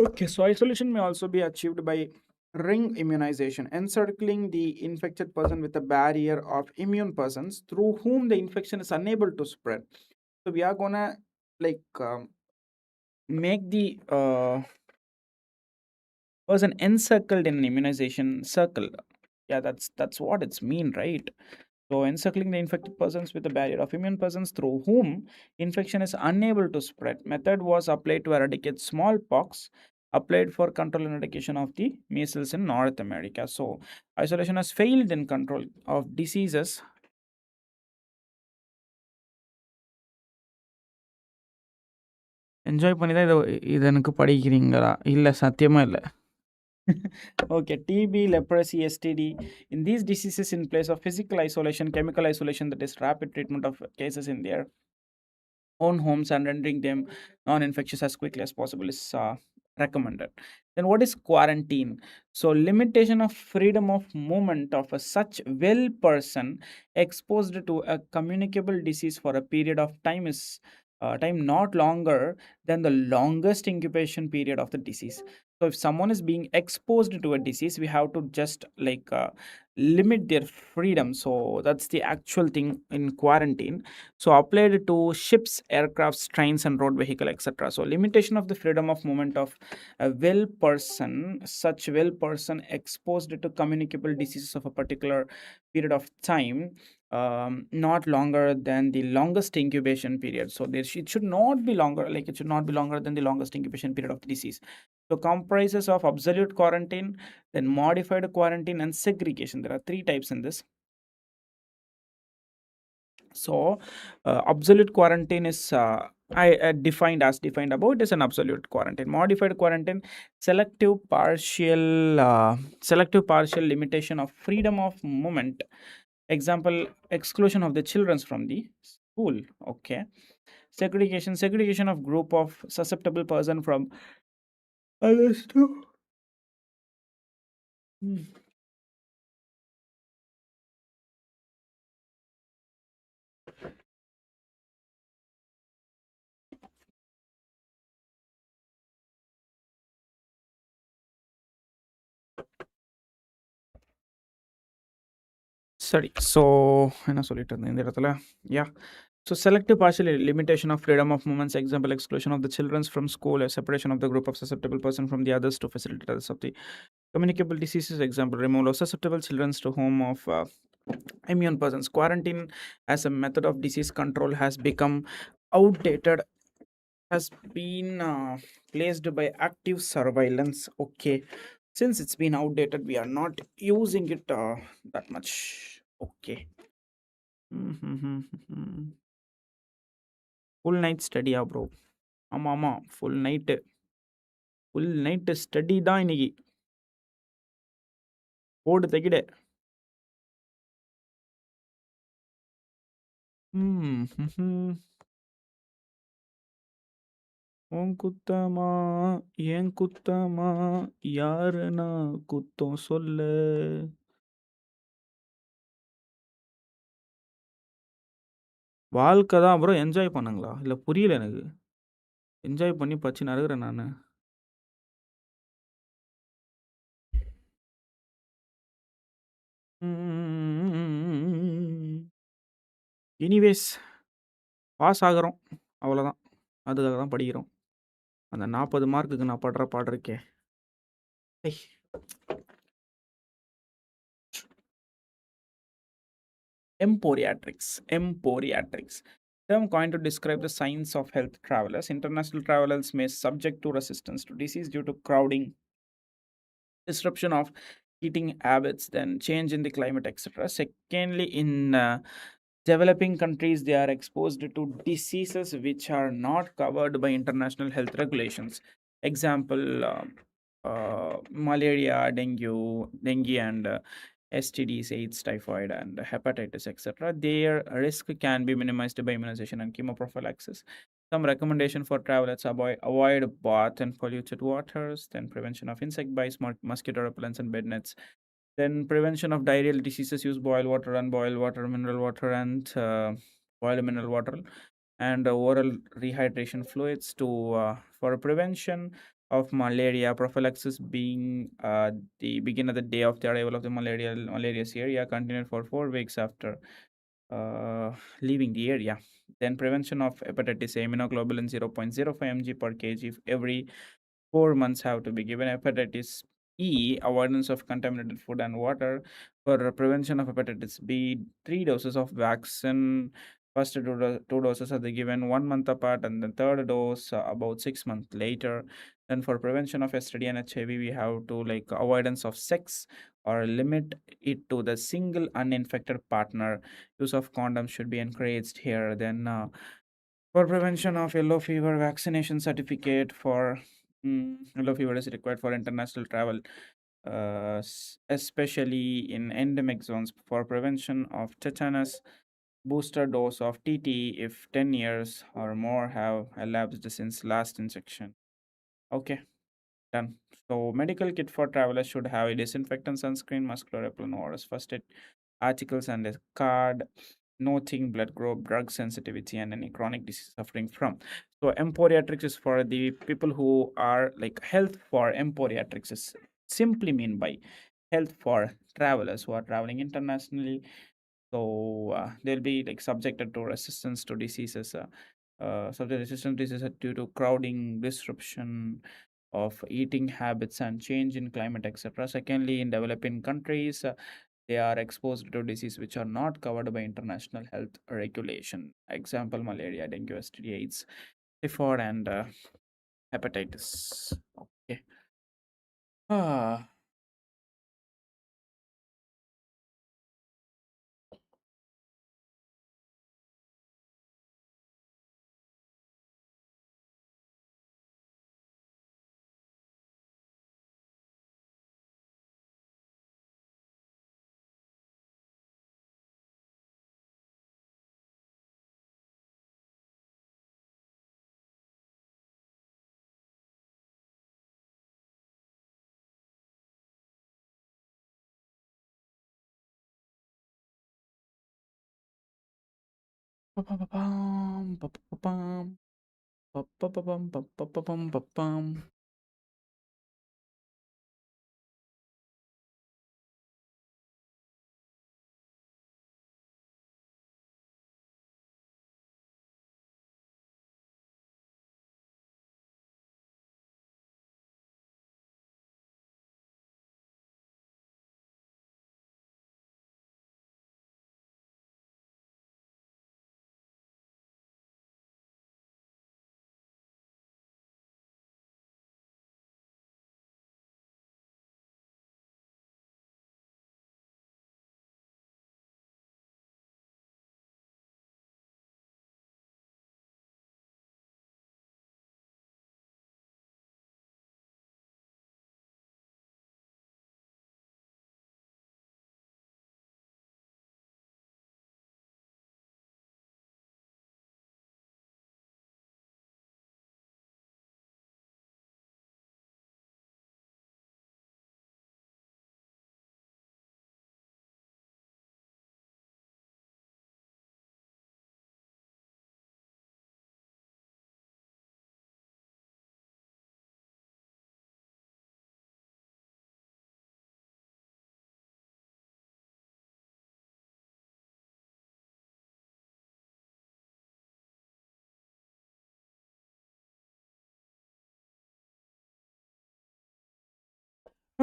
Okay, so isolation may also be achieved by ring immunization, encircling the infected person with a barrier of immune persons through whom the infection is unable to spread. So we are gonna like make the person encircled in an immunization circle. Yeah, that's what it's mean, right? So encircling the infected persons with a barrier of immune persons through whom infection is unable to spread. Method was applied to eradicate smallpox, applied for control and eradication of the measles in North America. So isolation has failed in control of diseases. Enjoy பண்ணி தான் இது எனக்கு படிக்கிறீங்களா இல்லை சத்தியமாக இல்லை Okay, TB, leprosy, STD. In these diseases, in place of physical isolation, chemical isolation, that is rapid treatment of cases in their own homes and rendering them non-infectious as quickly as possible is recommended. Then what is quarantine? So limitation of freedom of movement of such well person exposed to a communicable disease for a period of time is time not longer than the longest incubation period of the disease. So if someone is being exposed to a disease, we have to just like limit their freedom. So that's the actual thing in quarantine. So applied to ships, aircrafts, trains, and road vehicle, etc. So limitation of the freedom of movement of a well person, such well person exposed to communicable diseases of a particular period of time, not longer than the longest incubation period. So it should not be longer, like it should not be longer than the longest incubation period of the disease. So comprises of absolute quarantine, then modified quarantine, and segregation. There are 3 types in this. So absolute quarantine is defined above. It is an absolute quarantine. Modified quarantine, selective partial limitation of freedom of movement. Example, exclusion of the children from the school. Okay. Segregation of group of susceptible person from others too. சரி so என்ன சொல்லிட்டு இருந்தேன் இந்த இடத்துல So selective partial limitation of freedom of movements, example, exclusion of the children from school, a separation of the group of susceptible person from the others to facilitate others of the communicable diseases, example, removal of susceptible children to home of immune persons. Quarantine as a method of disease control has become outdated, has been placed by active surveillance. Okay, since it's been outdated, we are not using it that much. Okay. Full night study, bro. ஆமா full night study தான் இன்னைக்கு போடு தைக்கிட உன் குத்தமா என் குத்தமா யாருன்னா குத்தம் சொல்ல. வாழ்க்கை தான் ப்ரோ. என்ஜாய் பண்ணுங்களா? இல்லை புரியல எனக்கு. என்ஜாய் பண்ணி பச்சு நறுக்கிறேன் நான். எனிவேஸ் பாஸ் ஆகுறோம், அவ்வளோதான். அதுக்காக தான் படிக்கிறோம். அந்த 40 மார்க்குக்கு நான் படுற பாடு இருக்கே. ஐய். Emporiatrics. Term coined to describe the science of health travelers. International travelers may subject to resistance to disease due to crowding, disruption of eating habits, then change in the climate, etc. Secondly, in developing countries, they are exposed to diseases which are not covered by international health regulations. Example, malaria, dengue and STDs, AIDS, typhoid, and hepatitis, etc. Their risk can be minimized by immunization and chemoprophylaxis. Some recommendation for travelers: avoid bath and polluted waters, then prevention of insect bites, mosquito repellents, and bed nets. Then prevention of diarrheal diseases: use boiled water, unboiled water, mineral water, and boiled mineral water, and oral rehydration fluids to for prevention of malaria. Prophylaxis being the begin at the day of the arrival of the malaria area, continued for 4 weeks after leaving the area. Then prevention of hepatitis A, immunoglobulin 0.05 mg per kg every 4 months have to be given. Hepatitis E, avoidance of contaminated food and water. For prevention of hepatitis B, 3 doses of vaccine. First two doses are given 1 month apart, and the third dose about 6 months later. Then for prevention of STD and HIV, we have to like avoidance of sex or limit it to the single uninfected partner. Use of condoms should be encouraged here. Then for prevention of yellow fever, vaccination certificate for yellow fever is required for international travel, especially in endemic zones. For prevention of tetanus, booster dose of TT if 10 years or more have elapsed since last injection. Okay, done. So medical kit for travelers should have a disinfectant, sunscreen, muscular repellent, ORS, first aid articles, and a card noting blood group, drug sensitivity, and any chronic disease suffering from. So emporiatrics is for the people who are like health for emporiatrics is simply mean by health for travelers who are traveling internationally. So they'll be like subjected to resistance to diseases. Subject resistant diseases due to crowding, disruption of eating habits, and change in climate, etc. Secondly, in developing countries, they are exposed to disease which are not covered by international health regulation. Example: malaria, dengue, STD, AIDS, typhoid, and hepatitis. Okay. Ah. Pa-pa-pa-pam, pa-pa-pa-pam, pa-pa-pa-pam, pa-pa-pa-pam, pa-pam.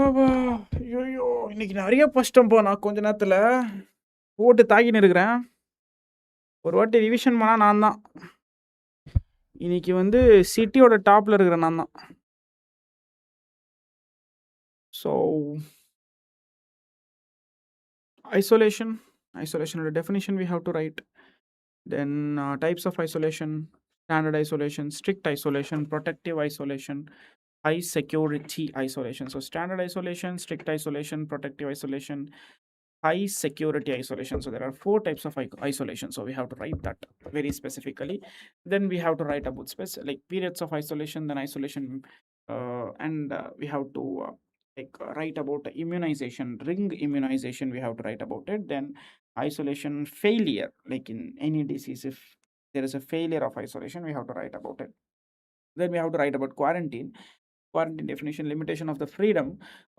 அப்பா! ஐயய்யோ! இன்னைக்கு நெறைய படிச்சிட்டேன்ப்பா நான் கொஞ்ச நேரத்துல. போட்டு தாக்கின்னு இருக்கிறேன். ஒரு வாட்டி ரிவிஷன் பண்ணா நான் தான். இன்னைக்கு வந்து சிட்டியோட டாப்ல இருக்கிறேன் நான் தான். So isolation. Isolation definition we have to write. Then types of isolation, standard isolation, strict isolation, protective isolation, high security isolation. So standard isolation, strict isolation, protective isolation, high security isolation. So there are 4 types of isolation. So we have to write that very specifically. Then we have to write about like periods of isolation, then isolation, and we have to write about immunization, ring immunization. We have to write about it. Then isolation failure, like in any disease, if there is a failure of isolation, we have to write about it. Then we have to write about quarantine. Quarantine definition: limitation of the freedom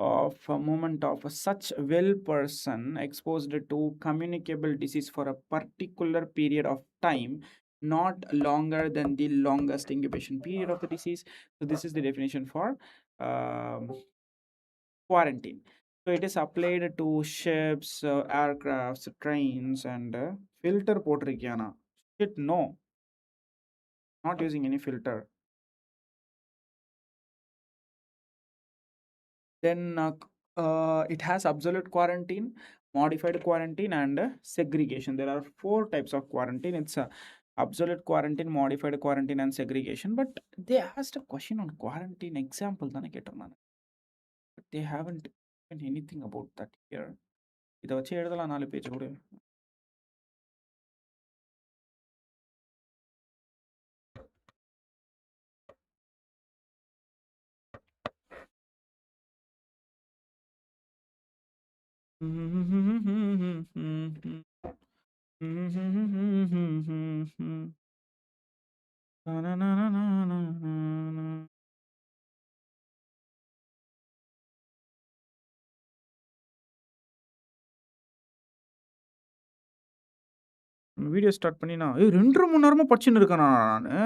of a movement of such well person exposed to communicable disease for a particular period of time, not longer than the longest incubation period of the disease. So this is the definition for quarantine. So it is applied to ships, aircrafts, trains, and filter potrikana. Shit, no, not using any filter. Then it has absolute quarantine, modified quarantine, and segregation. There are 4 types of quarantine. It's absolute quarantine, modified quarantine, and segregation. But they asked a question on quarantine example தானே கேட்டிருந்தாங்க. But they haven't written anything about that here. இதை வச்சு எழுதலாம் 4 page கூட. Video start பண்ணி நான் 2.5 மணி நேரமா படிச்சுன்னு இருக்கேனா நானு.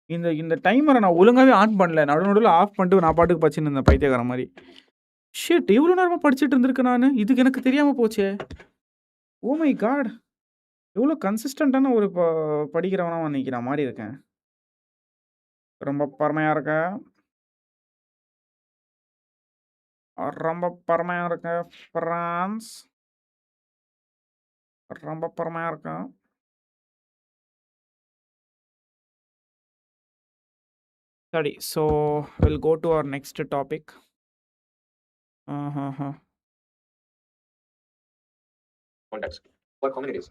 இந்த டைமரை நான் ஒழுங்காவே ஆன் பண்ணல. நடுவுல ஆஃப் பண்ணிட்டு நான் பாட்டுக்கு படிச்சுன்னு இருந்தேன் பைத்தியக்காரன் மாதிரி. ஷிட், இவ்வளோ நேரமா படிச்சுட்டு இருந்திருக்கேன் நானு. இதுக்கு எனக்கு தெரியாம போச்சே. Oh my God! எவ்வளோ கன்சிஸ்டன்ட்டான ஒரு படிக்கிறவனா இன்னைக்கு நான் மாறி இருக்கேன். ரொம்ப பெருமையா இருக்கு. ரொம்ப பெருமையா இருக்கு ஃப்ரான்ஸ். ரொம்ப பெருமையா இருக்கு. சரி, so we'll go to our next topic.
Contacts for communities.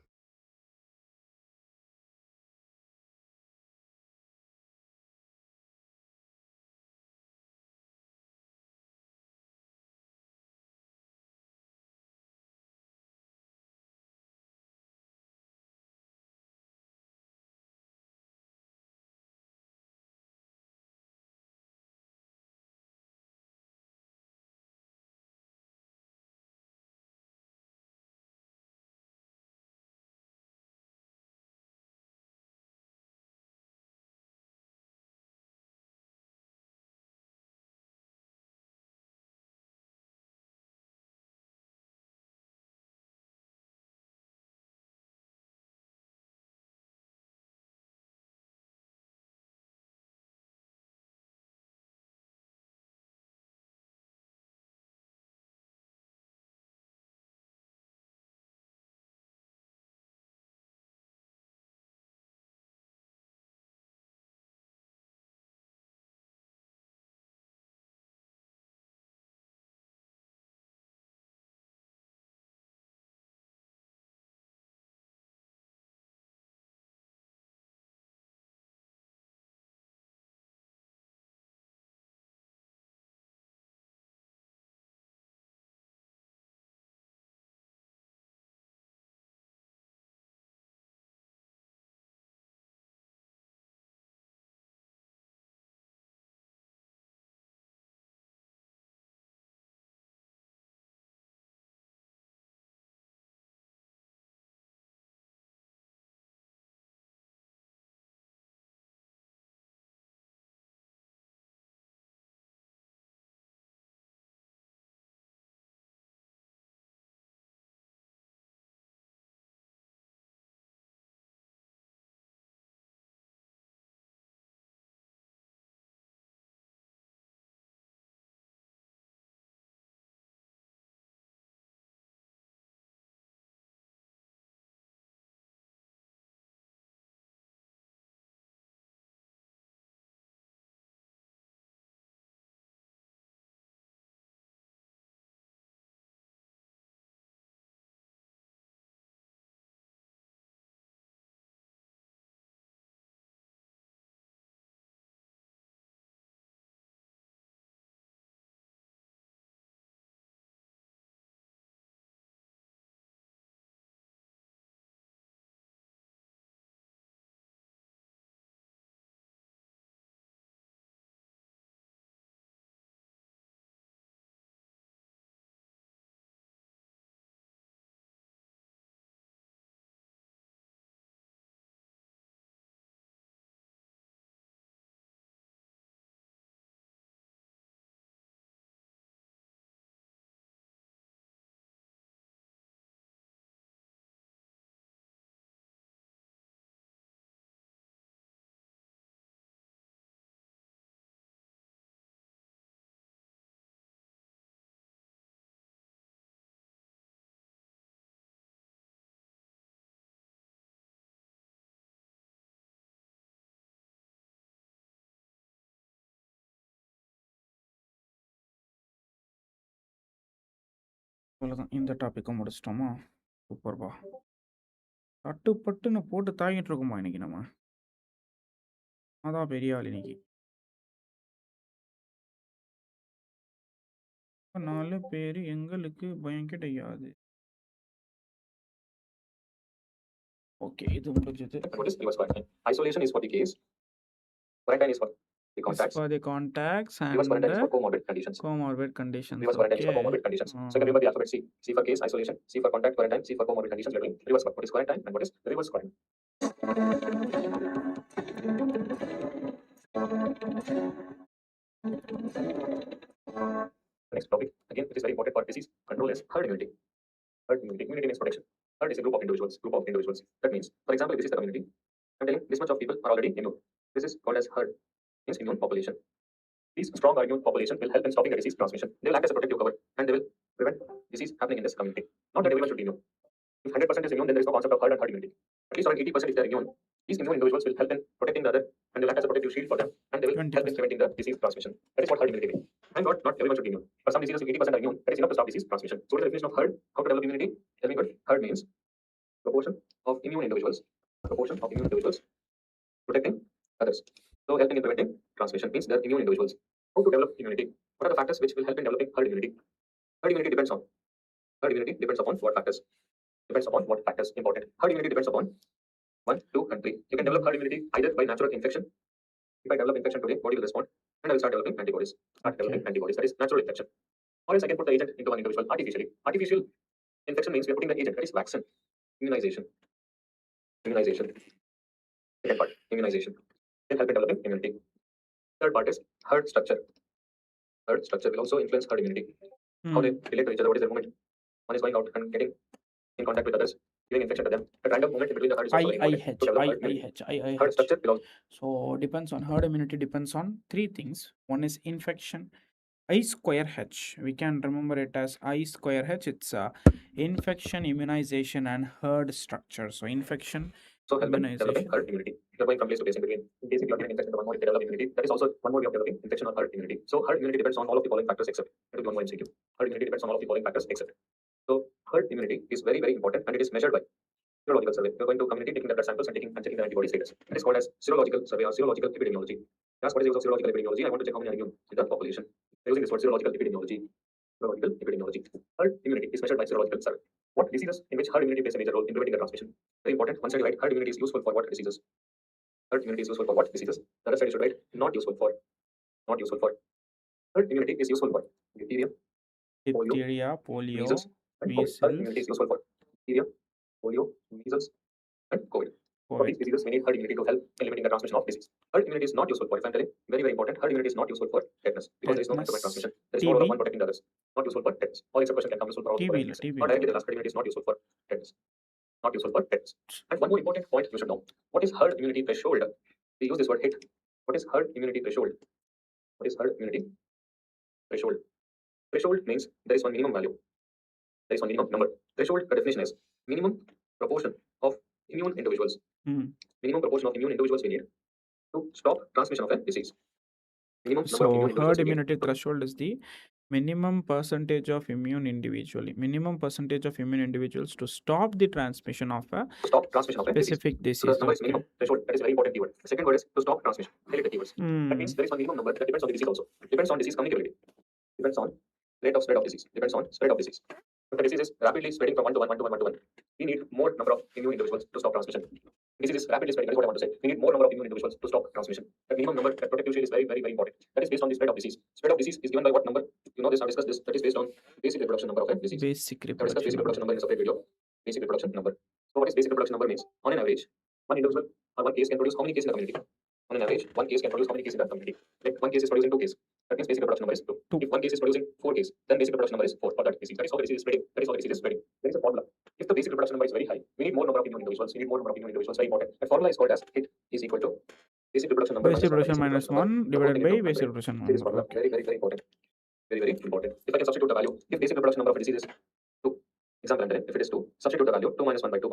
அவ்வளோதான். இந்த டாப்பிக்கும் முடிச்சிட்டோமா? சூப்பர்ப்பா. தட்டு பட்டுன்னு போட்டு தாங்கிட்டு இருக்கோமா இன்னைக்கு நம்ம? அதான் பெரிய ஆள் இன்னைக்கு. 4 பேரு எங்களுக்கு பயம் கிடையாது. ஓகே, இது முடிஞ்சது.
And what is reverse quarantine? Isolation is for the case. Quarantine is for the
It's
contacts.
for the contacts
Reverse quarantine is
and
for comorbid conditions.
comorbid conditions.
Reverse quarantine is for
Okay.
comorbid conditions. So you can remember the alphabet C. C for case, isolation. C for contact, quarantine. C for comorbid conditions. We are doing reverse. What is quarantine and what is reverse quarantine? Next topic. Again, it is very important for disease control is herd immunity. Herd immunity. Immunity means protection. Herd is a group of individuals. That means, for example, if this is the community, I'm telling this much of people are already immune. This is called as herd. Means immune population. These strong immune population will help in stopping the disease transmission. They will act as a protective cover and they will prevent disease happening in this community. Not that everyone should be immune. If 100% is immune, then there is no concept of herd and herd immunity. At least around 80% if they are immune, these immune individuals will help in protecting the other and they will act as a protective shield for them and they will help in
20%.
preventing the disease transmission. That is what herd immunity means. And not everyone should be immune. For some diseases, if 80% are immune, that is enough to stop disease transmission. So what is the definition of herd? How to develop immunity? Tell me good. Herd means proportion of immune individuals protecting others. So helping in preventing transmission means they are immune individuals. How to develop immunity? What are the factors which will help in developing herd immunity? Herd immunity depends upon what factors? Depends upon what factors important. Herd immunity depends upon 1, 2, and 3. You can develop herd immunity either by natural infection. If I develop infection today, body will respond, and I will start developing antibodies. That is natural infection. Or else I can put the agent into one individual artificially. Artificial infection means we are putting the agent, that is vaccine. Immunization. Second part, immunization. Can help in developing immunity. Third part is herd structure. Herd structure will also influence herd immunity. How they relate to each other, what is their movement? One is going out and getting in contact with others, giving infection to them. The random movement between the herd is also very important to develop herd immunity. Herd structure will also
So depends on herd immunity depends on 3 things. One is infection. I square H. We can remember it as I square H. It's infection, immunization, and herd structure. So infection,
so help in developing
immunization.
herd immunity. If you're going from place to place in between, in case if you are getting infection, the one more you can develop immunity. That is also one more way of developing infection or herd immunity. So herd immunity depends on all of the following factors except. That is one more MCQ. Herd immunity depends on all of the following factors except. So herd immunity is very, very important and it is measured by serological survey. You're going to community taking the blood samples and checking the antibody status. That is called as serological survey or serological epidemiology. That's what is the use of serological epidemiology. I want to check how many are immune in the population. We're using this word serological epidemiology. Herd immunity is measured by serological survey. What diseases in which herd immunity plays a major role in preventing the transmission? Very important. One side you write herd immunity is useful for what diseases? Herd immunity is useful for what diseases? The other side you should write not useful for. Herd immunity is useful for diphtheria,
polio,
measles, and COVID. Herd immunity is useful for diphtheria, polio, measles, and COVID. For these diseases, we need herd immunity to help in limiting the transmission of disease. Herd immunity is not useful for, if I'm telling, very, very important, herd immunity is not useful for tetanus because there is no point of transmission. There is more of one protecting the others. Not useful for tetanus. All except person can come useful for all the following reasons. Not directly the last herd immunity is not useful for tetanus. And one more important point you should know. What is herd immunity threshold? We use this word HIT. What is herd immunity threshold? Threshold means there is one minimum value. There is one minimum number. Threshold, the definition is minimum proportion of immune individuals. Minimum proportion of immune individuals we need to stop transmission of a disease. Minimum number of immune
So herd
individuals we need
immunity threshold is the minimum percentage of immune individuals to stop the transmission of a
to stop transmission of a
specific
disease.
disease.
So the number is minimum threshold. That is a very important keyword. The second word is to stop transmission. Highlight the keywords. That means there is one minimum number that depends on the disease also. Depends on disease communicability. Depends on rate of spread of disease. If the disease is rapidly spreading from 1 to 1, we need more number of immune individuals to stop transmission. Disease is rapidly spreading, that is what I want to say. We need more number of immune individuals to stop transmission. The minimum number, that protective shield is very, very, very important. That is based on the spread of disease. Spread of disease is given by what number? You know this, I've discussed this. That is based on basic reproduction number of a disease.
Basic
I've discussed basic reproduction number in a separate video. Basic reproduction number. So what is basic reproduction number means? On an average, one individual or one case can produce how many cases in the community? On an average, one case can produce how many cases in the community? Like one case is producing 2 cases. That means basic reproduction number is 2. If one case is producing 4 cases, then basic reproduction number is 4 for that disease. That is how the disease is spreading. There is a formula. If the basic reproduction number is very high, we need more number of immune individuals. Very important. The formula is called as HIT is equal to basic reproduction number
minus 1 divided by basic reproduction
This is
number.
formula. Very, very, very important. Very, very important. If I can substitute the value, if basic reproduction number of a disease is 2, example I'm telling, if it is 2, substitute the value 2 minus 1 by 2,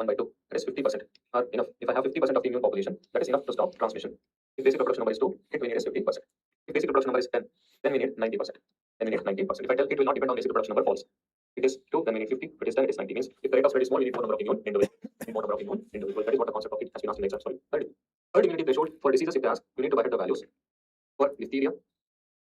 that is 50% are enough. If I have 50% of the immune population, that is enough to stop transmission. If basic reproduction number is 2, HIT we need is 50%. If basic reproduction number is 10, then we need 90%. If I tell it will not depend on basic reproduction number, false. It is 2, then we need 50. If it is 10, it is 90. Means if the rate of spread is small, we need more number of immune individuals. We need more number of immune individuals. That is what the concept of it has been asked in the exam. Sorry. Herd immunity threshold for diseases, if they ask, you need to bucket the values for diphtheria,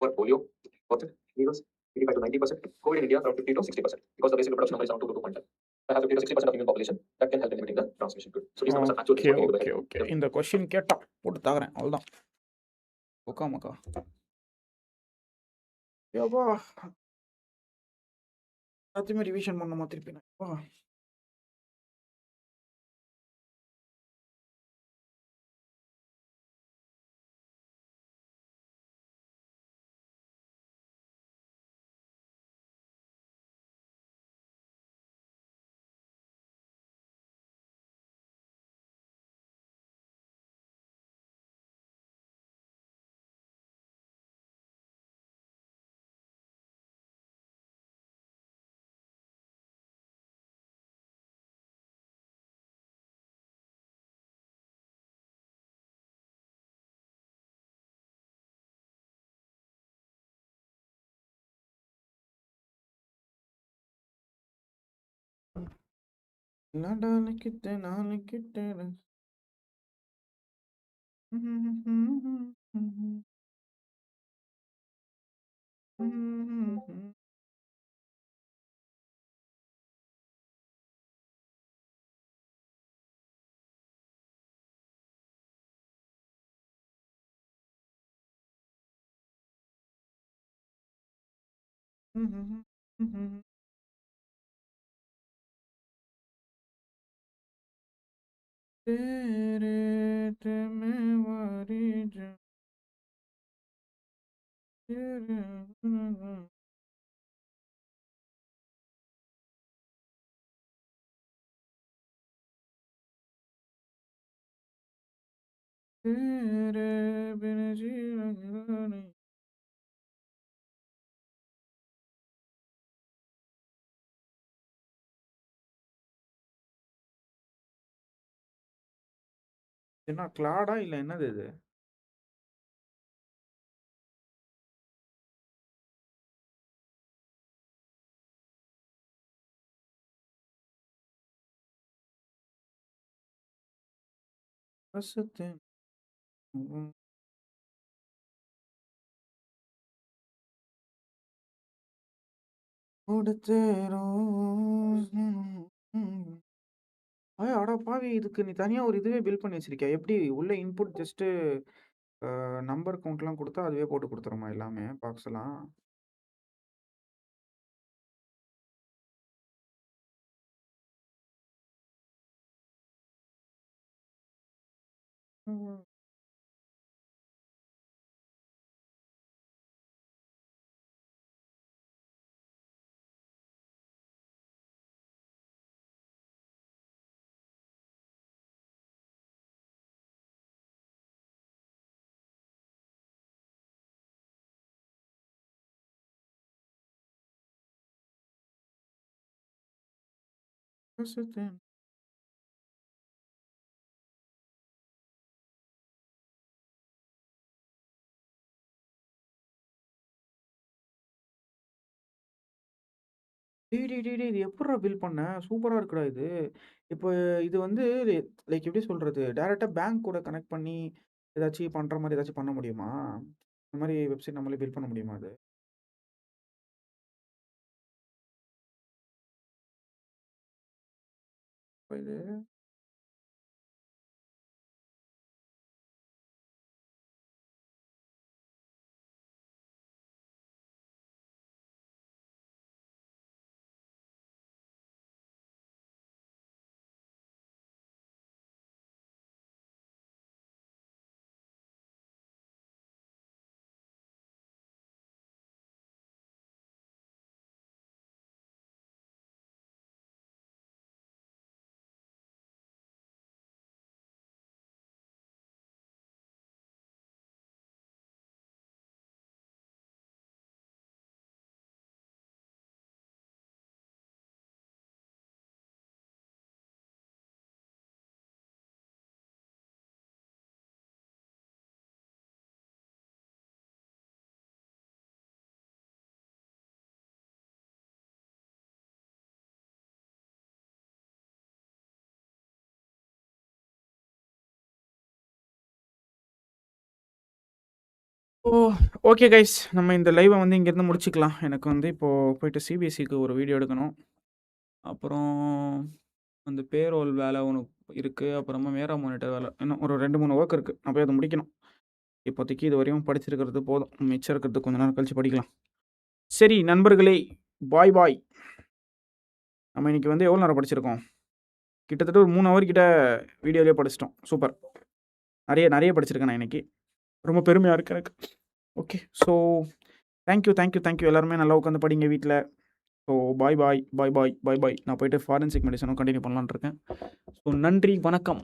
for polio, for measles, 85 to 90%. COVID in India around 50 to 60%. Because the basic reproduction number is around 2 to 2.5. I have 50 to 60% of human population that can help in limiting the transmission. Good. So these numbers are actual things
okay
what we need to
okay
bucket.
Okay இந்த question கேட்டா போட்டு தாக்குறேன் அவ்வளோதான் உக்கா மக்கா ஏப்பா எல்லாத்தையுமே revision பண்ணுமா திருப்பி நான் அப்பா. நாளைக்கிட்ட நாளைக்கிட்ட तेरे जिम्मेवारी जो तेरे तेरे बिन जीना नहीं என்ன கிளாடா இல்ல என்னது இது ரசத்தின் கொடுத்தேரோ அட பாவி இதுக்கு நீ தனியா ஒரு இதுவே பில்ட் பண்ணி வச்சிருக்கியா எப்படி உள்ள இன்புட் ஜஸ்ட் நம்பர் கவுண்ட்லாம் கொடுத்தா அதுவே போட்டு கொடுத்துருமா எல்லாமே பாக்ஸ் எல்லாம் ரசத்தின் இது எப்படிடா பில் பண்ண சூப்பரா இருக்குடா இது இப்போ இது வந்து லைக் எப்படி சொல்றது டைரக்டா பேங்க் கூட கனெக்ட் பண்ணி ஏதாச்சும் பண்ற மாதிரி ஏதாச்சும் பண்ண முடியுமா இந்த மாதிரி வெப்சைட் நம்மளே பில் பண்ண முடியுமா அது இப்ப இது ஓகே கைஸ், நம்ம இந்த லைவை வந்து இங்கேருந்து முடிச்சுக்கலாம். எனக்கு வந்து இப்போது போயிட்டு சிபிஎஸ்சிக்கு ஒரு வீடியோ எடுக்கணும். அப்புறம் அந்த பேரோல் வேலை ஒன்று இருக்குது. அப்புறமா மேரா மானிட்டர் வேலை, இன்னும் ஒரு 2-3 ஒர்க் இருக்குது. நான் போய் அதை முடிக்கணும். இப்போதைக்கு இது வரையும் படிச்சிருக்கிறது போதும். மிச்சம் இருக்கிறது கொஞ்ச நேரம் கழிச்சு படிக்கலாம். சரி நண்பர்களே, பாய் பாய். நம்ம இன்னைக்கு வந்து எவ்வளோ நேரம் படிச்சிருக்கோம்? கிட்டத்தட்ட ஒரு 3 ஹவர் கிட்ட வீடியோலேயே படிச்சிட்டோம். சூப்பர். நிறைய படிச்சிருக்கேன் நான் இன்னைக்கு. ரொம்ப பெருமையாக இருக்கு எனக்கு. ஓகே, ஸோ தேங்க்யூ எல்லாருமே நல்லா உட்காந்து படிங்க வீட்டில். So bye. நான் போயிட்டு ஃபாரன்சிக் மெடிசனும் கண்டினியூ பண்ணலான்னு இருக்கேன். ஸோ நன்றி, வணக்கம்.